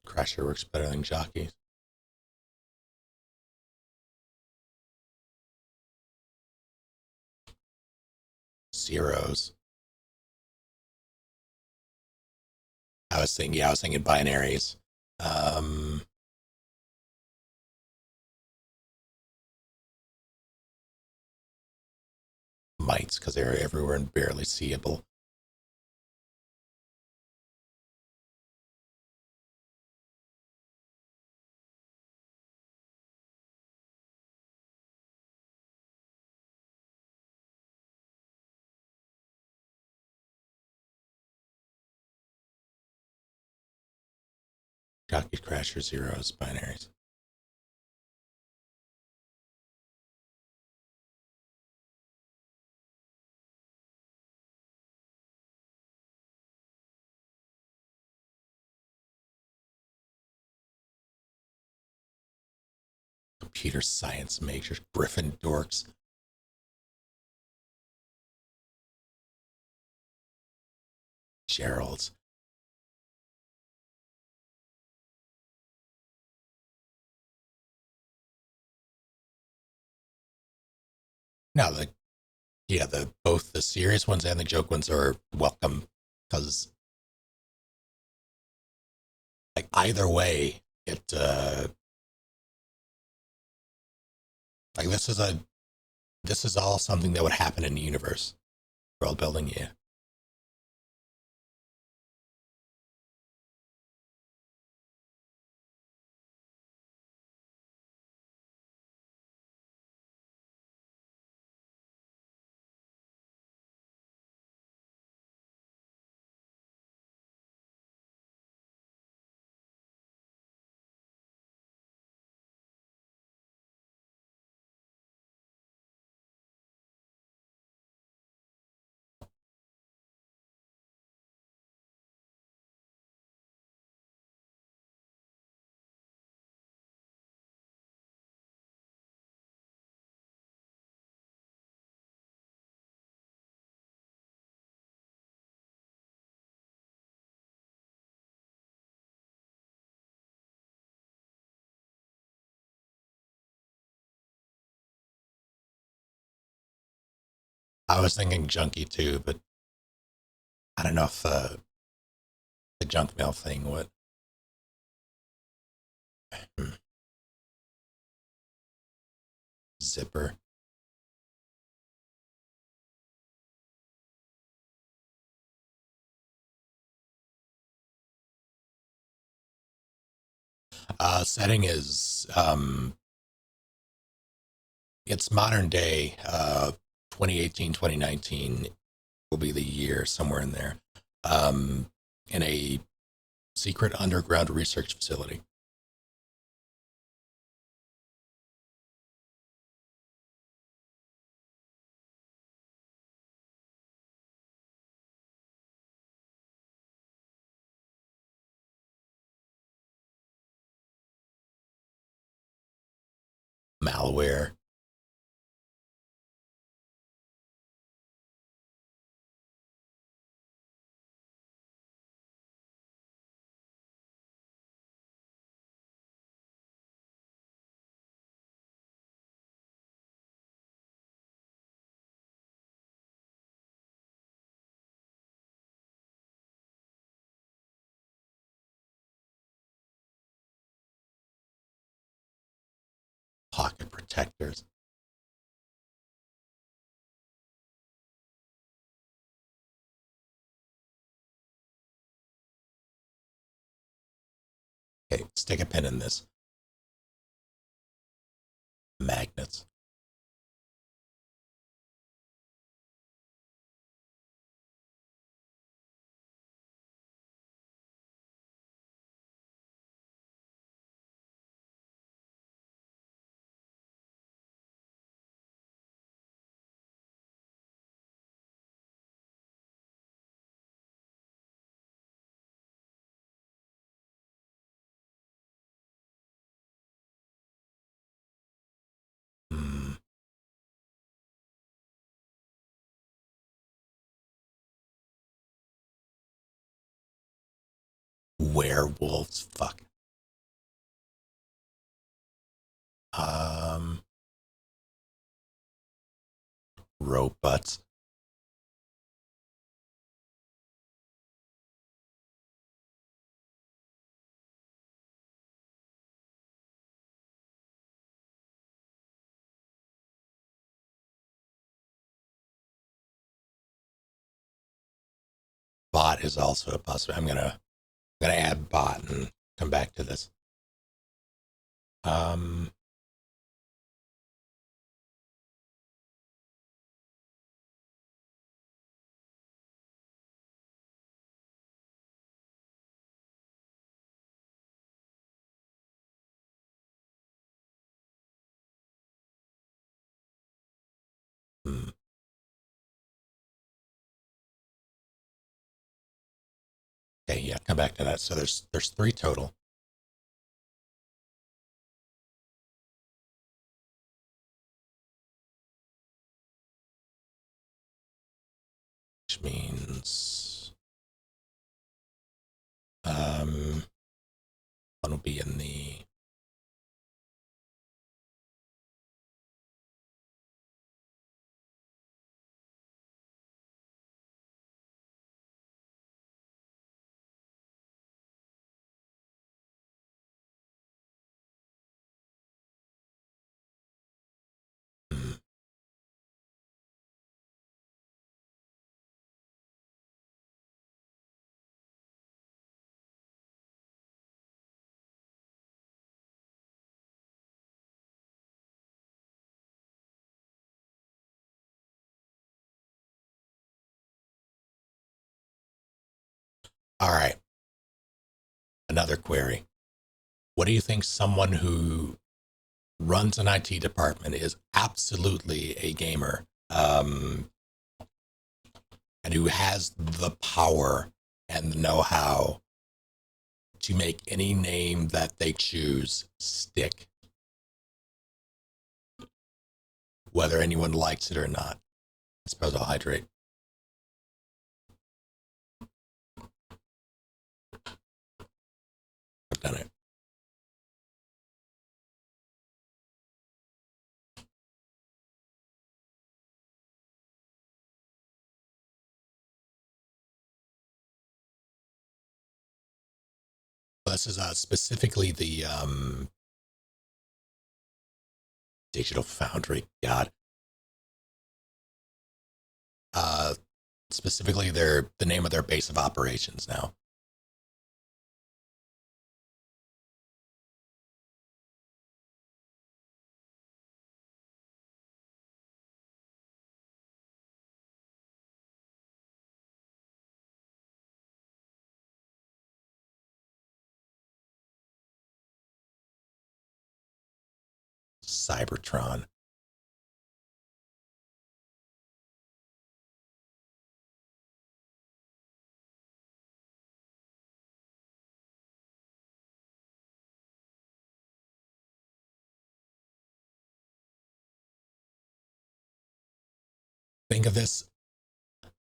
Crasher works better than jockey. Zeros. I was thinking binaries. Mites, because they're everywhere and barely seeable. Jockeys, crashers, zeros, binaries. Computer science majors, Griffin dorks. Gerald's. Now, the Yeah, the both the serious ones and the joke ones are welcome because like either way, it like this is all something that would happen in the universe. World building, yeah. I was thinking junkie too, but I don't know if the junk mail thing would. Hmm, zipper. Setting is it's modern day. 2018, 2019 will be the year somewhere in there. Um, in a secret underground research facility. Malware. Pocket protectors. Okay, stick a pin in this. Magnets. Hmm. Werewolves. Fuck. Um, robots. Bot is also a possibility. I'm gonna add bot and come back to this. Um, hmm. Okay, yeah, come back to that. So there's three total, which means one will be in the All right. Another query. What do you think someone who runs an IT department is absolutely a gamer, and who has the power and the know-how to make any name that they choose stick, whether anyone likes it or not? I suppose I'll hydrate. I've done it. This is specifically the Digital Foundry. God, uh, specifically the name of their base of operations now. Cybertron. Think of this.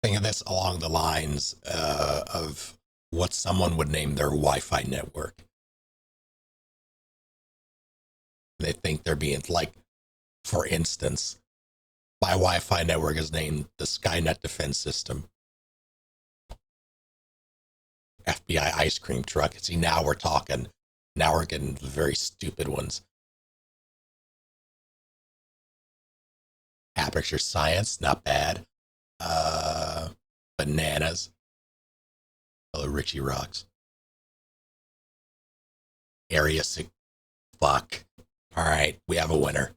Think of this along the lines of what someone would name their Wi-Fi network. They think they're being like, for instance, my Wi-Fi network is named the Skynet Defense System. FBI ice cream truck. See, now we're talking. Now we're getting the very stupid ones. Aperture Science, not bad. Bananas. Hello, Richie Rocks. Area 6. Fuck. All right, we have a winner.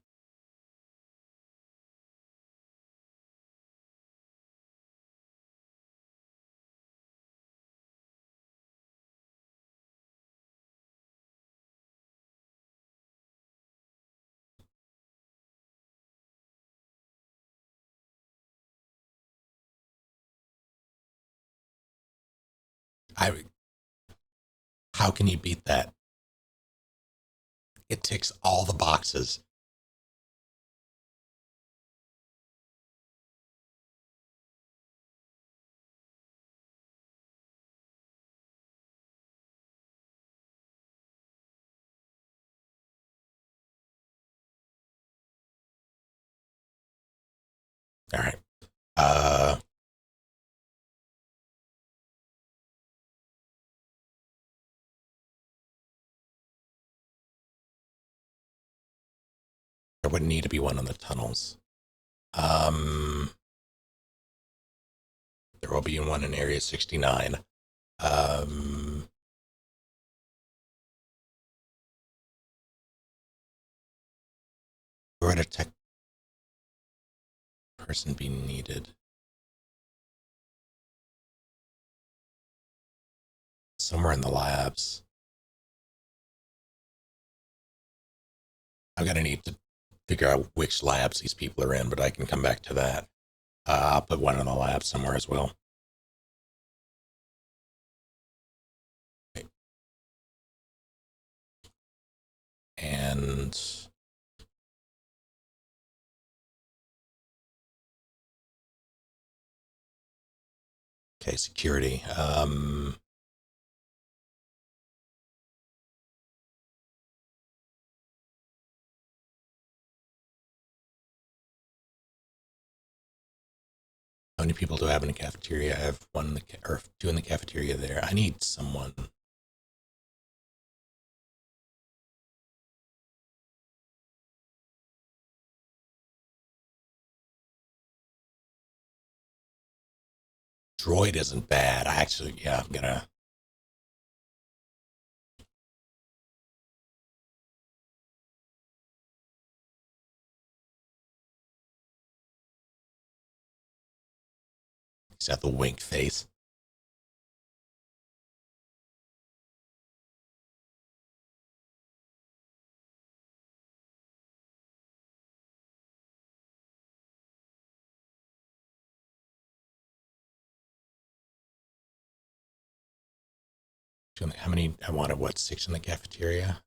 I. How can you beat that? It ticks all the boxes. All right. Uh, there would need to be one on the tunnels. Um, there will be one in Area 69. Um, where would a tech person be needed? Somewhere in the labs. I'm gonna need to figure out which labs these people are in, but I can come back to that. I'll put one in the lab somewhere as well. Okay. And okay, security. How many people do I have in the cafeteria? I have one in the or two in the cafeteria there. I need someone. Droid isn't bad. I actually, yeah, I'm gonna. He's got the wink face. How many? I wanted what, 6 in the cafeteria?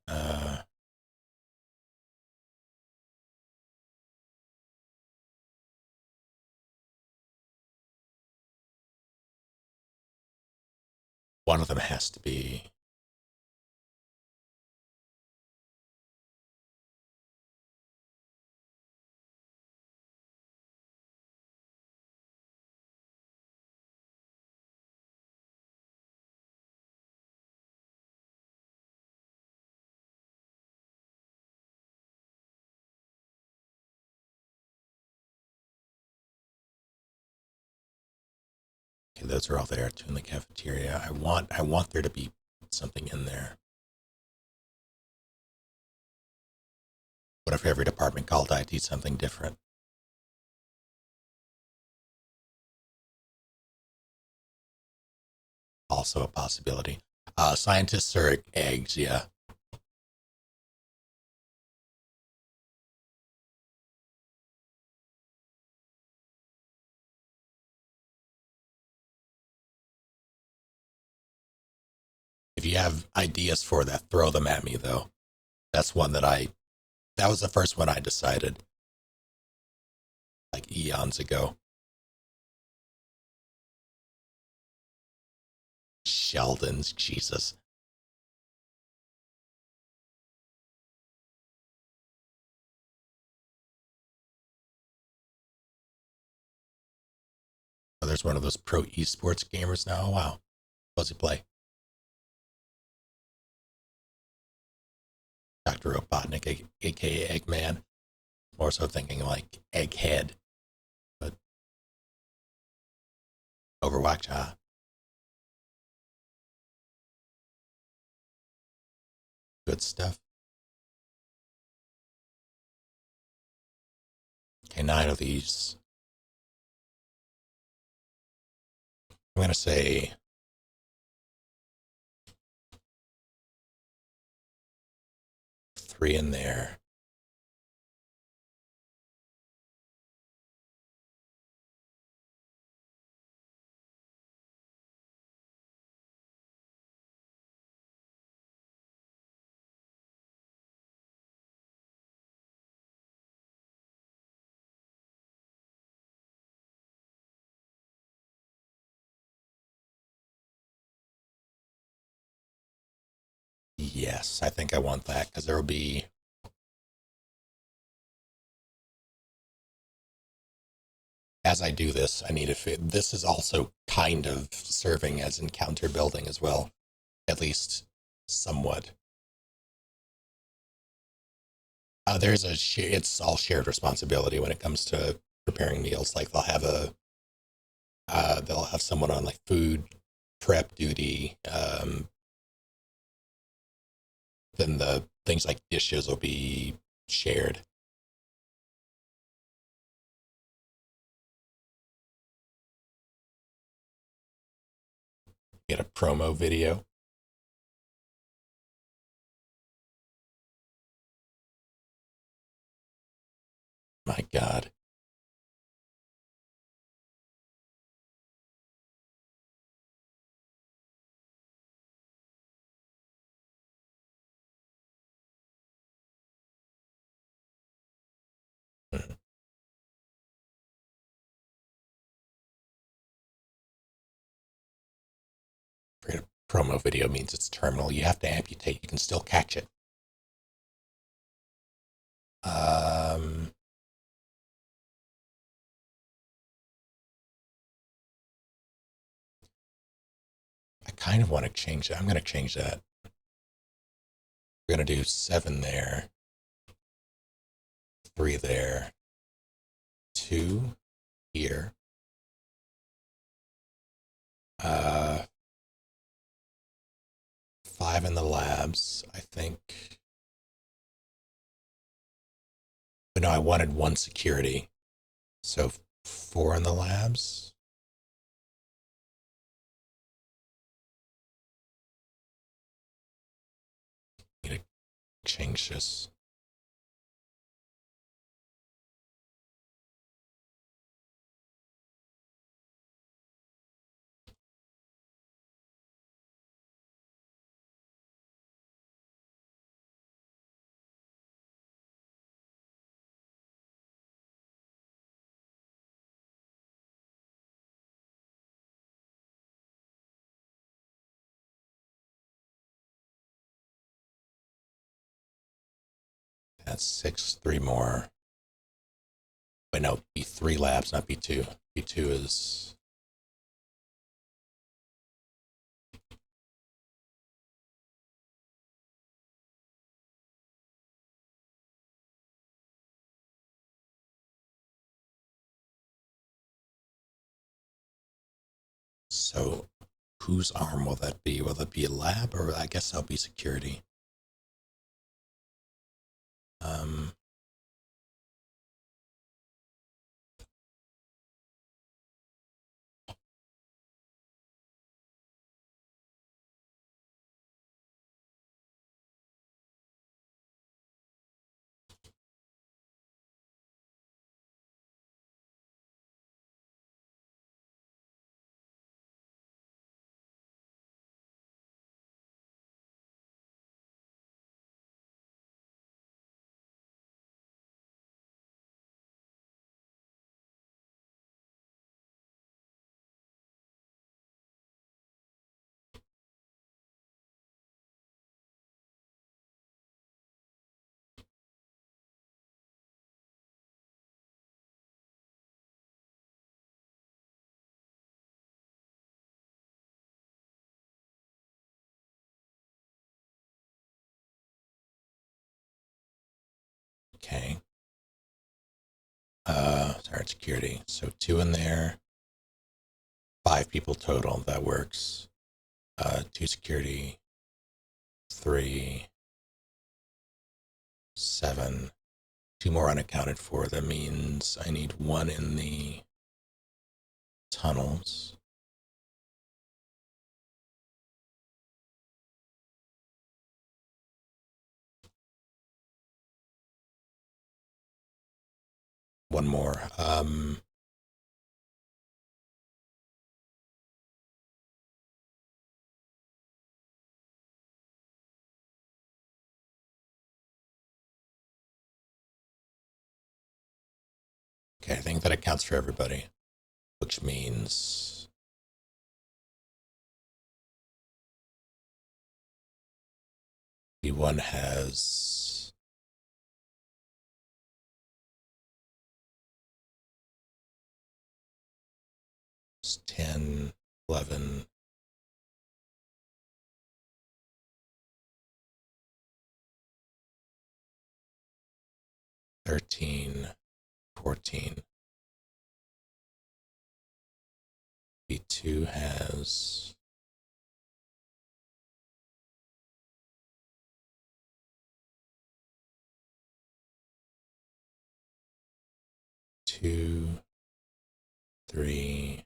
One of them has to be. Okay, those are all there. 2 in the cafeteria. I want there to be something in there. What if every department called IT something different? Also a possibility. Scientists are eggs, yeah. If you have ideas for that, throw them at me, though. That's one that was the first one I decided, like eons ago. Sheldon's, Jesus. Oh, there's one of those pro esports gamers now. Oh, wow. What's he play? Dr. Robotnik, aka Eggman. More so thinking like Egghead, but Overwatch, good stuff. Okay, 9 of these. I'm going to say 3 in there. Yes, I think I want that because there will be. As I do this, I need to fit. This is also kind of serving as encounter building as well, at least somewhat. There's it's all shared responsibility when it comes to preparing meals. Like they'll have someone on like food prep duty. Then the things like dishes will be shared. Get a promo video. My God. Mhm. Forget a promo video means it's terminal. You have to amputate. You can still catch it. Um, I kind of want to change that. I'm going to change that. We're going to do 7 there, 3 there, 2 here. 5 in the labs, I think. But no, I wanted 1 security. So 4 in the labs. Need to change this. That's 6, 3 more. Wait, no, B3 labs, not B2. B2 is... So, whose arm will that be? Will it be a lab, or I guess that'll be security? Um, okay. Sorry, security. So 2 in there. 5 people total. That works. 2 security. 3. 7. 2 more unaccounted for. That means I need 1 in the tunnels. One more. Okay, I think that accounts for everybody, which means B1 has 10, 11, 13, 14. B2 has 2, 3,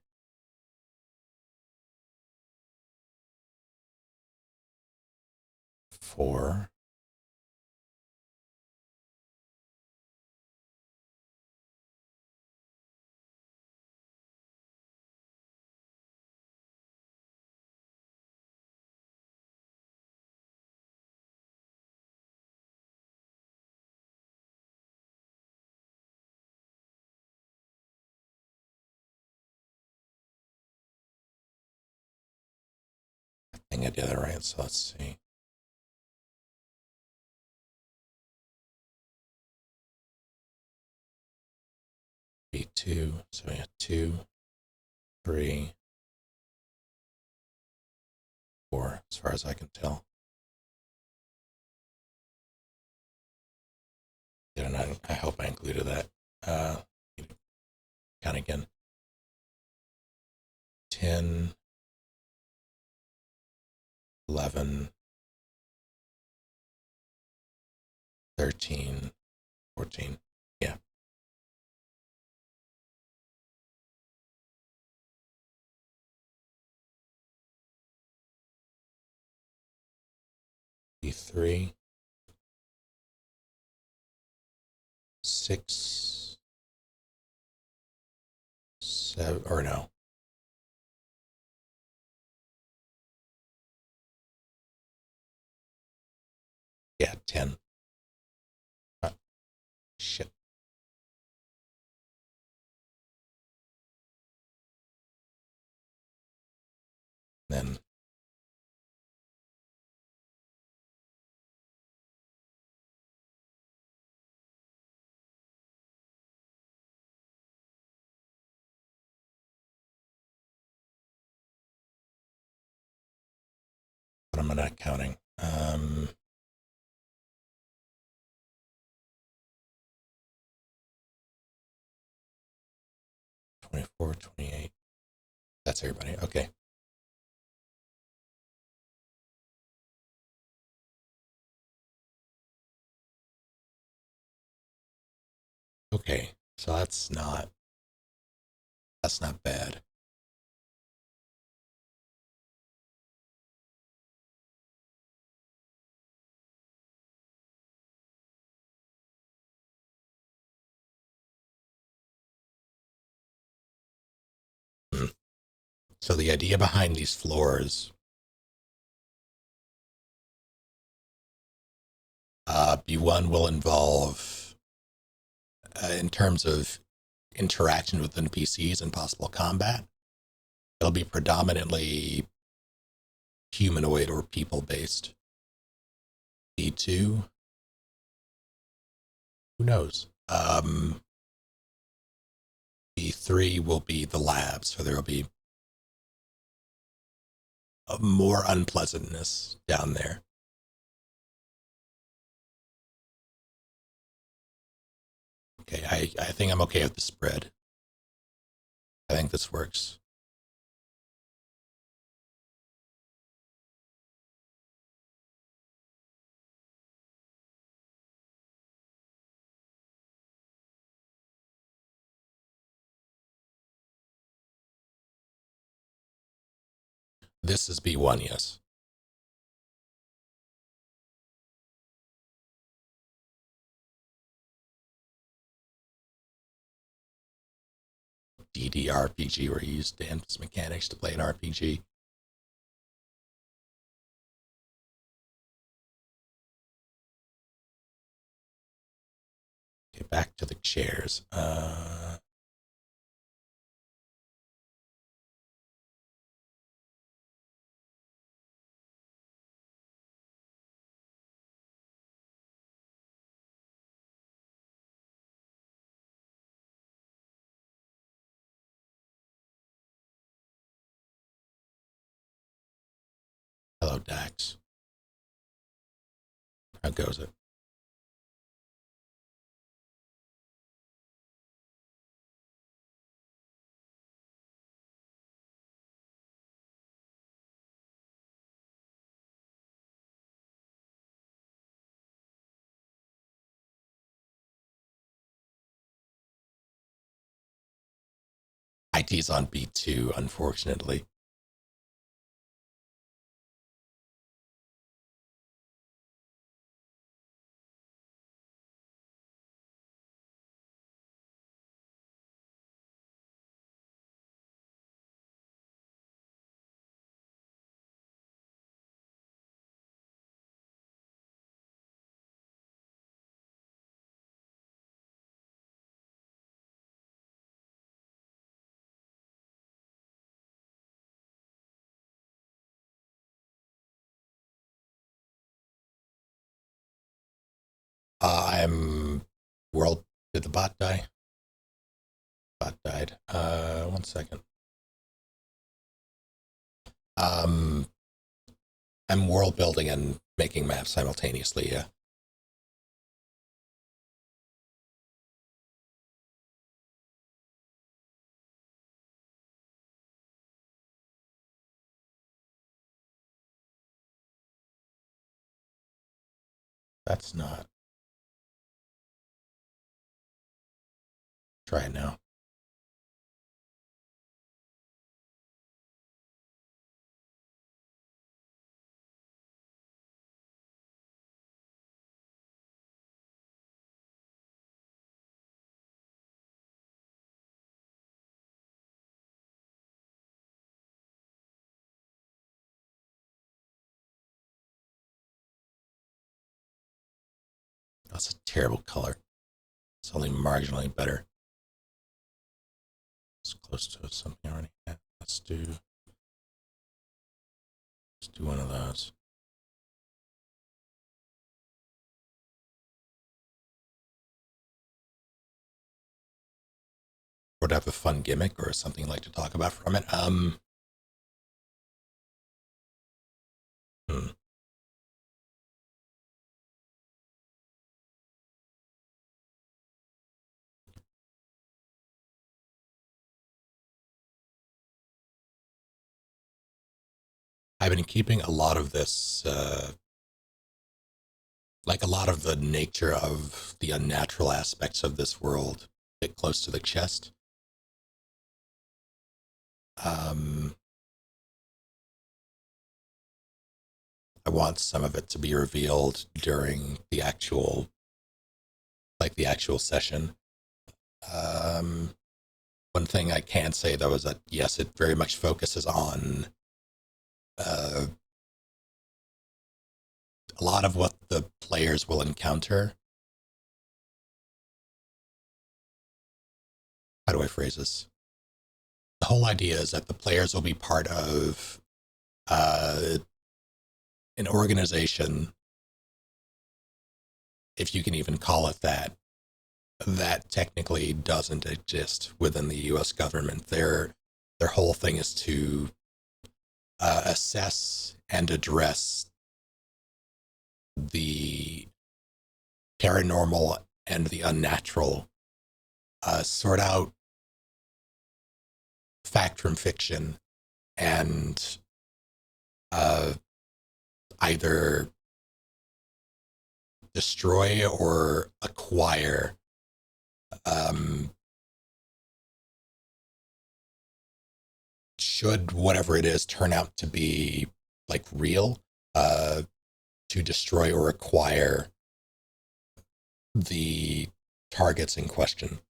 4, I think I did it right, so let's see. B2, so we have 2, 3, 4, as far as I can tell. Didn't I hope I included that. Count again. 10, 11, 13, 14. Yeah. B3, 6, 7, or no. Yeah, 10. Shit. Then am I not counting? 24, 28. That's everybody. Okay. Okay. So that's not bad. Hmm. So the idea behind these floors, B1 will involve, in terms of interaction with NPCs and possible combat, it'll be predominantly humanoid or people based. B2, who knows? B3 will be the lab, so there will be more unpleasantness down there. Okay, I think I'm okay with the spread. I think this works. This is B1, yes. DDRPG, where you use dance mechanics to play an RPG. Okay, back to the chairs. Hello, Dax. How goes it? IT's on B2, unfortunately. I'm world. Did the bot die? Bot died. 1 second. Um, I'm world building and making maps simultaneously. Yeah. That's not. Try it now. That's a terrible color. It's only marginally better. It's close to something already. Yeah, let's do one of those. Or to have a fun gimmick or something you like to talk about from it. I've been keeping a lot of this, like a lot of the nature of the unnatural aspects of this world, a bit close to the chest. Um, I want some of it to be revealed during the actual, like the actual session. Um, One thing I can say though is that yes, it very much focuses on uh, a lot of what the players will encounter. How do I phrase this? The whole idea is that the players will be part of uh, an organization, if you can even call it that, that technically doesn't exist within the U.S. government. Their whole thing is to assess and address the paranormal and the unnatural, sort out fact from fiction, and uh, either destroy or acquire um, should whatever it is turn out to be like real, uh, to destroy or acquire the targets in question,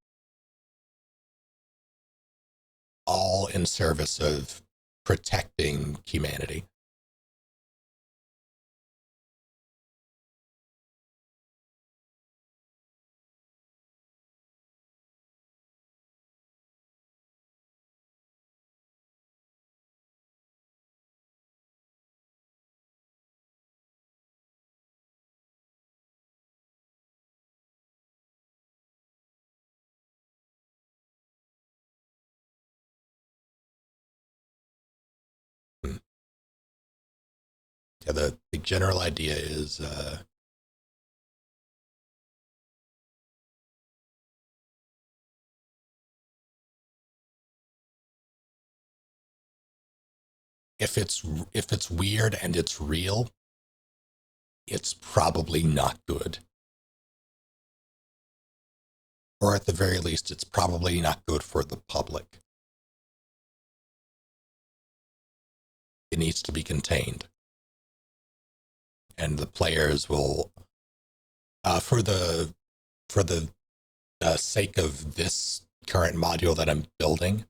all in service of protecting humanity. Hmm. Yeah, the general idea is if it's weird and it's real, it's probably not good. Or at the very least, it's probably not good for the public. It needs to be contained. And the players will, for the sake of this current module that I'm building,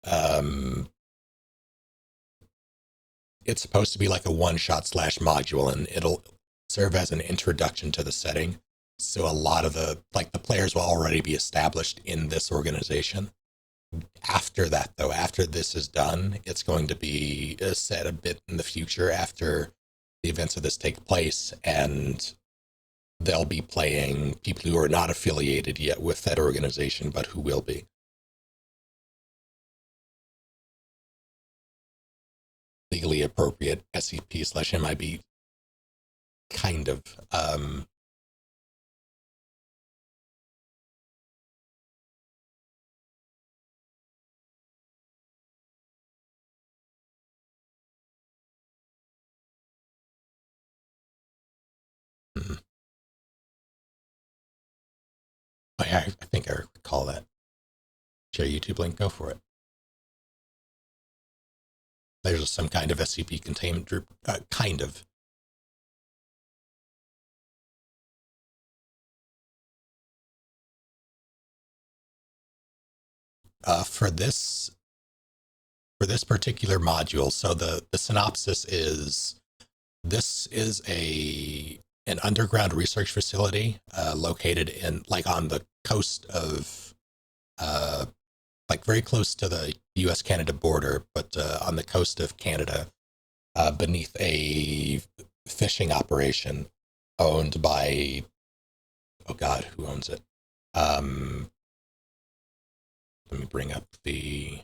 um, it's supposed to be like a one shot slash module, and it'll serve as an introduction to the setting. So a lot of the players will already be established in this organization. After that, though, after this is done, it's going to be set a bit in the future after the events of this take place, and they'll be playing people who are not affiliated yet with that organization, but who will be. Legally appropriate SCP/MIB, kind of. Hmm. I think I recall that. Share YouTube link, go for it. There's some kind of SCP containment group, kind of. Uh, for this for this particular module, so the synopsis is this is a an underground research facility located in like on the coast of uh, like very close to the U.S. Canada border, but on the coast of Canada, beneath a fishing operation owned by, oh God, who owns it? Um, Let me bring up the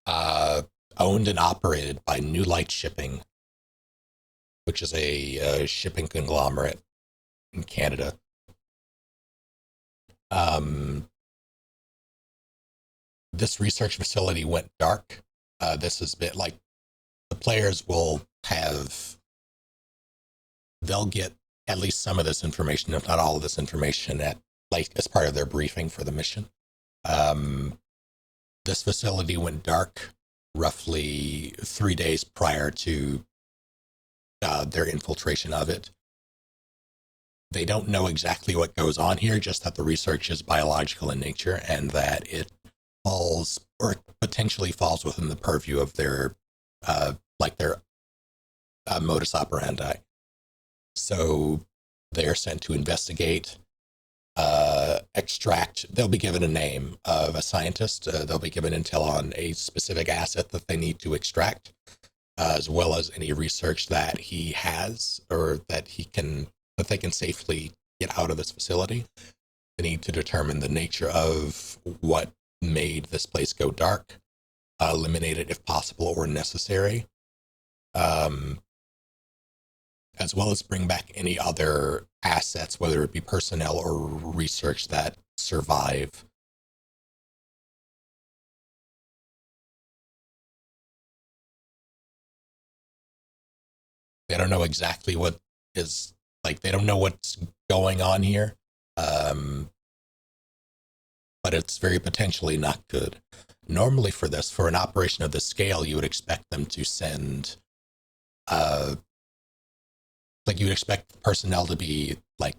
uh, owned and operated by New Light Shipping, which is a shipping conglomerate. in Canada. Um, this research facility went dark. This has been like the players will have, they'll get at least some of this information, if not all of this information, at like as part of their briefing for the mission. Um, this facility went dark roughly 3 days prior to their infiltration of it. They don't know exactly what goes on here, just that the research is biological in nature and that it falls or potentially falls within the purview of their their modus operandi. So they're sent to investigate, extract. They'll be given a name of a scientist. They'll be given intel on a specific asset that they need to extract, as well as any research that he has or that they can safely get out of this facility. They need to determine the nature of what made this place go dark, eliminate it if possible or necessary, as well as bring back any other assets, whether it be personnel or research that survive. They don't know exactly what is, like, they don't know what's going on here, but it's very potentially not good. Normally for this, for an operation of this scale, you would expect them to send, you would expect personnel to be like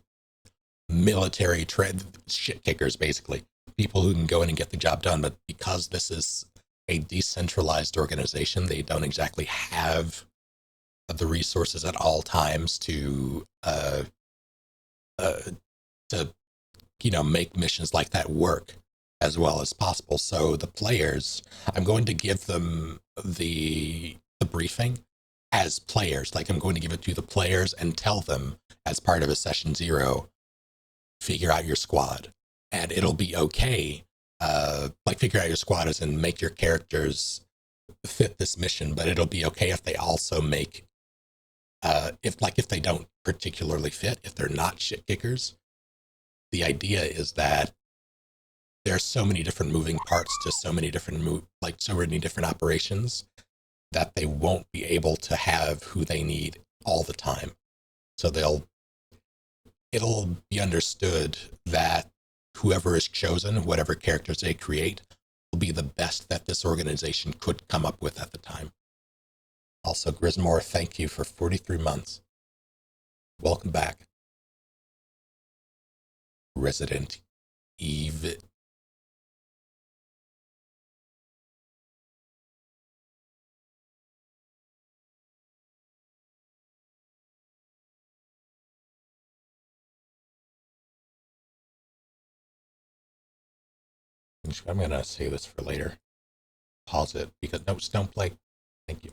military shit kickers, basically. People who can go in and get the job done, but because this is a decentralized organization, they don't exactly have the resources at all times to make missions like that work as well as possible. So the players, I'm going to give them the briefing as players. Like, I'm going to give it to the players and tell them as part of a session 0, figure out your squad, and it'll be okay. Figure out your squad as in make your characters fit this mission, but it'll be okay if they also make, if they don't particularly fit, if they're not shit kickers. The idea is that there's so many different moving parts to so many different operations that they won't be able to have who they need all the time. So it'll be understood that whoever is chosen, whatever characters they create, will be the best that this organization could come up with at the time. Also, Grismore, thank you for 43 months. Welcome back. Resident Evil. I'm going to save this for later. Pause it because notes don't play. Thank you.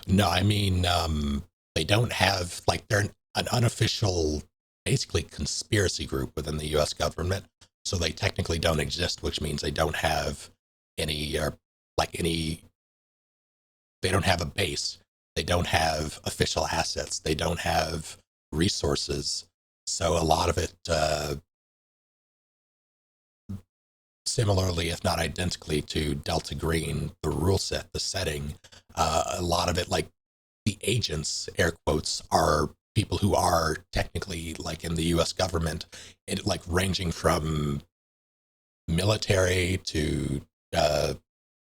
No, I mean, they don't have, they're an unofficial, basically, conspiracy group within the U.S. government. So they technically don't exist, which means they don't have any, they don't have a base. They don't have official assets. They don't have resources. So a lot of it, similarly, if not identically to Delta Green, the rule set, the setting, a lot of it, the agents, air quotes, are people who are technically in the U.S. government, ranging from military to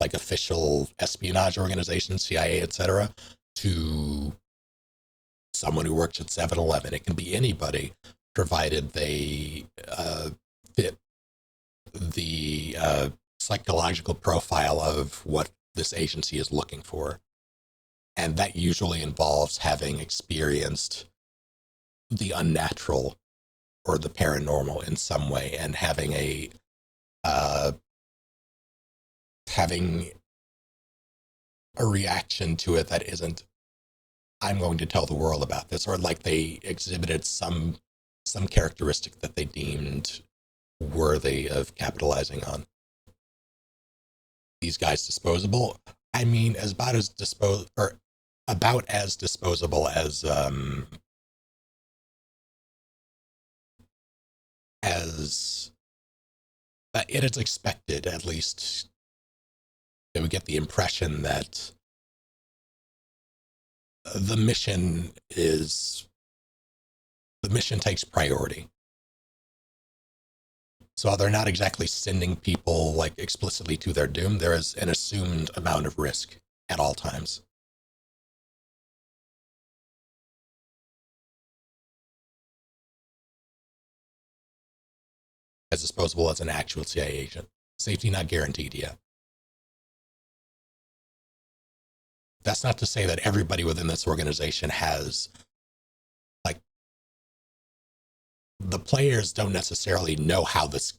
official espionage organizations, CIA, etc., to someone who works at 7-Eleven. It can be anybody, provided they fit the psychological profile of what this agency is looking for. And that usually involves having experienced the unnatural or the paranormal in some way, and having a reaction to it that isn't I'm going to tell the world about this, or like they exhibited some characteristic that they deemed worthy of capitalizing on. These guys disposable. I mean, about as disposable as it is expected. At least they would get the impression that the mission takes priority. So while they're not exactly sending people like explicitly to their doom, there is an assumed amount of risk at all times. As disposable as an actual CIA agent. Safety not guaranteed yet. That's not to say that everybody within this organization has, like, the players don't necessarily know how this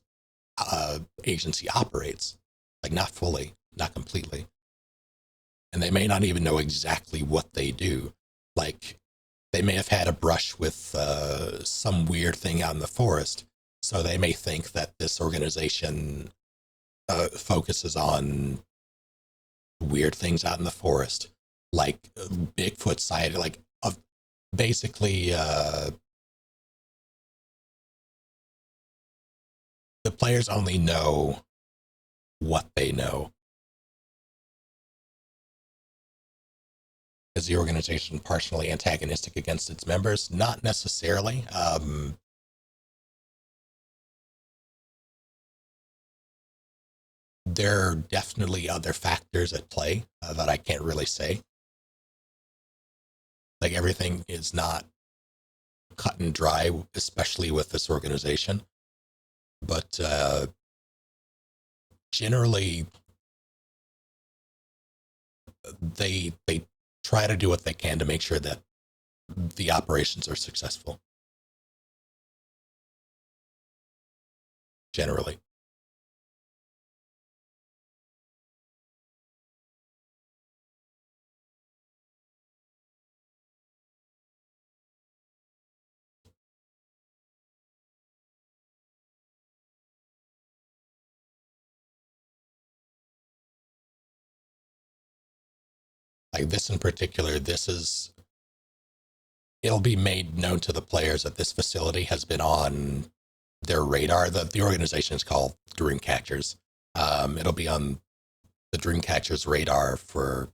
agency operates. Like, not fully, not completely. And they may not even know exactly what they do. Like, they may have had a brush with some weird thing out in the forest, so they may think that this organization focuses on weird things out in the forest, like Bigfoot sighting, like basically the players only know what they know. Is the organization partially antagonistic against its members? Not necessarily. There are definitely other factors at play that I can't really say. Like, everything is not cut and dry, especially with this organization. But generally, they try to do what they can to make sure that the operations are successful. Generally. Like this in particular, it'll be made known to the players that this facility has been on their radar. The organization is called Dreamcatchers. It'll be on the Dreamcatchers radar for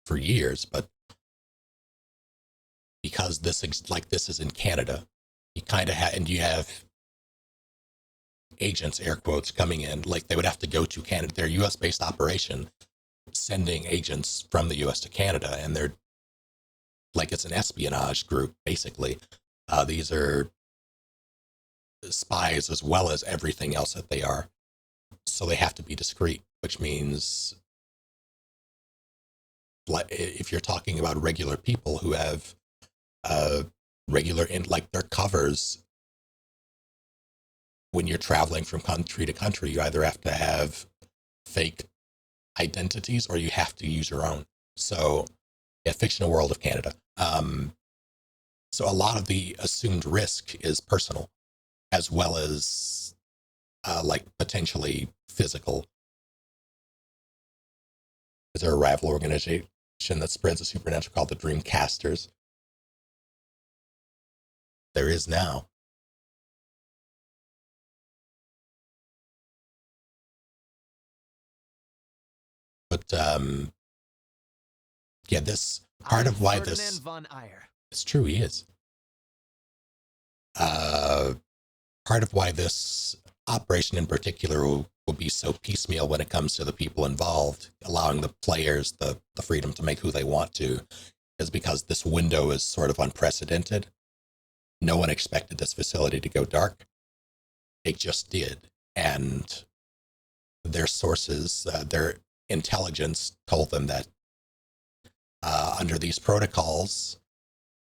years, but because this is in Canada, you kind of have, and you have agents, air quotes, coming in. Like, they would have to go to Canada. They're a U.S. based operation, sending agents from the U.S. to Canada, and they're like, it's an espionage group basically. These are spies as well as everything else that they are. So they have to be discreet, which means, if you're talking about regular people who have regular in like their covers, when you're traveling from country to country, you either have to have fake identities or you have to use your own. So, yeah, fictional world of Canada. So a lot of the assumed risk is personal, as well as like potentially physical. Is there a rival organization that spreads the supernatural called the Dreamcasters? There is now. But yeah, this part of why this. Von Eyre. It's true, he is. Part of why this operation in particular will be so piecemeal when it comes to the people involved, allowing the players the freedom to make who they want to, is because this window is sort of unprecedented. No one expected this facility to go dark. It just did. And their sources, their intelligence told them that under these protocols,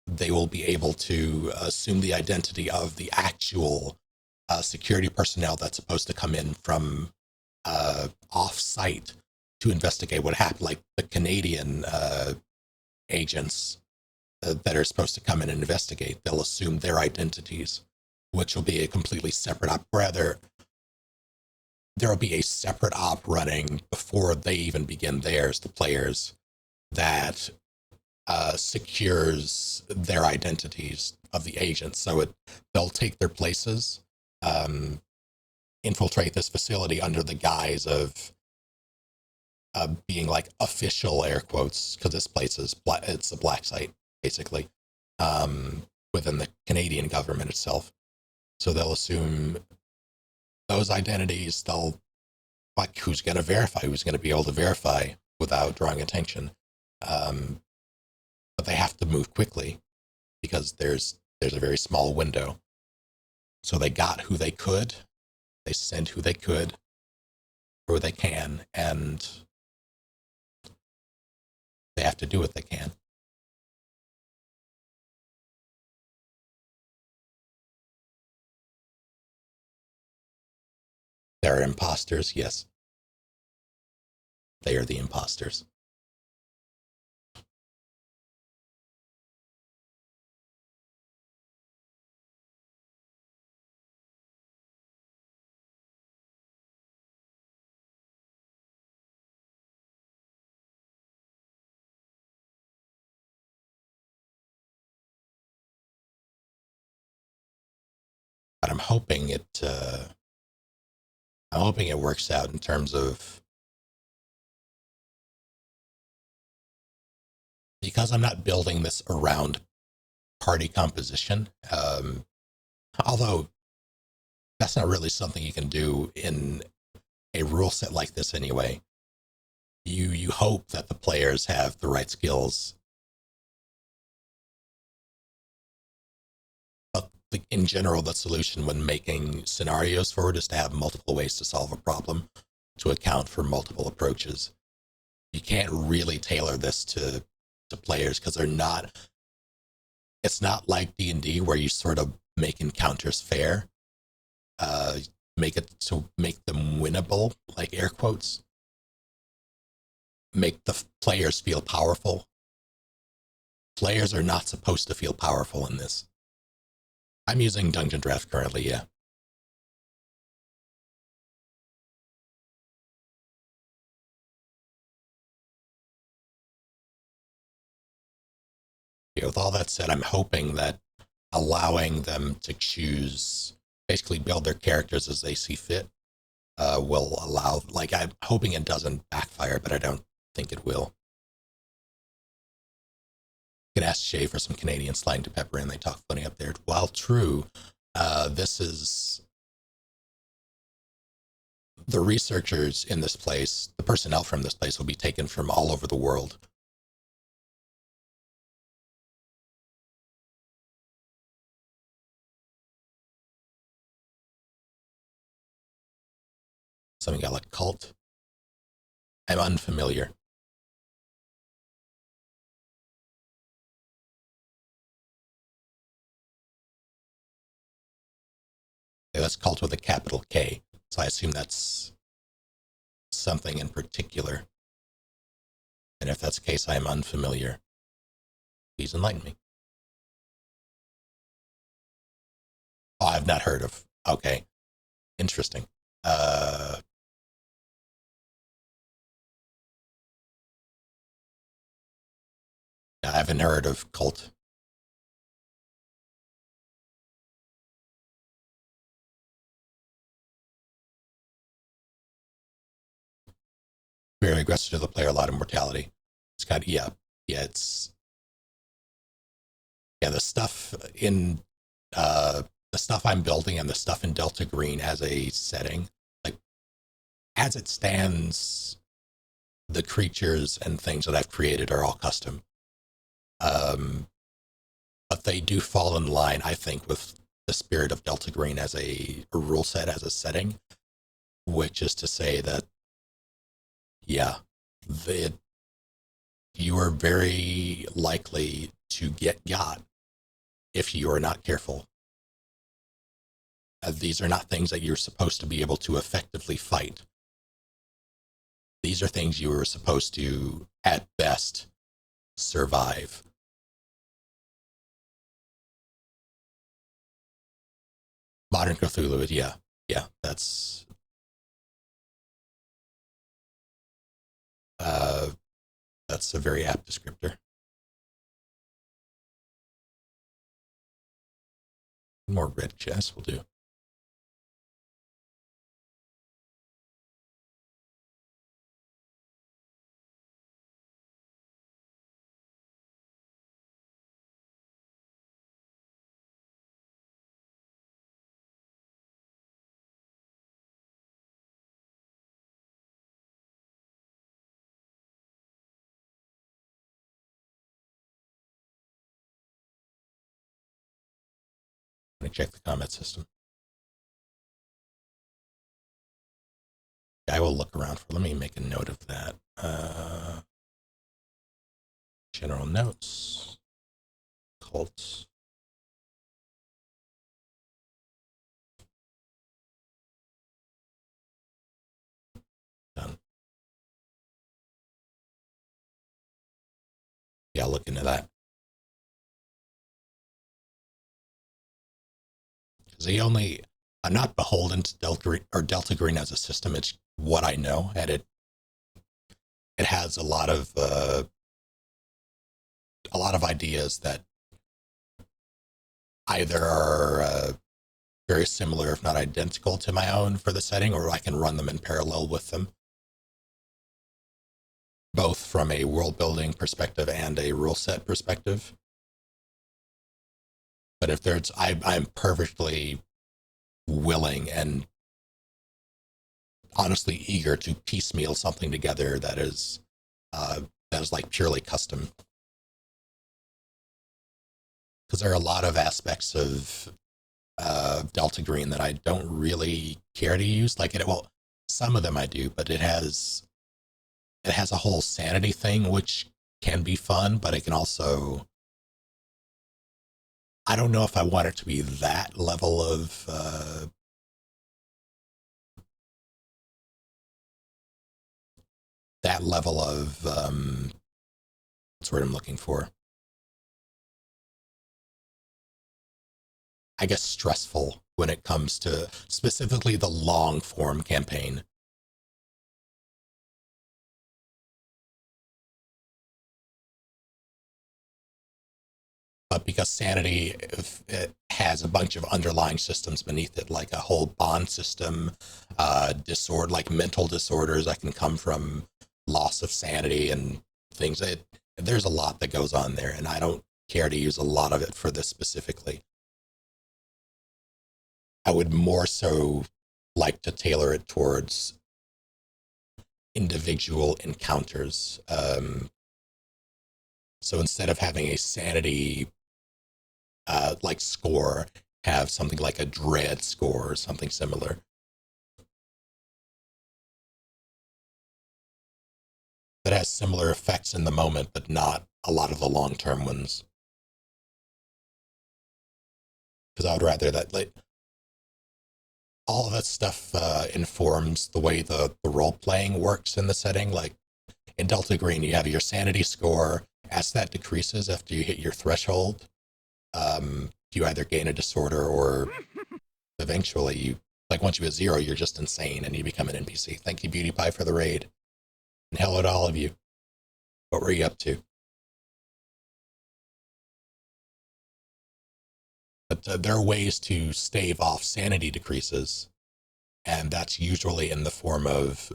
they will be able to assume the identity of the actual security personnel that's supposed to come in from off-site to investigate what happened. Like the Canadian agents that are supposed to come in and investigate. They'll assume their identities, which will be a completely separate op. Rather, there will be a separate op running before they even begin theirs, the players, that secures their identities of the agents. So they'll take their places, infiltrate this facility under the guise of being like official air quotes, because this place is it's a black site basically, within the Canadian government itself. So they'll assume those identities. They'll like who's going to verify, who's going to be able to verify without drawing attention. But they have to move quickly because there's a very small window. So they got who they could, they sent who they could, who they can, and they have to do what they can. There are imposters, yes. They are the imposters. But I'm hoping it works out in terms of, because I'm not building this around party composition. Although that's not really something you can do in a rule set like this anyway. You hope that the players have the right skills. But in general, the solution when making scenarios forward is to have multiple ways to solve a problem to account for multiple approaches. You can't really tailor this to players because they're not. It's not like D&D where you sort of make encounters fair. Make it to make them winnable, like air quotes. Make the players feel powerful. Players are not supposed to feel powerful in this. I'm using DungeonDraft currently, yeah. With all that said, I'm hoping that allowing them to choose, basically build their characters as they see fit, will allow, like, I'm hoping it doesn't backfire, but I don't think it will. You can ask Shay for some Canadian slang to pepper in. They talk funny up there. While true, this is the researchers in this place, the personnel from this place will be taken from all over the world. Something got like cult. I'm unfamiliar. Yeah, that's cult with a capital K. So I assume that's something in particular. And if that's the case, I am unfamiliar. Please enlighten me. Oh, I've not heard of. Okay. Interesting. I haven't heard of cult. Very aggressive to the player, a lot of mortality. It's kind of, yeah, it's, yeah, the stuff in, the stuff I'm building and the stuff in Delta Green as a setting, like, as it stands, the creatures and things that I've created are all custom. But they do fall in line, I think, with the spirit of Delta Green as a rule set, as a setting, which is to say that, yeah, you are very likely to get got if you are not careful. These are not things that you're supposed to be able to effectively fight. These are things you are supposed to, at best, survive. Modern Cthulhu, yeah. Yeah, that's uh that's a very apt descriptor. More red chess will do. Let me check the comment system. I will look around for. Let me make a note of that. General notes, cults. Done. Yeah, I'll look into that. Because I'm not beholden to Delta Green as a system. It's what I know, and it has a lot of ideas that either are very similar, if not identical, to my own for the setting, or I can run them in parallel with them, both from a world building perspective and a rule set perspective. But if I'm perfectly willing and honestly eager to piecemeal something together that is like purely custom. Because there are a lot of aspects of Delta Green that I don't really care to use. Like some of them I do, but it has a whole sanity thing which can be fun, but it can also, I don't know if I want it to be that level of what's the word I'm looking for? I guess stressful when it comes to specifically the long form campaign. But because sanity, it has a bunch of underlying systems beneath it, like a whole bond system, disorder, like mental disorders that can come from loss of sanity and things. There's a lot that goes on there, and I don't care to use a lot of it for this specifically. I would more so like to tailor it towards individual encounters. So instead of having a sanity like score, have something like a dread score or something similar. That has similar effects in the moment, but not a lot of the long-term ones. Because I would rather that, like, all of that stuff informs the way the role playing works in the setting. Like in Delta Green, you have your sanity score. As that decreases after you hit your threshold, you either gain a disorder or eventually like once you hit 0, you're just insane and you become an NPC. Thank you, Beauty Pie, for the raid. And hello to all of you. What were you up to? But there are ways to stave off sanity decreases, and that's usually in the form of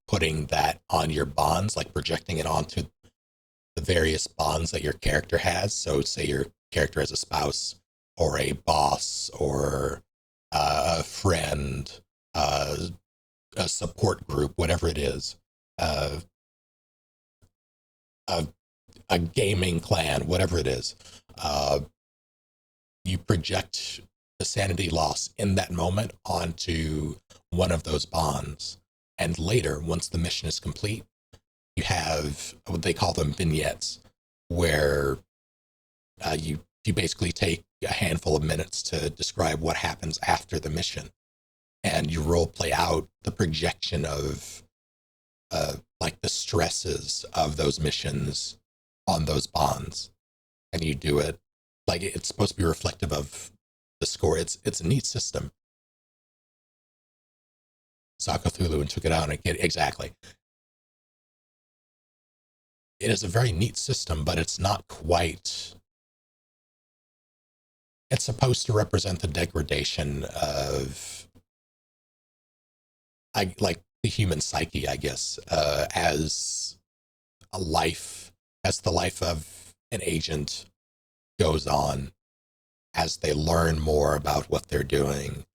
putting that on your bonds, like projecting it onto the various bonds that your character has. So say your character has a spouse or a boss or a friend, a support group, whatever it is, a, a gaming clan, whatever it is. You project the sanity loss in that moment onto one of those bonds. And later, once the mission is complete, you have what they call them vignettes, where you basically take a handful of minutes to describe what happens after the mission, and you role play out the projection of like the stresses of those missions on those bonds, and you do it like it's supposed to be reflective of the score. It's a neat system. Saw Cthulhu and took it out and exactly. It is a very neat system, but it's not quite. It's supposed to represent the degradation of, like the human psyche, I guess, as a life, as the life of an agent goes on, as they learn more about what they're doing,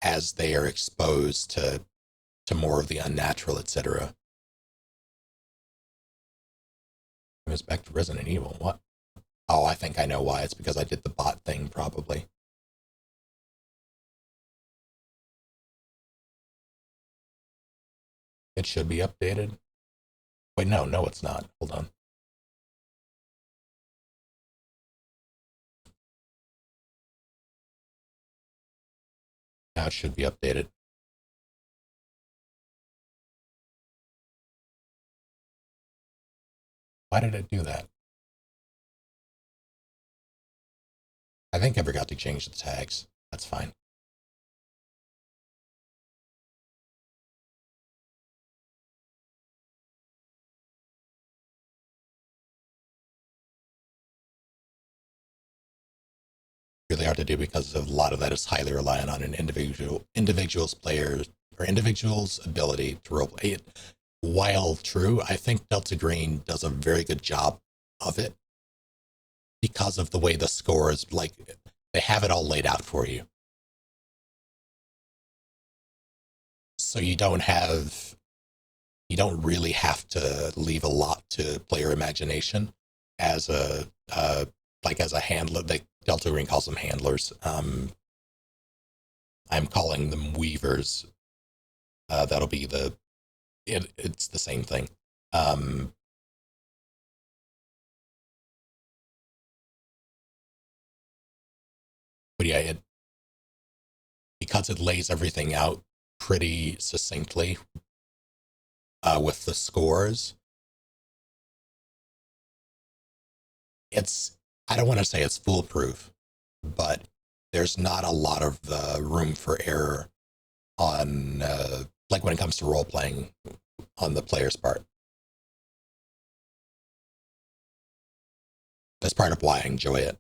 as they are exposed to more of the unnatural, etc. It was back to Resident Evil. What? Oh, I think I know why. It's because I did the bot thing, probably. It should be updated. Wait, no, it's not. Hold on. Now it should be updated. Why did it do that? I think I forgot to change the tags. That's fine. Really hard to do because a lot of that is highly reliant on an individual's players or individual's ability to roleplay it. While true, I think Delta Green does a very good job of it because of the way the score is, like, they have it all laid out for you. So you don't really have to leave a lot to player imagination as a like as a handler. Delta Green calls them handlers. I'm calling them weavers. That'll be it's the same thing. But yeah, because it lays everything out pretty succinctly with the scores. I don't want to say it's foolproof, but there's not a lot of room for error on, like when it comes to role playing on the player's part. That's part of why I enjoy it.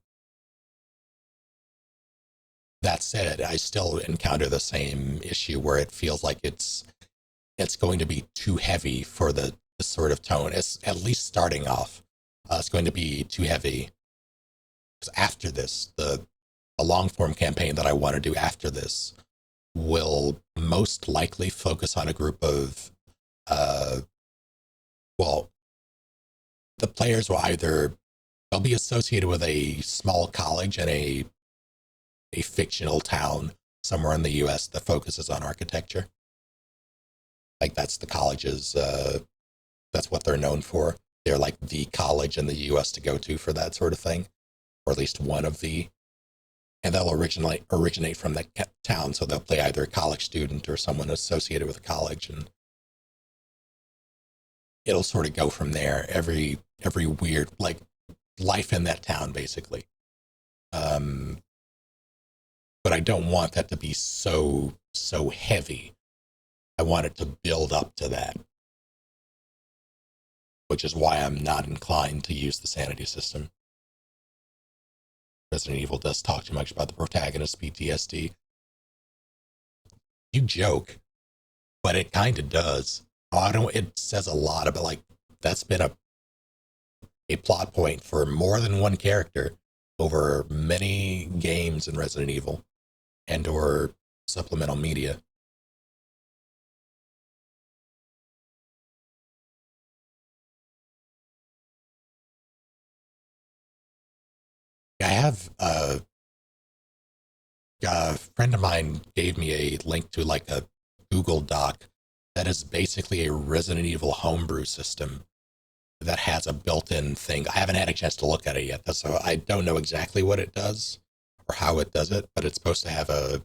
That said, I still encounter the same issue where it feels like it's going to be too heavy for the sort of tone. It's at least starting off. It's going to be too heavy. Because after this, the long form campaign that I want to do after this will most likely focus on a group of, well, the players will either, they'll be associated with a small college in a fictional town somewhere in the US that focuses on architecture. Like that's the college's, that's what they're known for. They're like the college in the US to go to for that sort of thing, or at least one of the, and they'll originate from that town. So they'll play either a college student or someone associated with a college, and it'll sort of go from there. Every weird, like, life in that town, basically. But I don't want that to be so heavy. I want it to build up to that, which is why I'm not inclined to use the sanity system. Resident Evil does talk too much about the protagonist's PTSD. You joke, but it kind of does. It says a lot about, like, that's been a plot point for more than one character over many games in Resident Evil and or supplemental media. I have a friend of mine gave me a link to like a Google Doc that is basically a Resident Evil homebrew system that has a built-in thing. I haven't had a chance to look at it yet, so I don't know exactly what it does or how it does it, but it's supposed to have a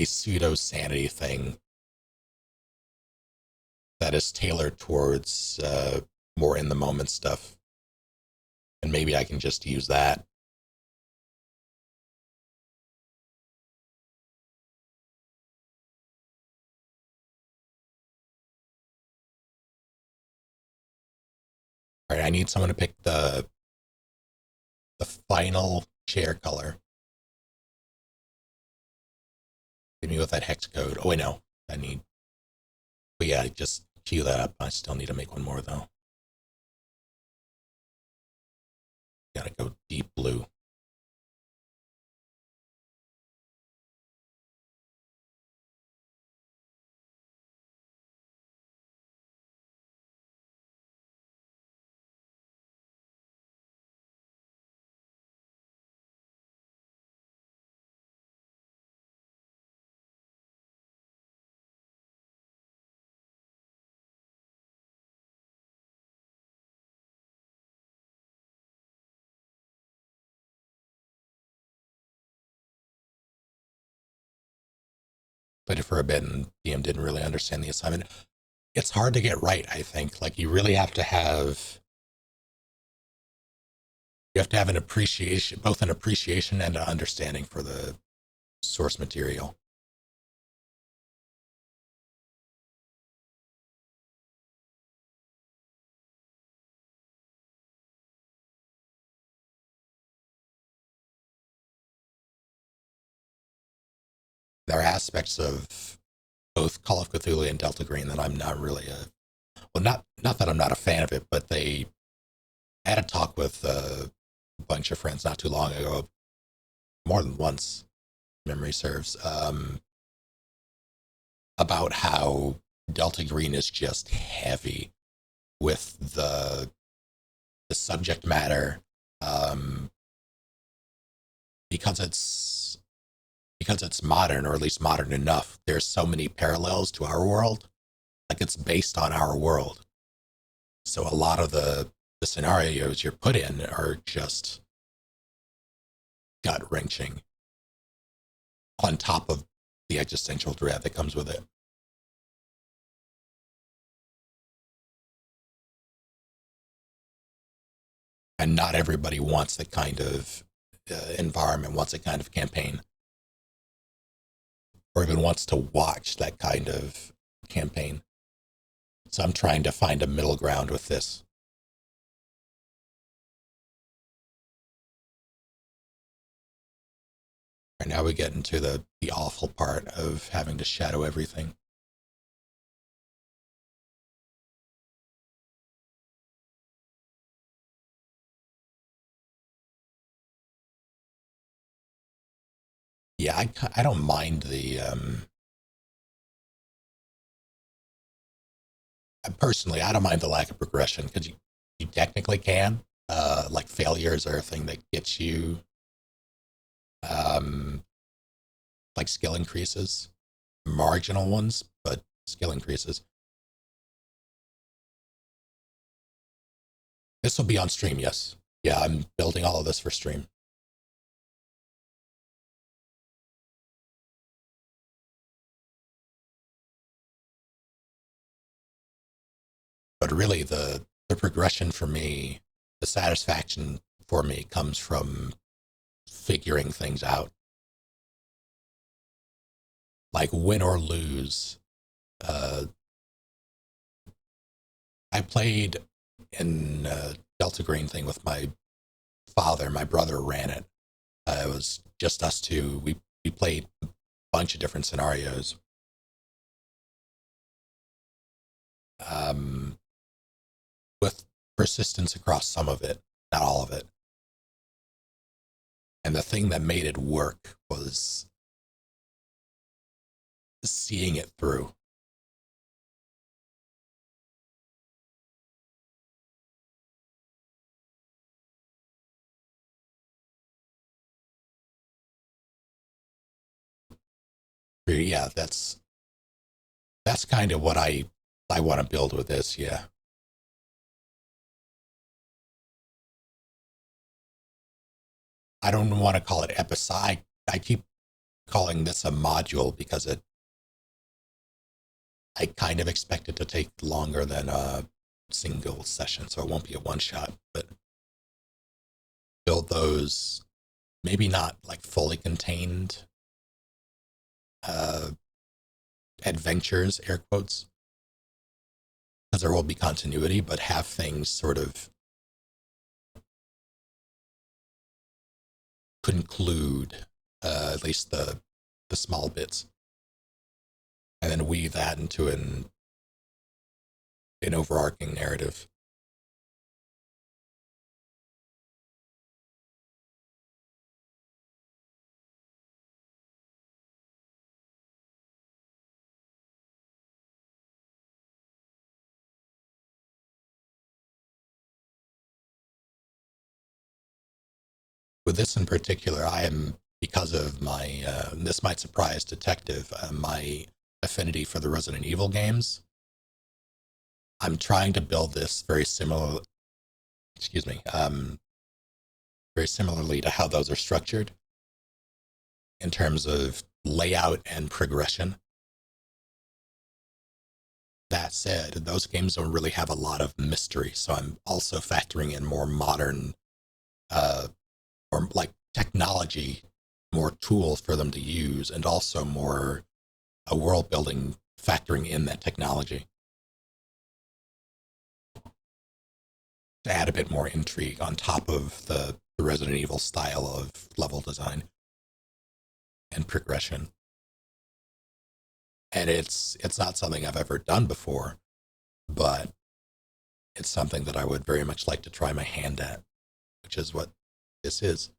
pseudo sanity thing that is tailored towards more in the moment stuff. And maybe I can just use that. All right, I need someone to pick the final chair color. Hit me with that hex code. Oh wait, no, I need. But yeah, just cue that up. I still need to make one more though. Gotta go deep blue. Played it for a bit and DM didn't really understand the assignment. It's hard to get right, I think. Like you really have to have an appreciation, both an appreciation and an understanding for the source material. There are aspects of both Call of Cthulhu and Delta Green that I'm not really not that I'm not a fan of it, but I had a talk with a bunch of friends not too long ago, more than once, memory serves, about how Delta Green is just heavy with the subject matter, um, because it's modern, or at least modern enough. There's so many parallels to our world, like it's based on our world. So a lot of the scenarios you're put in are just gut wrenching, on top of the existential dread that comes with it. And not everybody wants that kind of environment, wants that kind of campaign, or even wants to watch that kind of campaign. So I'm trying to find a middle ground with this. And now we get into the awful part of having to shadow everything. Yeah, I don't mind the personally, I don't mind the lack of progression, because you technically can. Like failures are a thing that gets you um, like skill increases, marginal ones, but skill increases. This will be on stream, yes. Yeah, I'm building all of this for stream. But really, the progression for me, the satisfaction for me, comes from figuring things out. Like win or lose. Uh, I played in Delta Green thing with my father. My brother ran it. It was just us two. We played a bunch of different scenarios. Um, with persistence across some of it, not all of it. And the thing that made it work was seeing it through. Yeah, that's kind of what I want to build with this. Yeah, I don't want to call it episodic. I keep calling this a module because I kind of expect it to take longer than a single session, so it won't be a one shot. But build those, maybe not like fully contained uh, adventures, air quotes, because there will be continuity, but have things sort of conclude at least the small bits, and then weave that into an overarching narrative. With this in particular, I am, because of my this might surprise Detective, my affinity for the Resident Evil games. I'm trying to build this very similar. Excuse me. Very similarly to how those are structured in terms of layout and progression. That said, those games don't really have a lot of mystery, so I'm also factoring in more modern, uh, or like technology, more tools for them to use, and also more a world building factoring in that technology to add a bit more intrigue on top of the Resident Evil style of level design and progression. And it's not something I've ever done before, but it's something that I would very much like to try my hand at, which is what this is.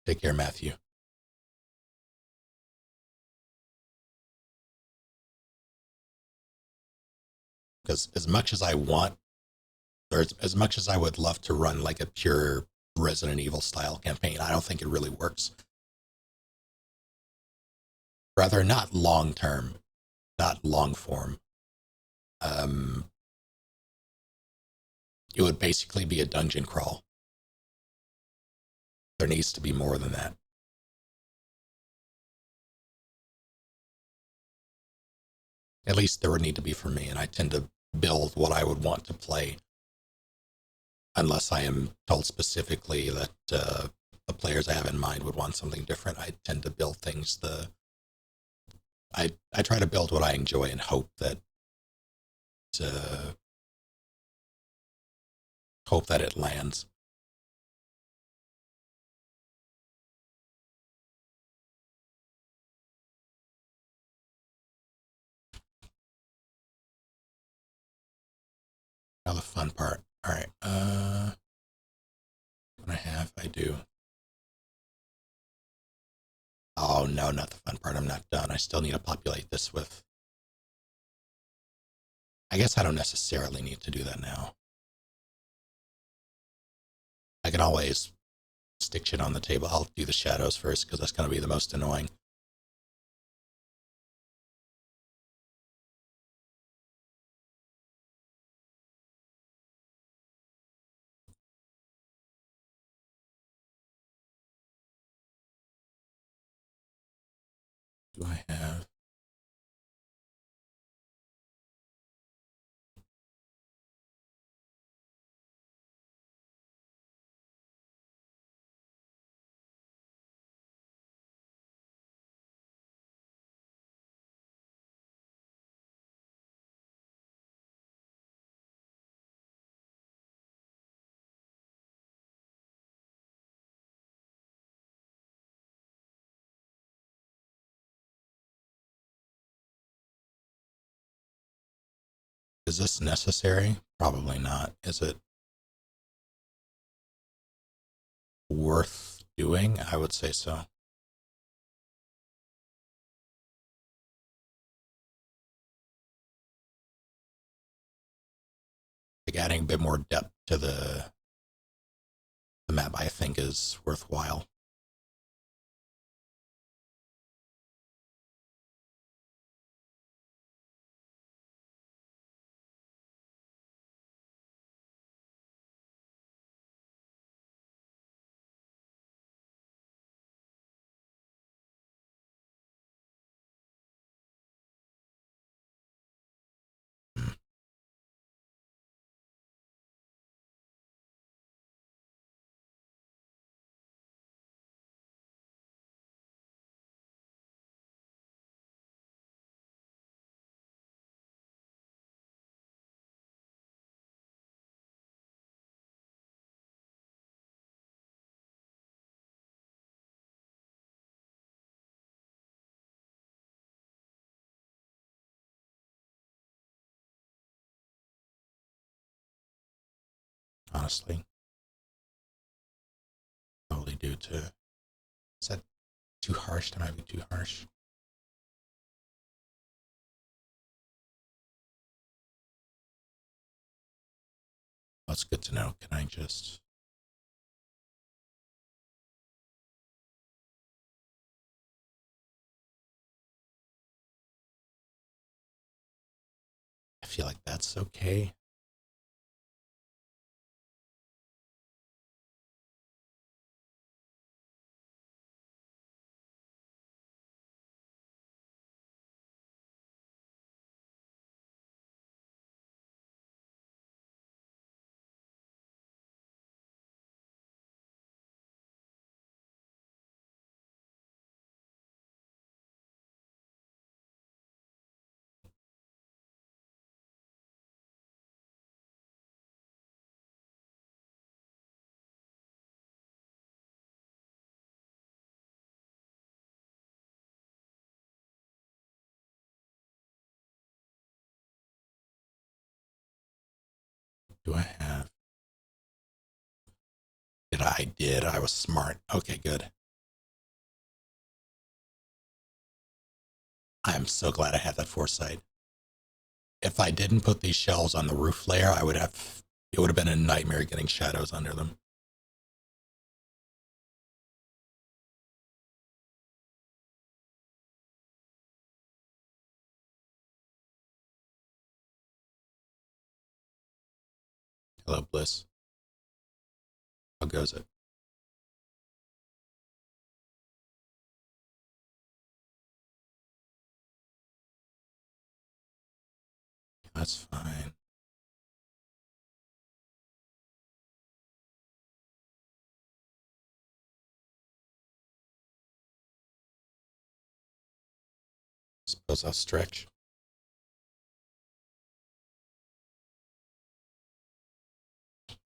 Take care, Matthew. Because as much as I want, or as much as I would love to run like a pure Resident Evil style campaign, I don't think it really works. Rather, not long term, not long form. Um, it would basically be a dungeon crawl. There needs to be more than that. At least there would need to be for me, and I tend to build what I would want to play unless I am told specifically that the players I have in mind would want something different. I tend to build things I try to build what I enjoy and uh, hope that it lands. Now the fun part. All right. What I have, I do. Oh no, not the fun part. I'm not done. I still need to populate this with. I guess I don't necessarily need to do that now. I can always stick shit on the table. I'll do the shadows first because that's going to be the most annoying. Do I have? Is this necessary? Probably not. Is it worth doing? I would say so. Like adding a bit more depth to the map, I think, is worthwhile. Hmm. honestly. Probably due to, is that too harsh? That might be too harsh. That's good to know. Can I just... I feel like that's okay. Do I have... Did. I was smart. Okay, good. I'm so glad I had that foresight. If I didn't put these shelves on the roof layer, I would have... It would have been a nightmare getting shadows under them. Hello, Bliss. How goes it? That's fine. Suppose I'll stretch.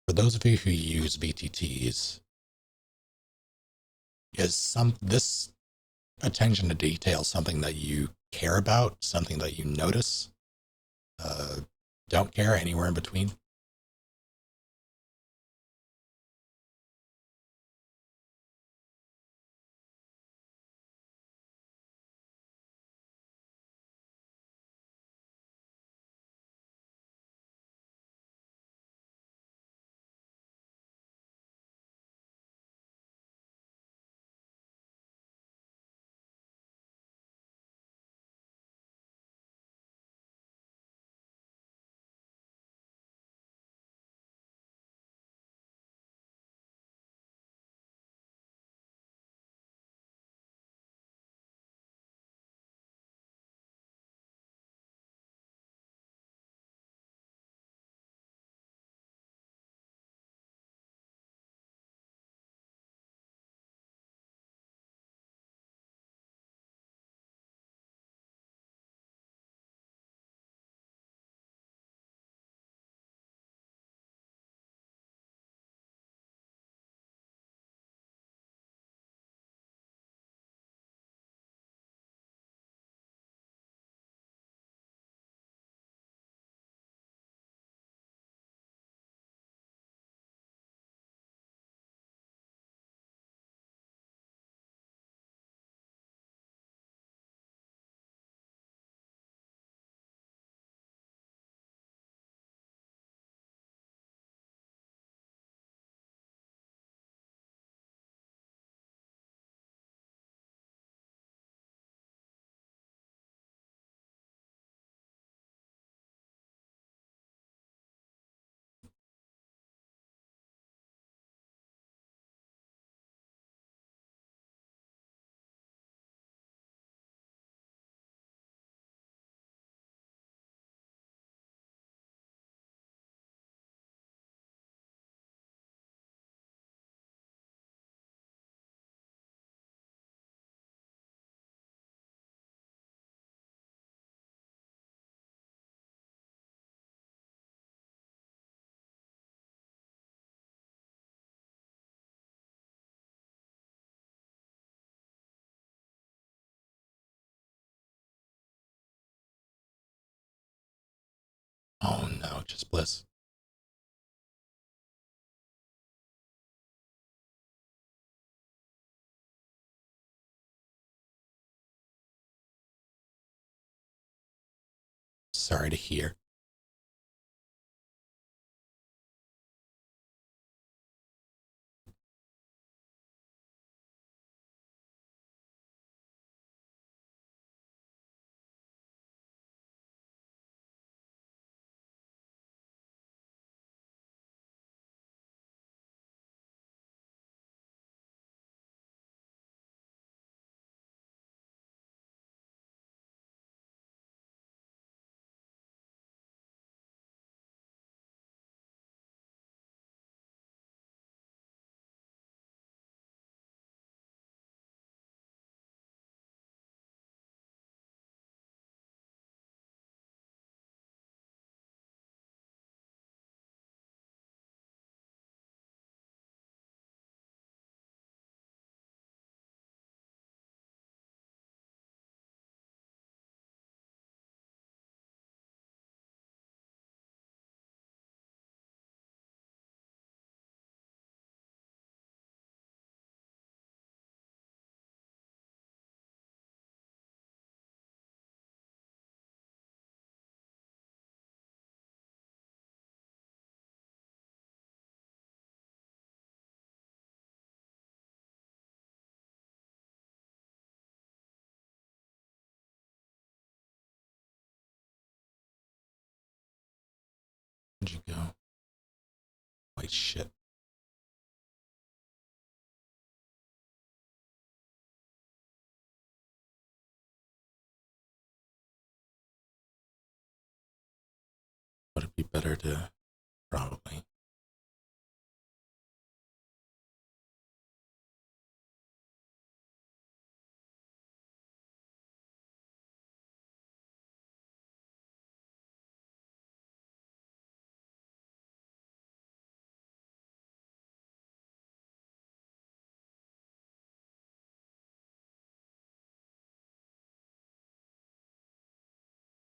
For those of you who use VTTs, is this attention to detail something that you care about, something that you notice, uh, don't care, anywhere in between? Oh no, just Bliss. sorry to hear. Where'd you go? White shit. Would it be better to probably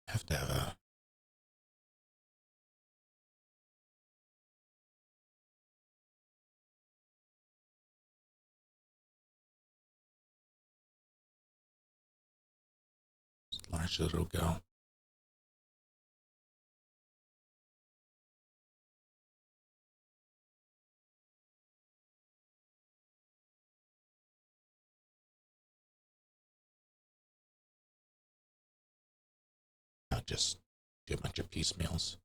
have to have a large that it'll go? Not just do a bunch of piecemeals.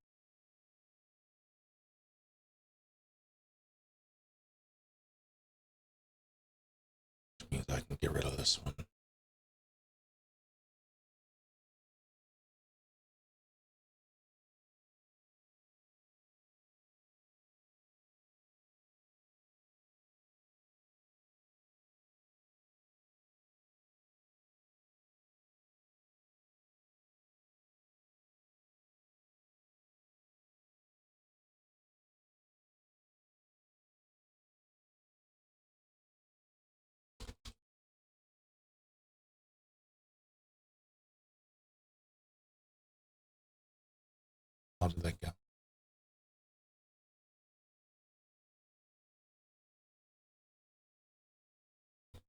Which means I can get rid of this one. How did that go?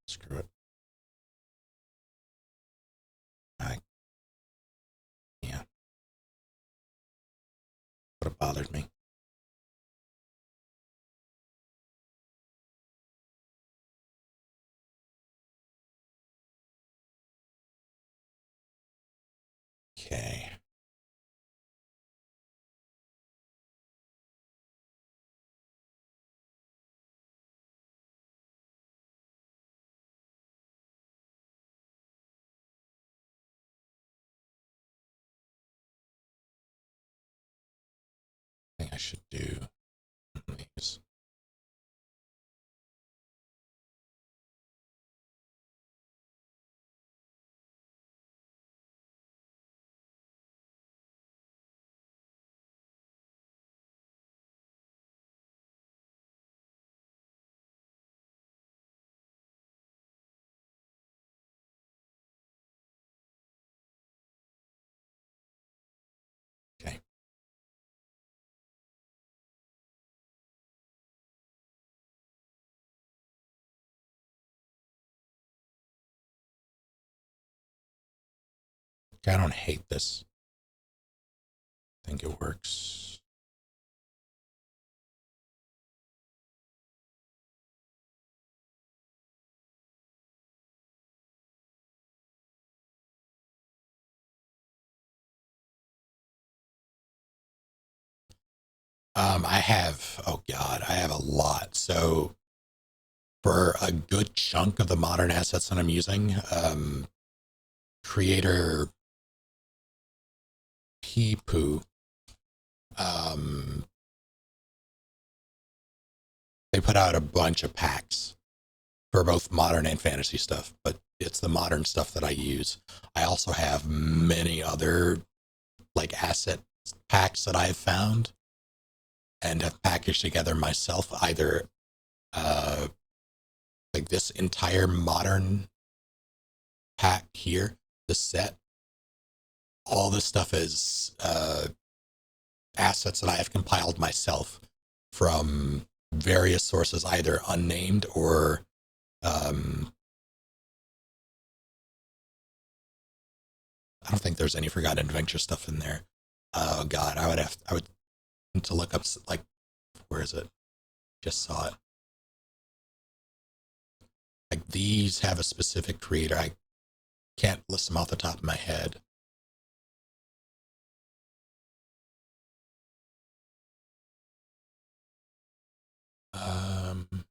Screw it. Yeah. Would have bothered me. Okay. I think I should do these. Okay. I don't hate this. think it works. I have, oh God, I have a lot. So for a good chunk of the modern assets that I'm using, creator Peepoo, um, they put out a bunch of packs for both modern and fantasy stuff, but it's the modern stuff that I use. I also have many other like asset packs that I've found and have packaged together myself, either uh, like this entire modern pack here, the set, all this stuff is assets that I have compiled myself from various sources, either unnamed or I don't think there's any Forgotten Adventure stuff in there. Oh God, I would need to look up like, where is it? Just saw it. Like these have a specific creator. I can't list them off the top of my head. Um,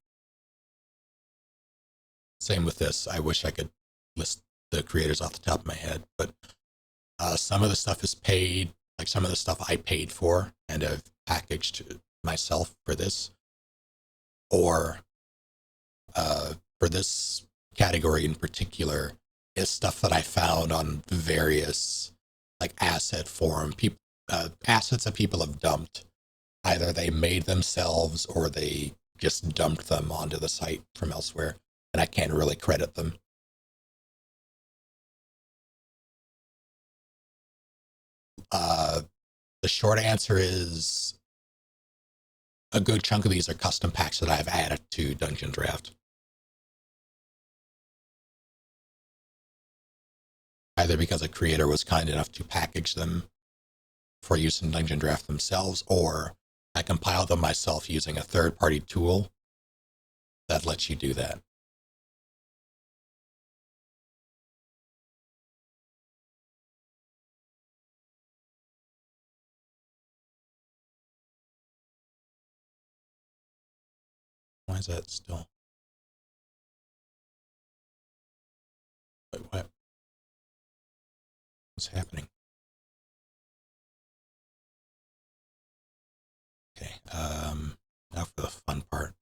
Same with this. I wish I could list the creators off the top of my head, but some of the stuff is paid. Like some of the stuff I paid for and have packaged myself for this, or for this category in particular, is stuff that I found on various like asset forum people, assets that people have dumped. Either they made themselves or they just dumped them onto the site from elsewhere, and I can't really credit them. Uh, the short answer is a good chunk of these are custom packs that I've added to DungeonDraft, either because a creator was kind enough to package them for use in DungeonDraft themselves, or I compiled them myself using a third-party tool that lets you do that. Why is that still? Wait, what? What's happening? Okay. Now for the fun part.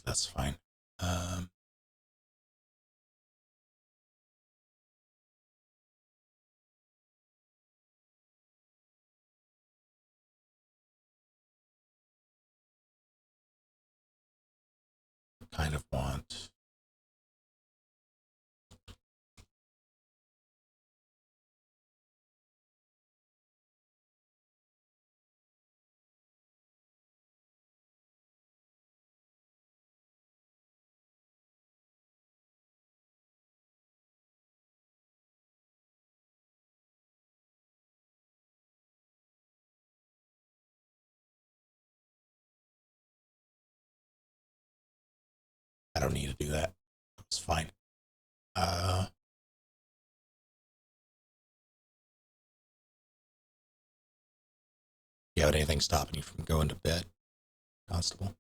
That's fine. Um, kind of want. to do that. It's fine. You have anything stopping you from going to bed, Constable?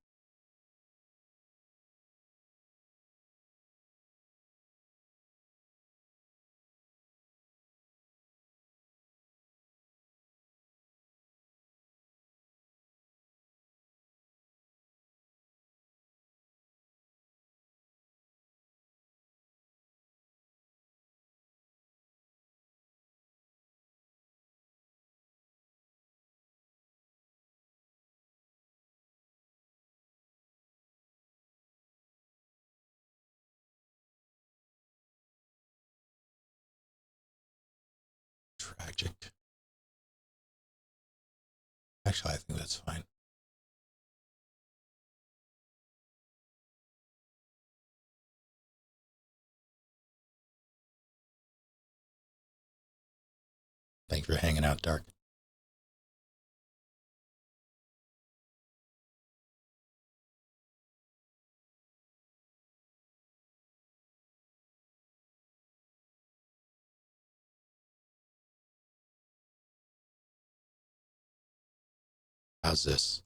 Tragic. Actually, I think that's fine. Thank you for hanging out, Dark. How's this?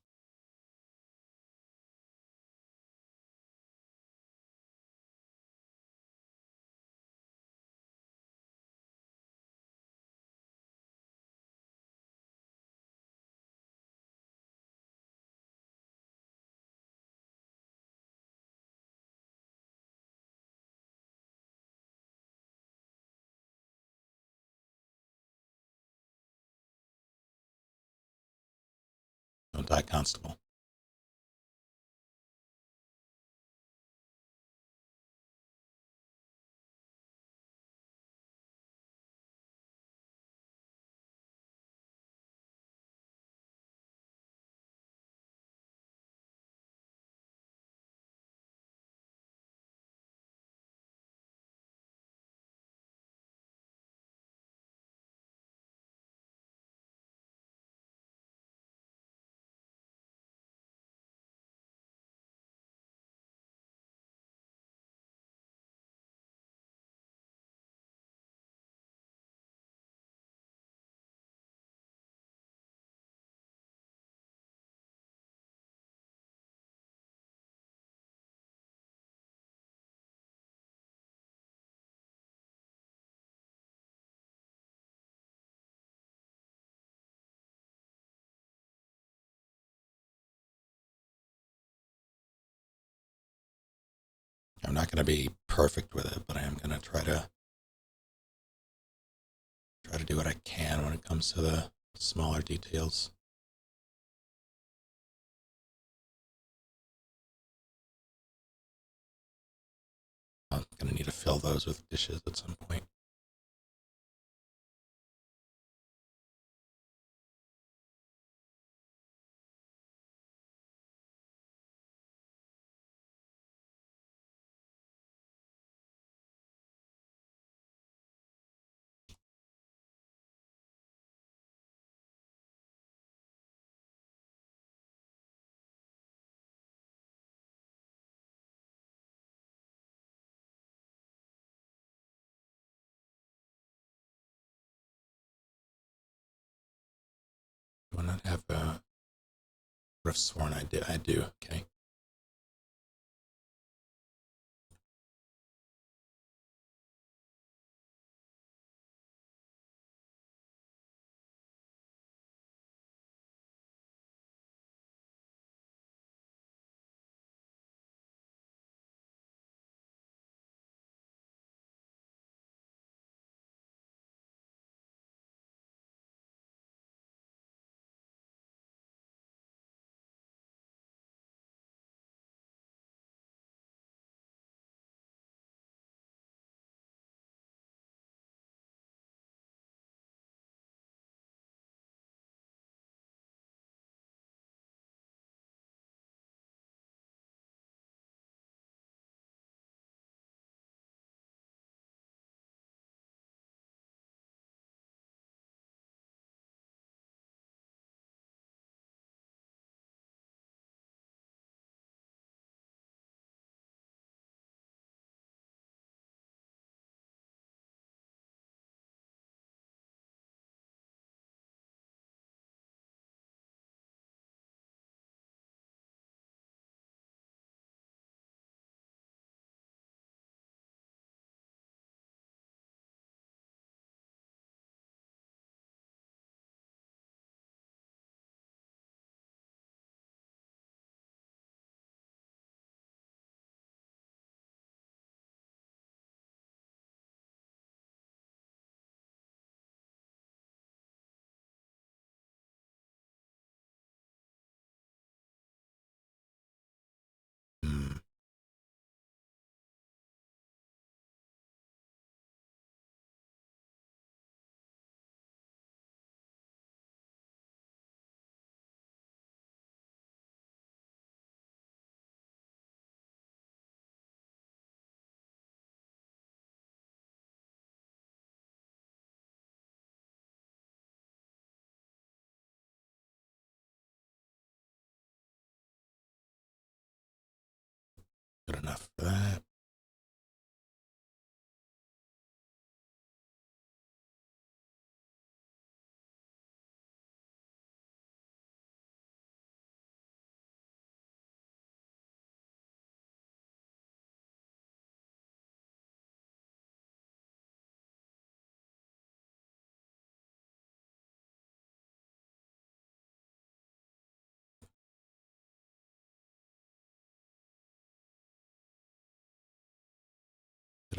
Don't die, Constable. I'm not going to be perfect with it, but I am going to try to do what I can when it comes to the smaller details. I'm going to need to fill those with dishes at some point. Do I not have a... would have sworn I did. I do. Okay.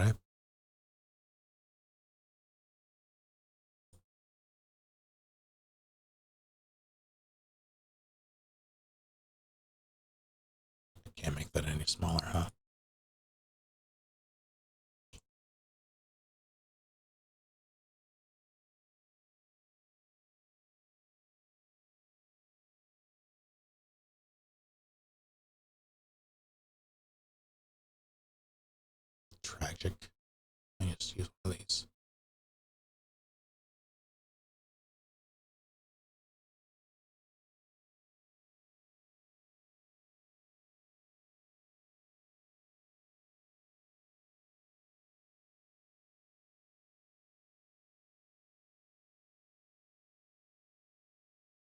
Did I? Can't make that any smaller, huh? Tragic. I just use one of these.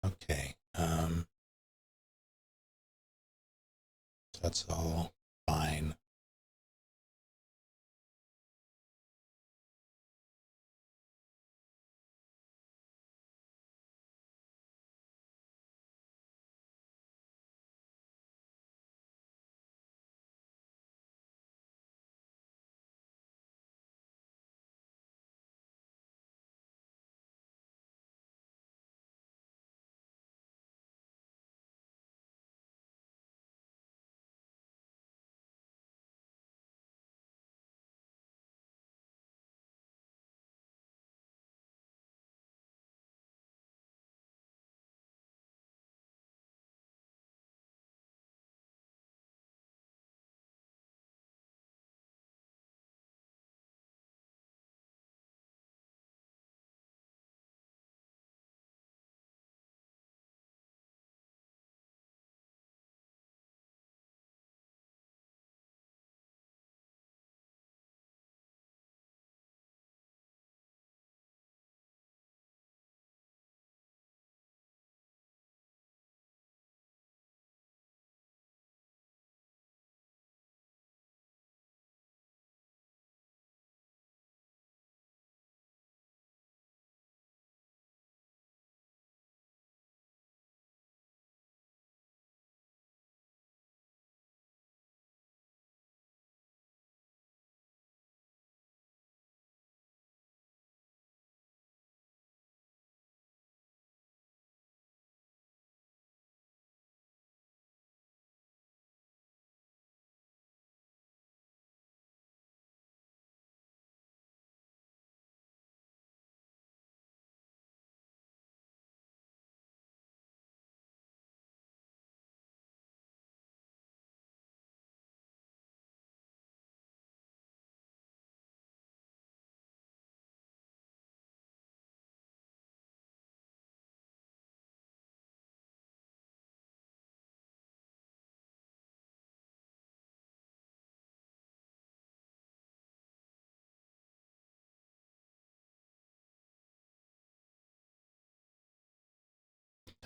Okay. That's all fine.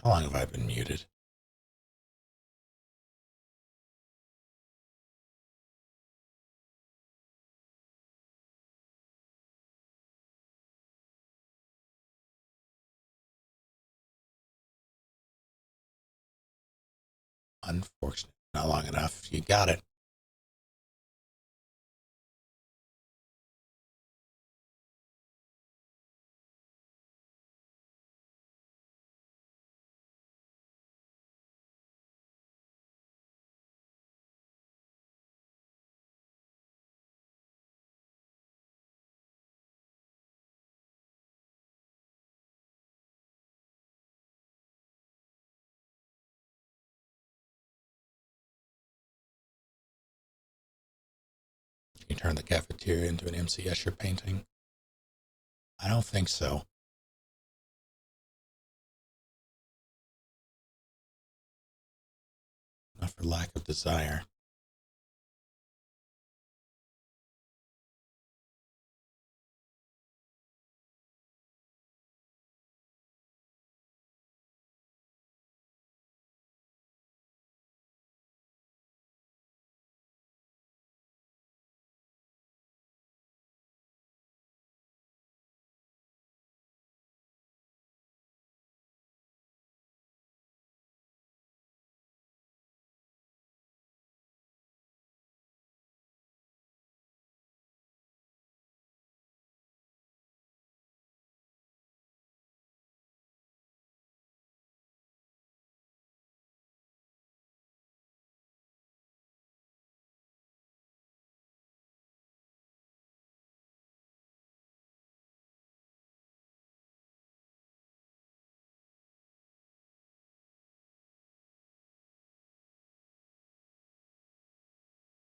How long have I been muted? Unfortunate. Not long enough. You got it. You turn the cafeteria into an MC Escher painting? I don't think so. Not for lack of desire.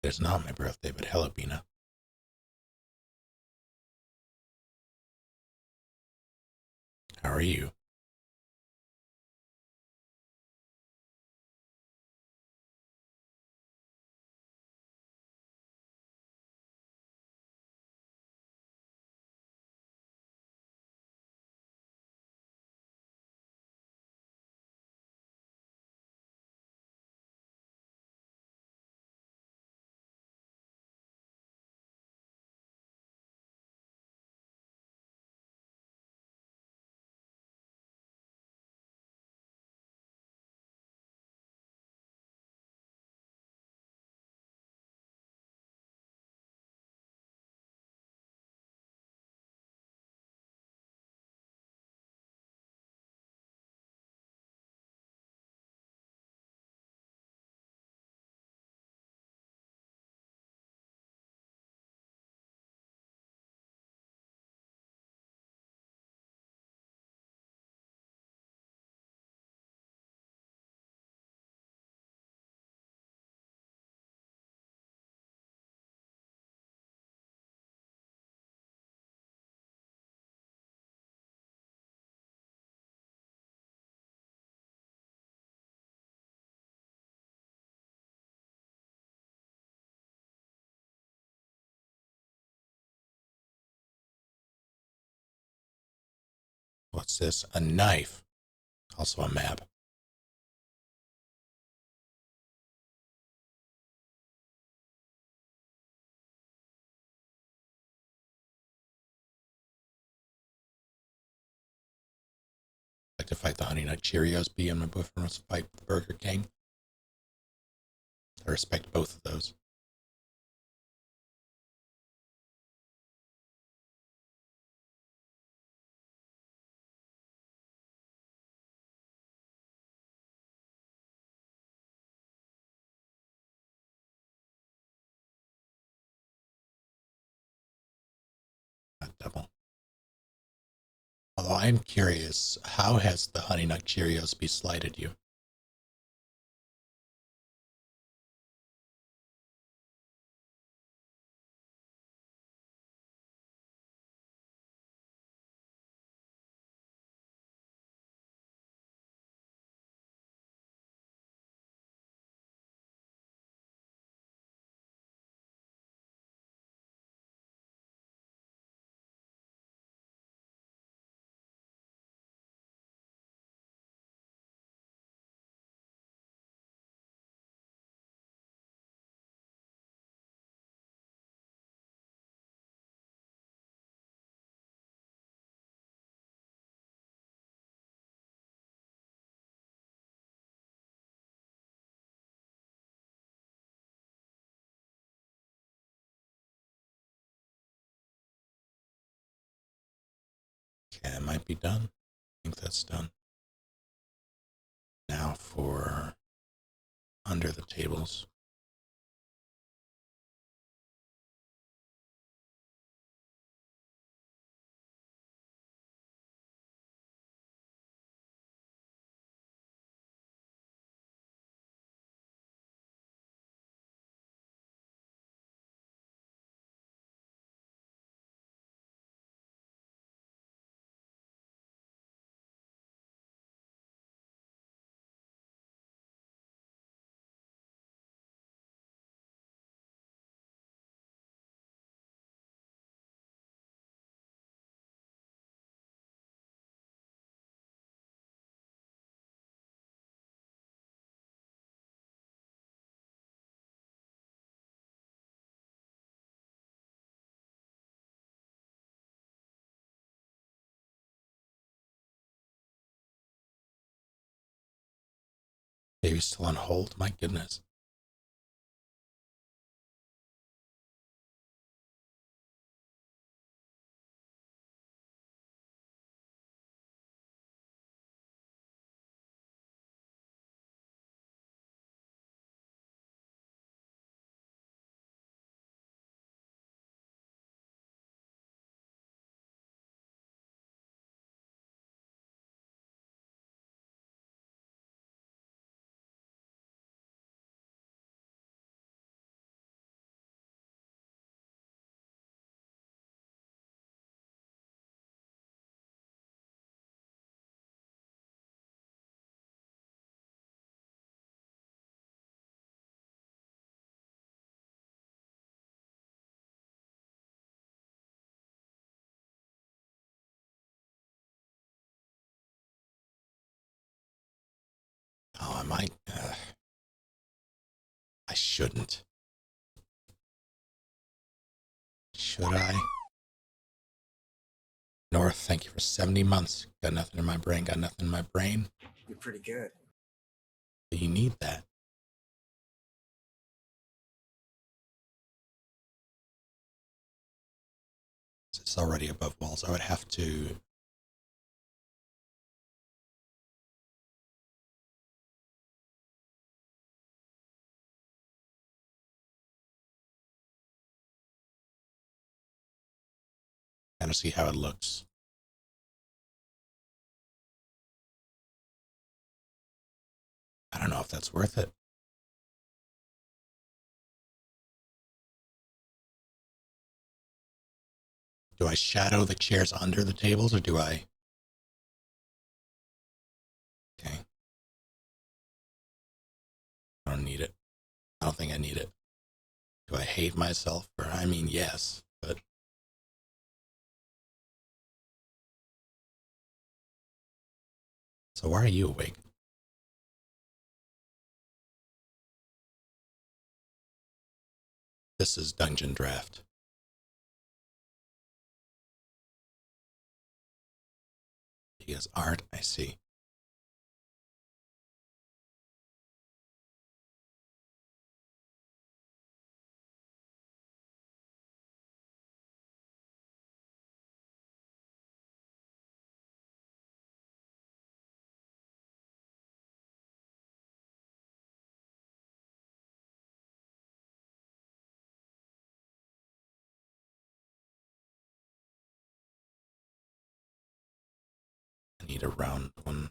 is not my birthday, but hello, Bina. How are you? What's this? A knife. Also a map. Like to fight the Honey Nut Cheerios bee and my boyfriend wants to fight the Burger King. I respect both of those. Not double. Although I'm curious, how has the Honey Nut Cheerios bee slighted you? Okay, it might be done. I think that's done. Now for under the tables. Baby's still on hold? My goodness. Oh, I might. I shouldn't. Should I? North, thank you for 70 months. Got nothing in my brain. Got nothing in my brain. You're pretty good. You need that. It's already above walls. I would have to. Kind of see how it looks. I don't know if that's worth it. Do I shadow the chairs under the tables or do I? Okay. I don't need it. I don't think I need it. Do I hate myself? Or I mean, yes, but. So why are you awake? This is DungeonDraft. You guys aren't, I see. I need a round one.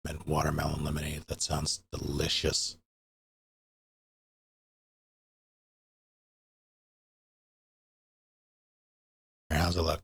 And watermelon lemonade. That sounds delicious. How's it look?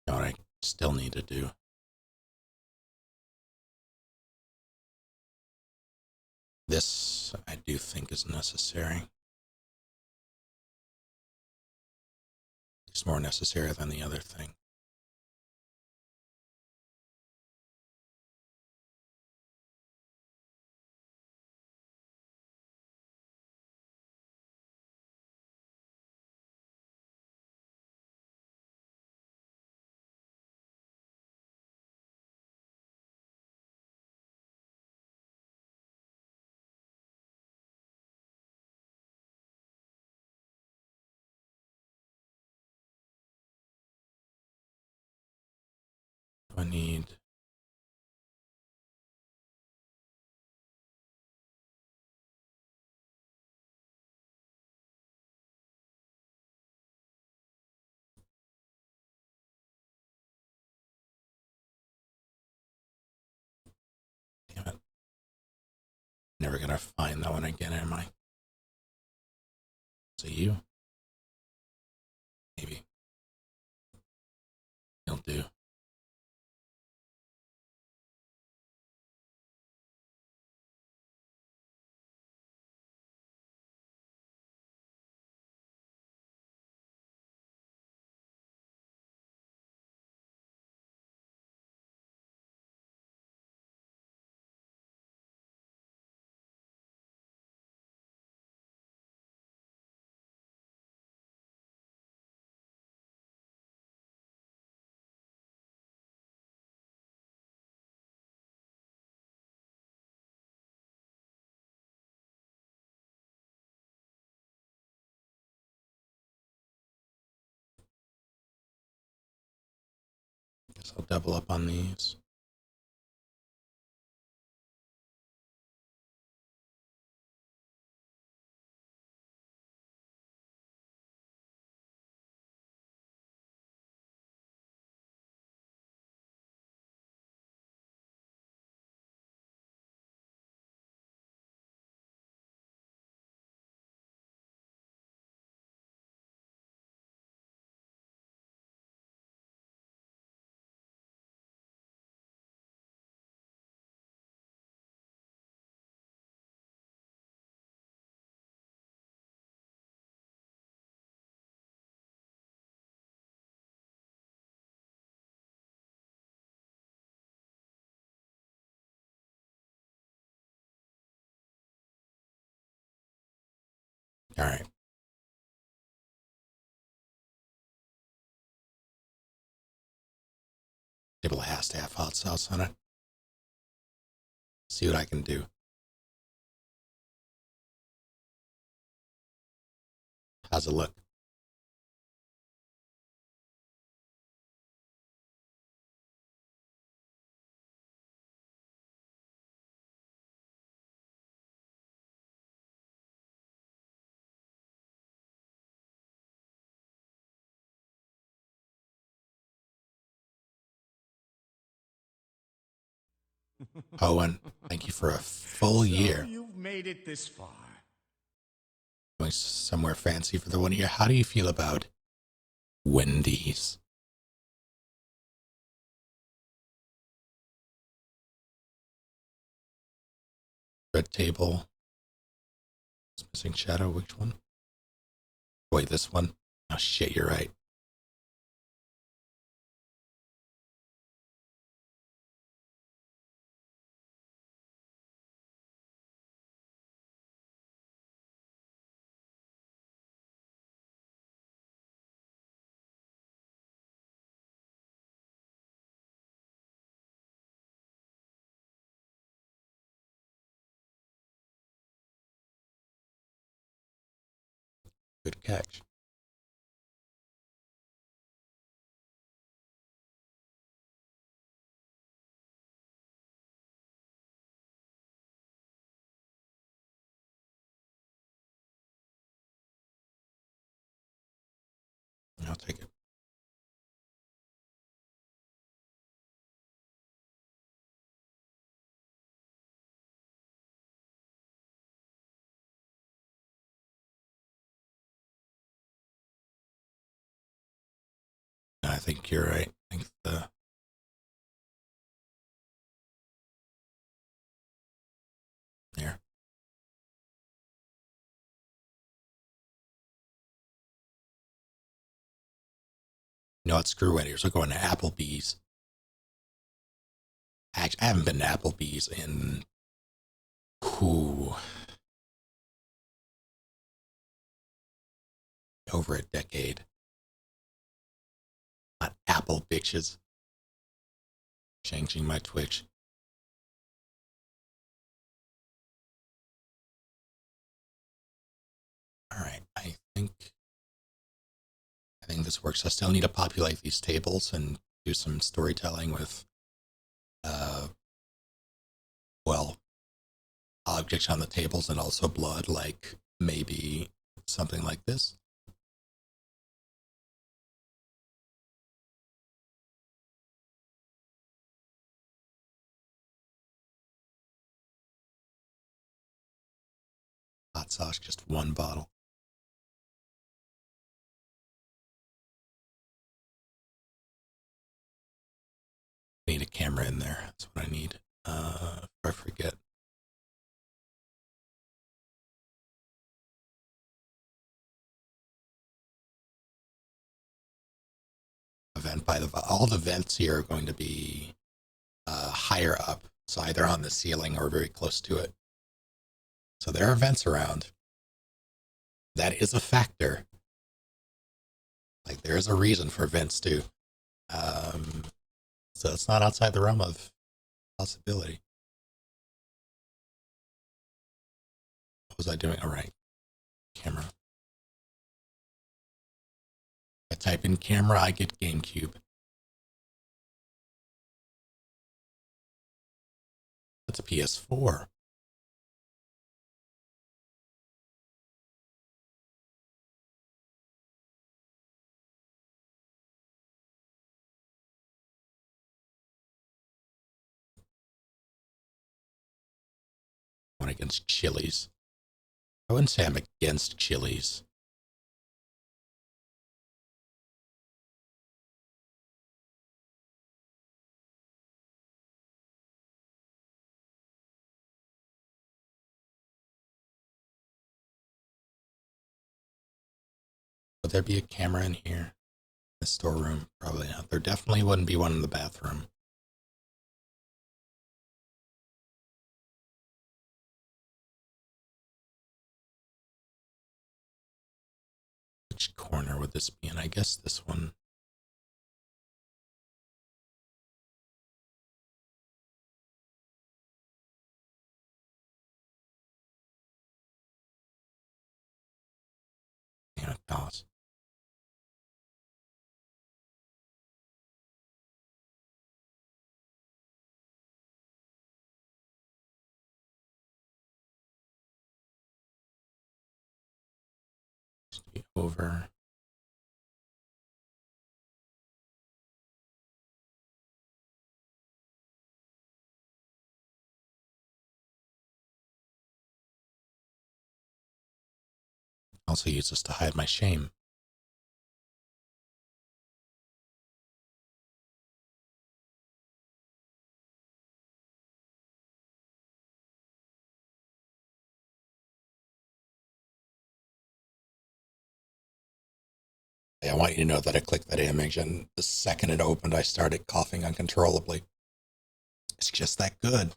You know what I still need to do? This, I do think, is necessary. It's more necessary than the other thing. I need. Damn it. Never gonna find that one again, am I? Is it you? Maybe. You'll do. Guess I'll double up on these. All right. Table has to have hot sauce on it. See what I can do. How's it look? Owen, thank you for a full year. You've made it this far. Going somewhere fancy for the 1 year. How do you feel about Wendy's? Red table. It's missing shadow. Which one? Wait, this one. Oh shit, you're right. Good catch. I'll take it. I think you're right. I think there. You know what? Screw Wendy's. We're going to Applebee's. Actually, I haven't been to Applebee's in over a decade. Not Apple bitches. Changing my Twitch. All right, I think this works. I still need to populate these tables and do some storytelling with, well, objects on the tables and also blood, like maybe something like this. Hot sauce, just one bottle. I need a camera in there. That's what I need. If I forget. A vent by all the vents here are going to be higher up, so either on the ceiling or very close to it. So there are vents around. That is a factor. Like there is a reason for vents too. So it's not outside the realm of possibility. What was I doing? All right. Camera. I type in camera, I get GameCube. That's a PS4. One against Chili's. I wouldn't say I'm against Chili's. Would there be a camera in here? The storeroom? Probably not. There definitely wouldn't be one in the bathroom. Which corner would this be in? I guess this one. Yeah, palace. Over. Also use this to hide my shame. I want you to know that I clicked that image, and the second it opened, I started coughing uncontrollably. It's just that good.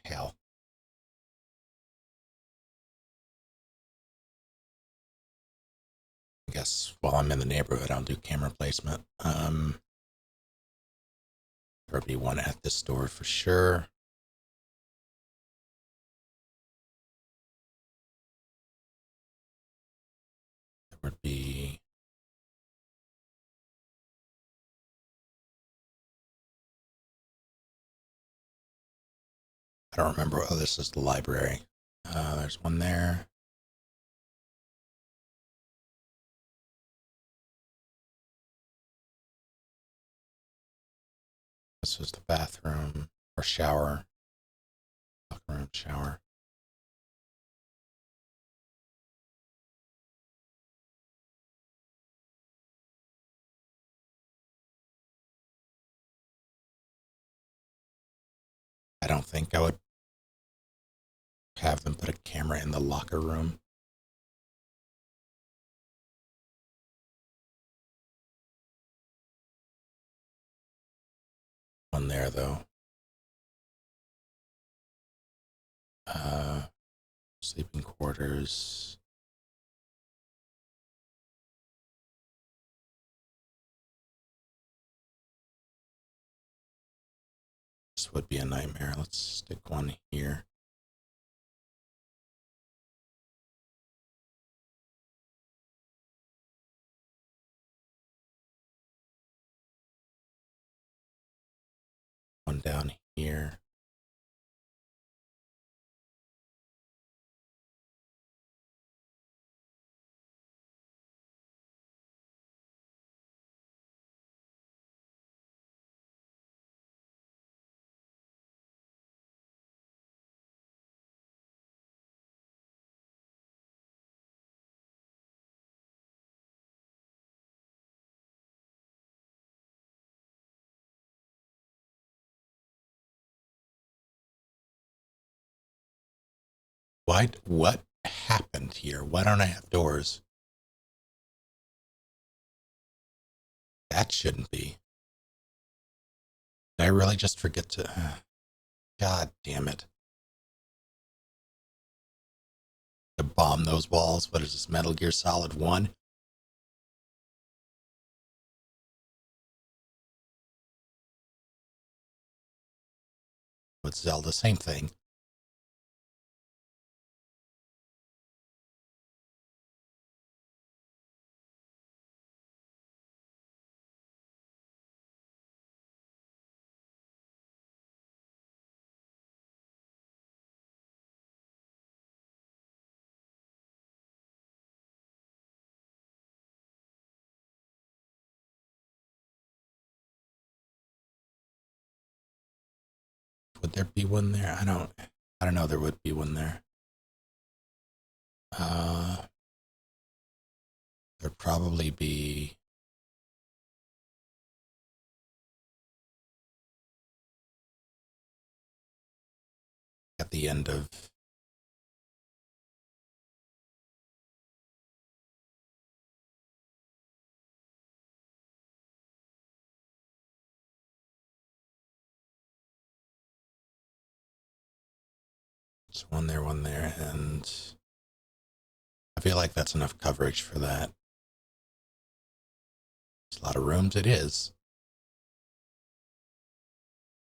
Hell. I guess while I'm in the neighborhood, I'll do camera placement. There'll be one at this store for sure. There would be I don't remember. Oh, this is the library. There's one there. This is the bathroom or shower. Locker room, shower. I don't think I would have them put a camera in the locker room. One there though. Sleeping quarters. This would be a nightmare. Let's stick one here. One down here. What happened here? Why don't I have doors? That shouldn't be. Did I really just forget to... God damn it. To bomb those walls? What is this, Metal Gear Solid 1? With Zelda, same thing. Would there be one there? I don't know. There would be one there. There'd probably be... at the end of... It's one there, and... I feel like that's enough coverage for that. It's a lot of rooms, it is.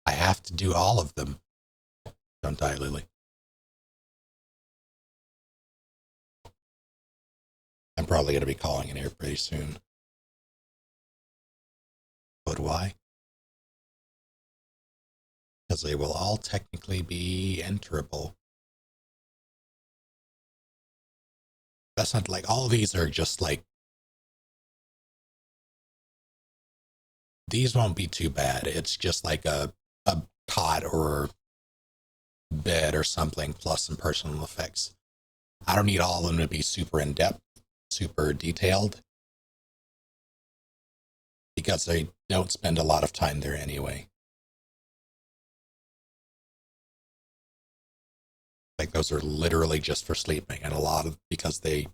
I have to do all of them. Don't die, Lily. I'm probably going to be calling it here pretty soon. But why? Because they will all technically be enterable. That's not like, all of these are just like, these won't be too bad. It's just like a cot or bed or something plus some personal effects. I don't need all of them to be super in-depth, super detailed, because they don't spend a lot of time there anyway. Like, those are literally just for sleeping, and a lot of, because they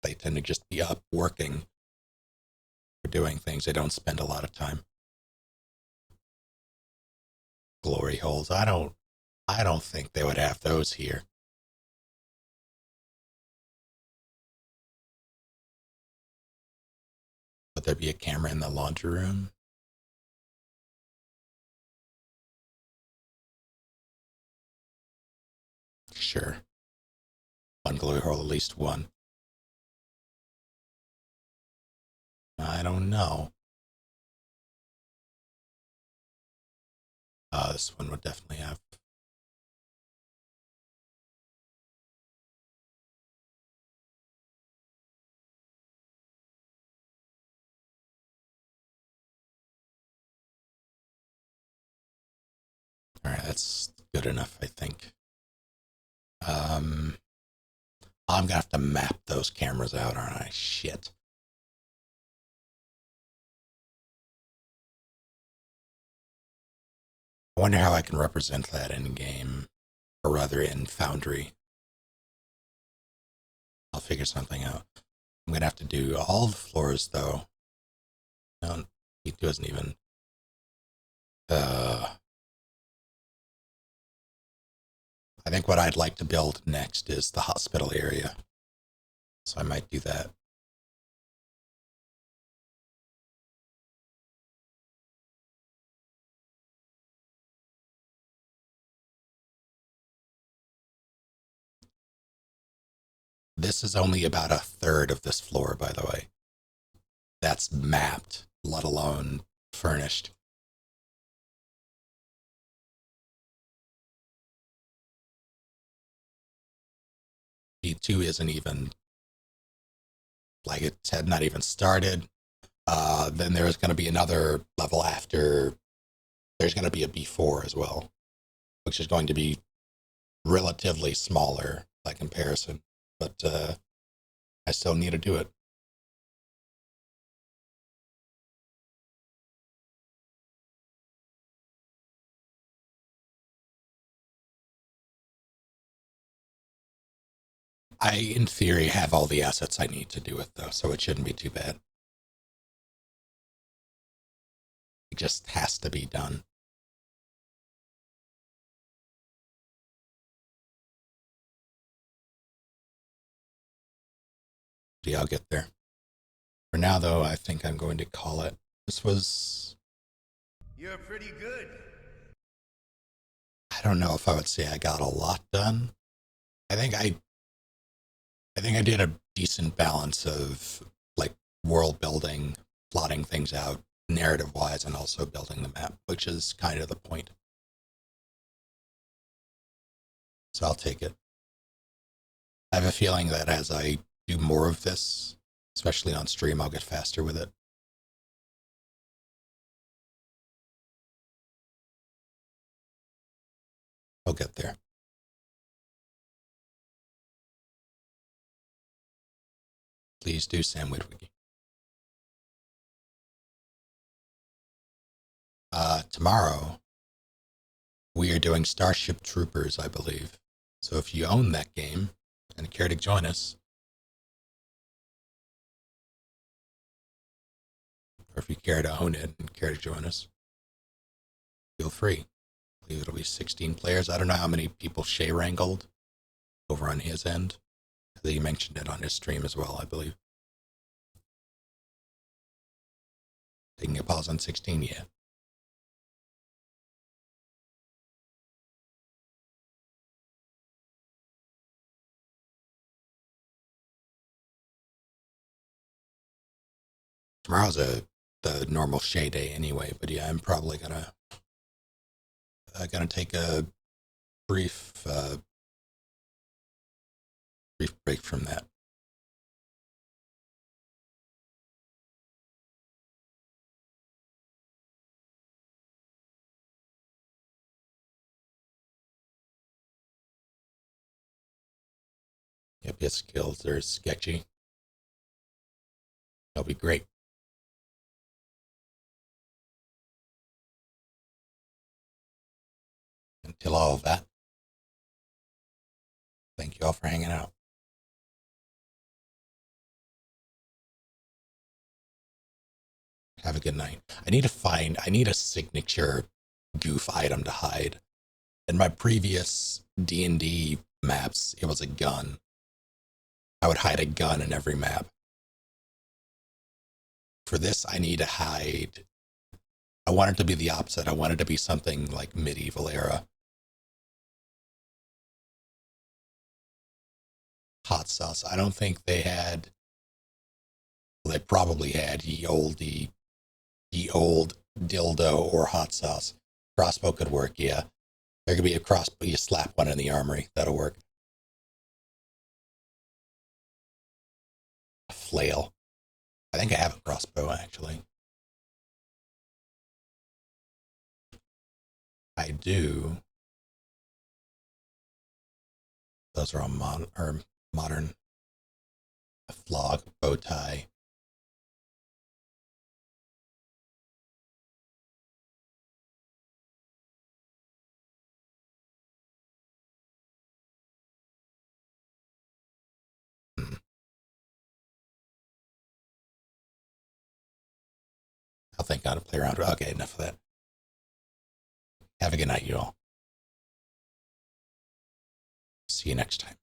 tend to just be up working or doing things, they don't spend a lot of time. Glory holes. I don't think they would have those here. Would there be a camera in the laundry room? Sure. One glory hole, at least one. I don't know. This one would definitely have. All right, that's good enough, I think. I'm gonna have to map those cameras out, aren't I? Shit. I wonder how I can represent that in game, or rather in Foundry. I'll figure something out. I'm gonna have to do all the floors though. No, he doesn't even. I think what I'd like to build next is the hospital area. So I might do that. This is only about a third of this floor, by the way. That's mapped, let alone furnished. B2 isn't even, like, it had not even started. Then there's going to be another level after. There's going to be a B4 as well, which is going to be relatively smaller by comparison. But I still need to do it. I, in theory, have all the assets I need to do it, though, so it shouldn't be too bad. It just has to be done. Yeah, I'll get there. For now, though, I think I'm going to call it. This was... You're pretty good. I don't know if I would say I got a lot done. I think I did a decent balance of like world building, plotting things out narrative wise, and also building the map, which is kind of the point. So I'll take it. I have a feeling that as I do more of this, especially on stream, I'll get faster with it. I'll get there. Please do, Sam Witwicky. Tomorrow, we are doing Starship Troopers, I believe. So if you own that game and care to join us, or if you care to own it and care to join us, feel free. I believe it'll be 16 players. I don't know how many people Shay wrangled over on his end. He mentioned it on his stream as well, I believe. Taking a pause on 16 yet. Tomorrow's the normal Shay day anyway, but yeah, I'm probably gonna take a brief break from that. Yep, his skills are sketchy. That'll be great. Until all of that, thank you all for hanging out. Have a good night. I need a signature goof item to hide. In my previous D&D maps, it was a gun. I would hide a gun in every map. For this, I need to hide... I want it to be the opposite. I want it to be something like medieval era. Hot sauce. I don't think they had... Well, they probably had ye old dildo or hot sauce. Crossbow could work, yeah. There could be a crossbow. You slap one in the armory. That'll work. A flail. I think I have a crossbow, actually. I do. Those are all modern. A flog, bow tie. I'll think how to play around. Okay, enough of that. Have a good night, you all. See you next time.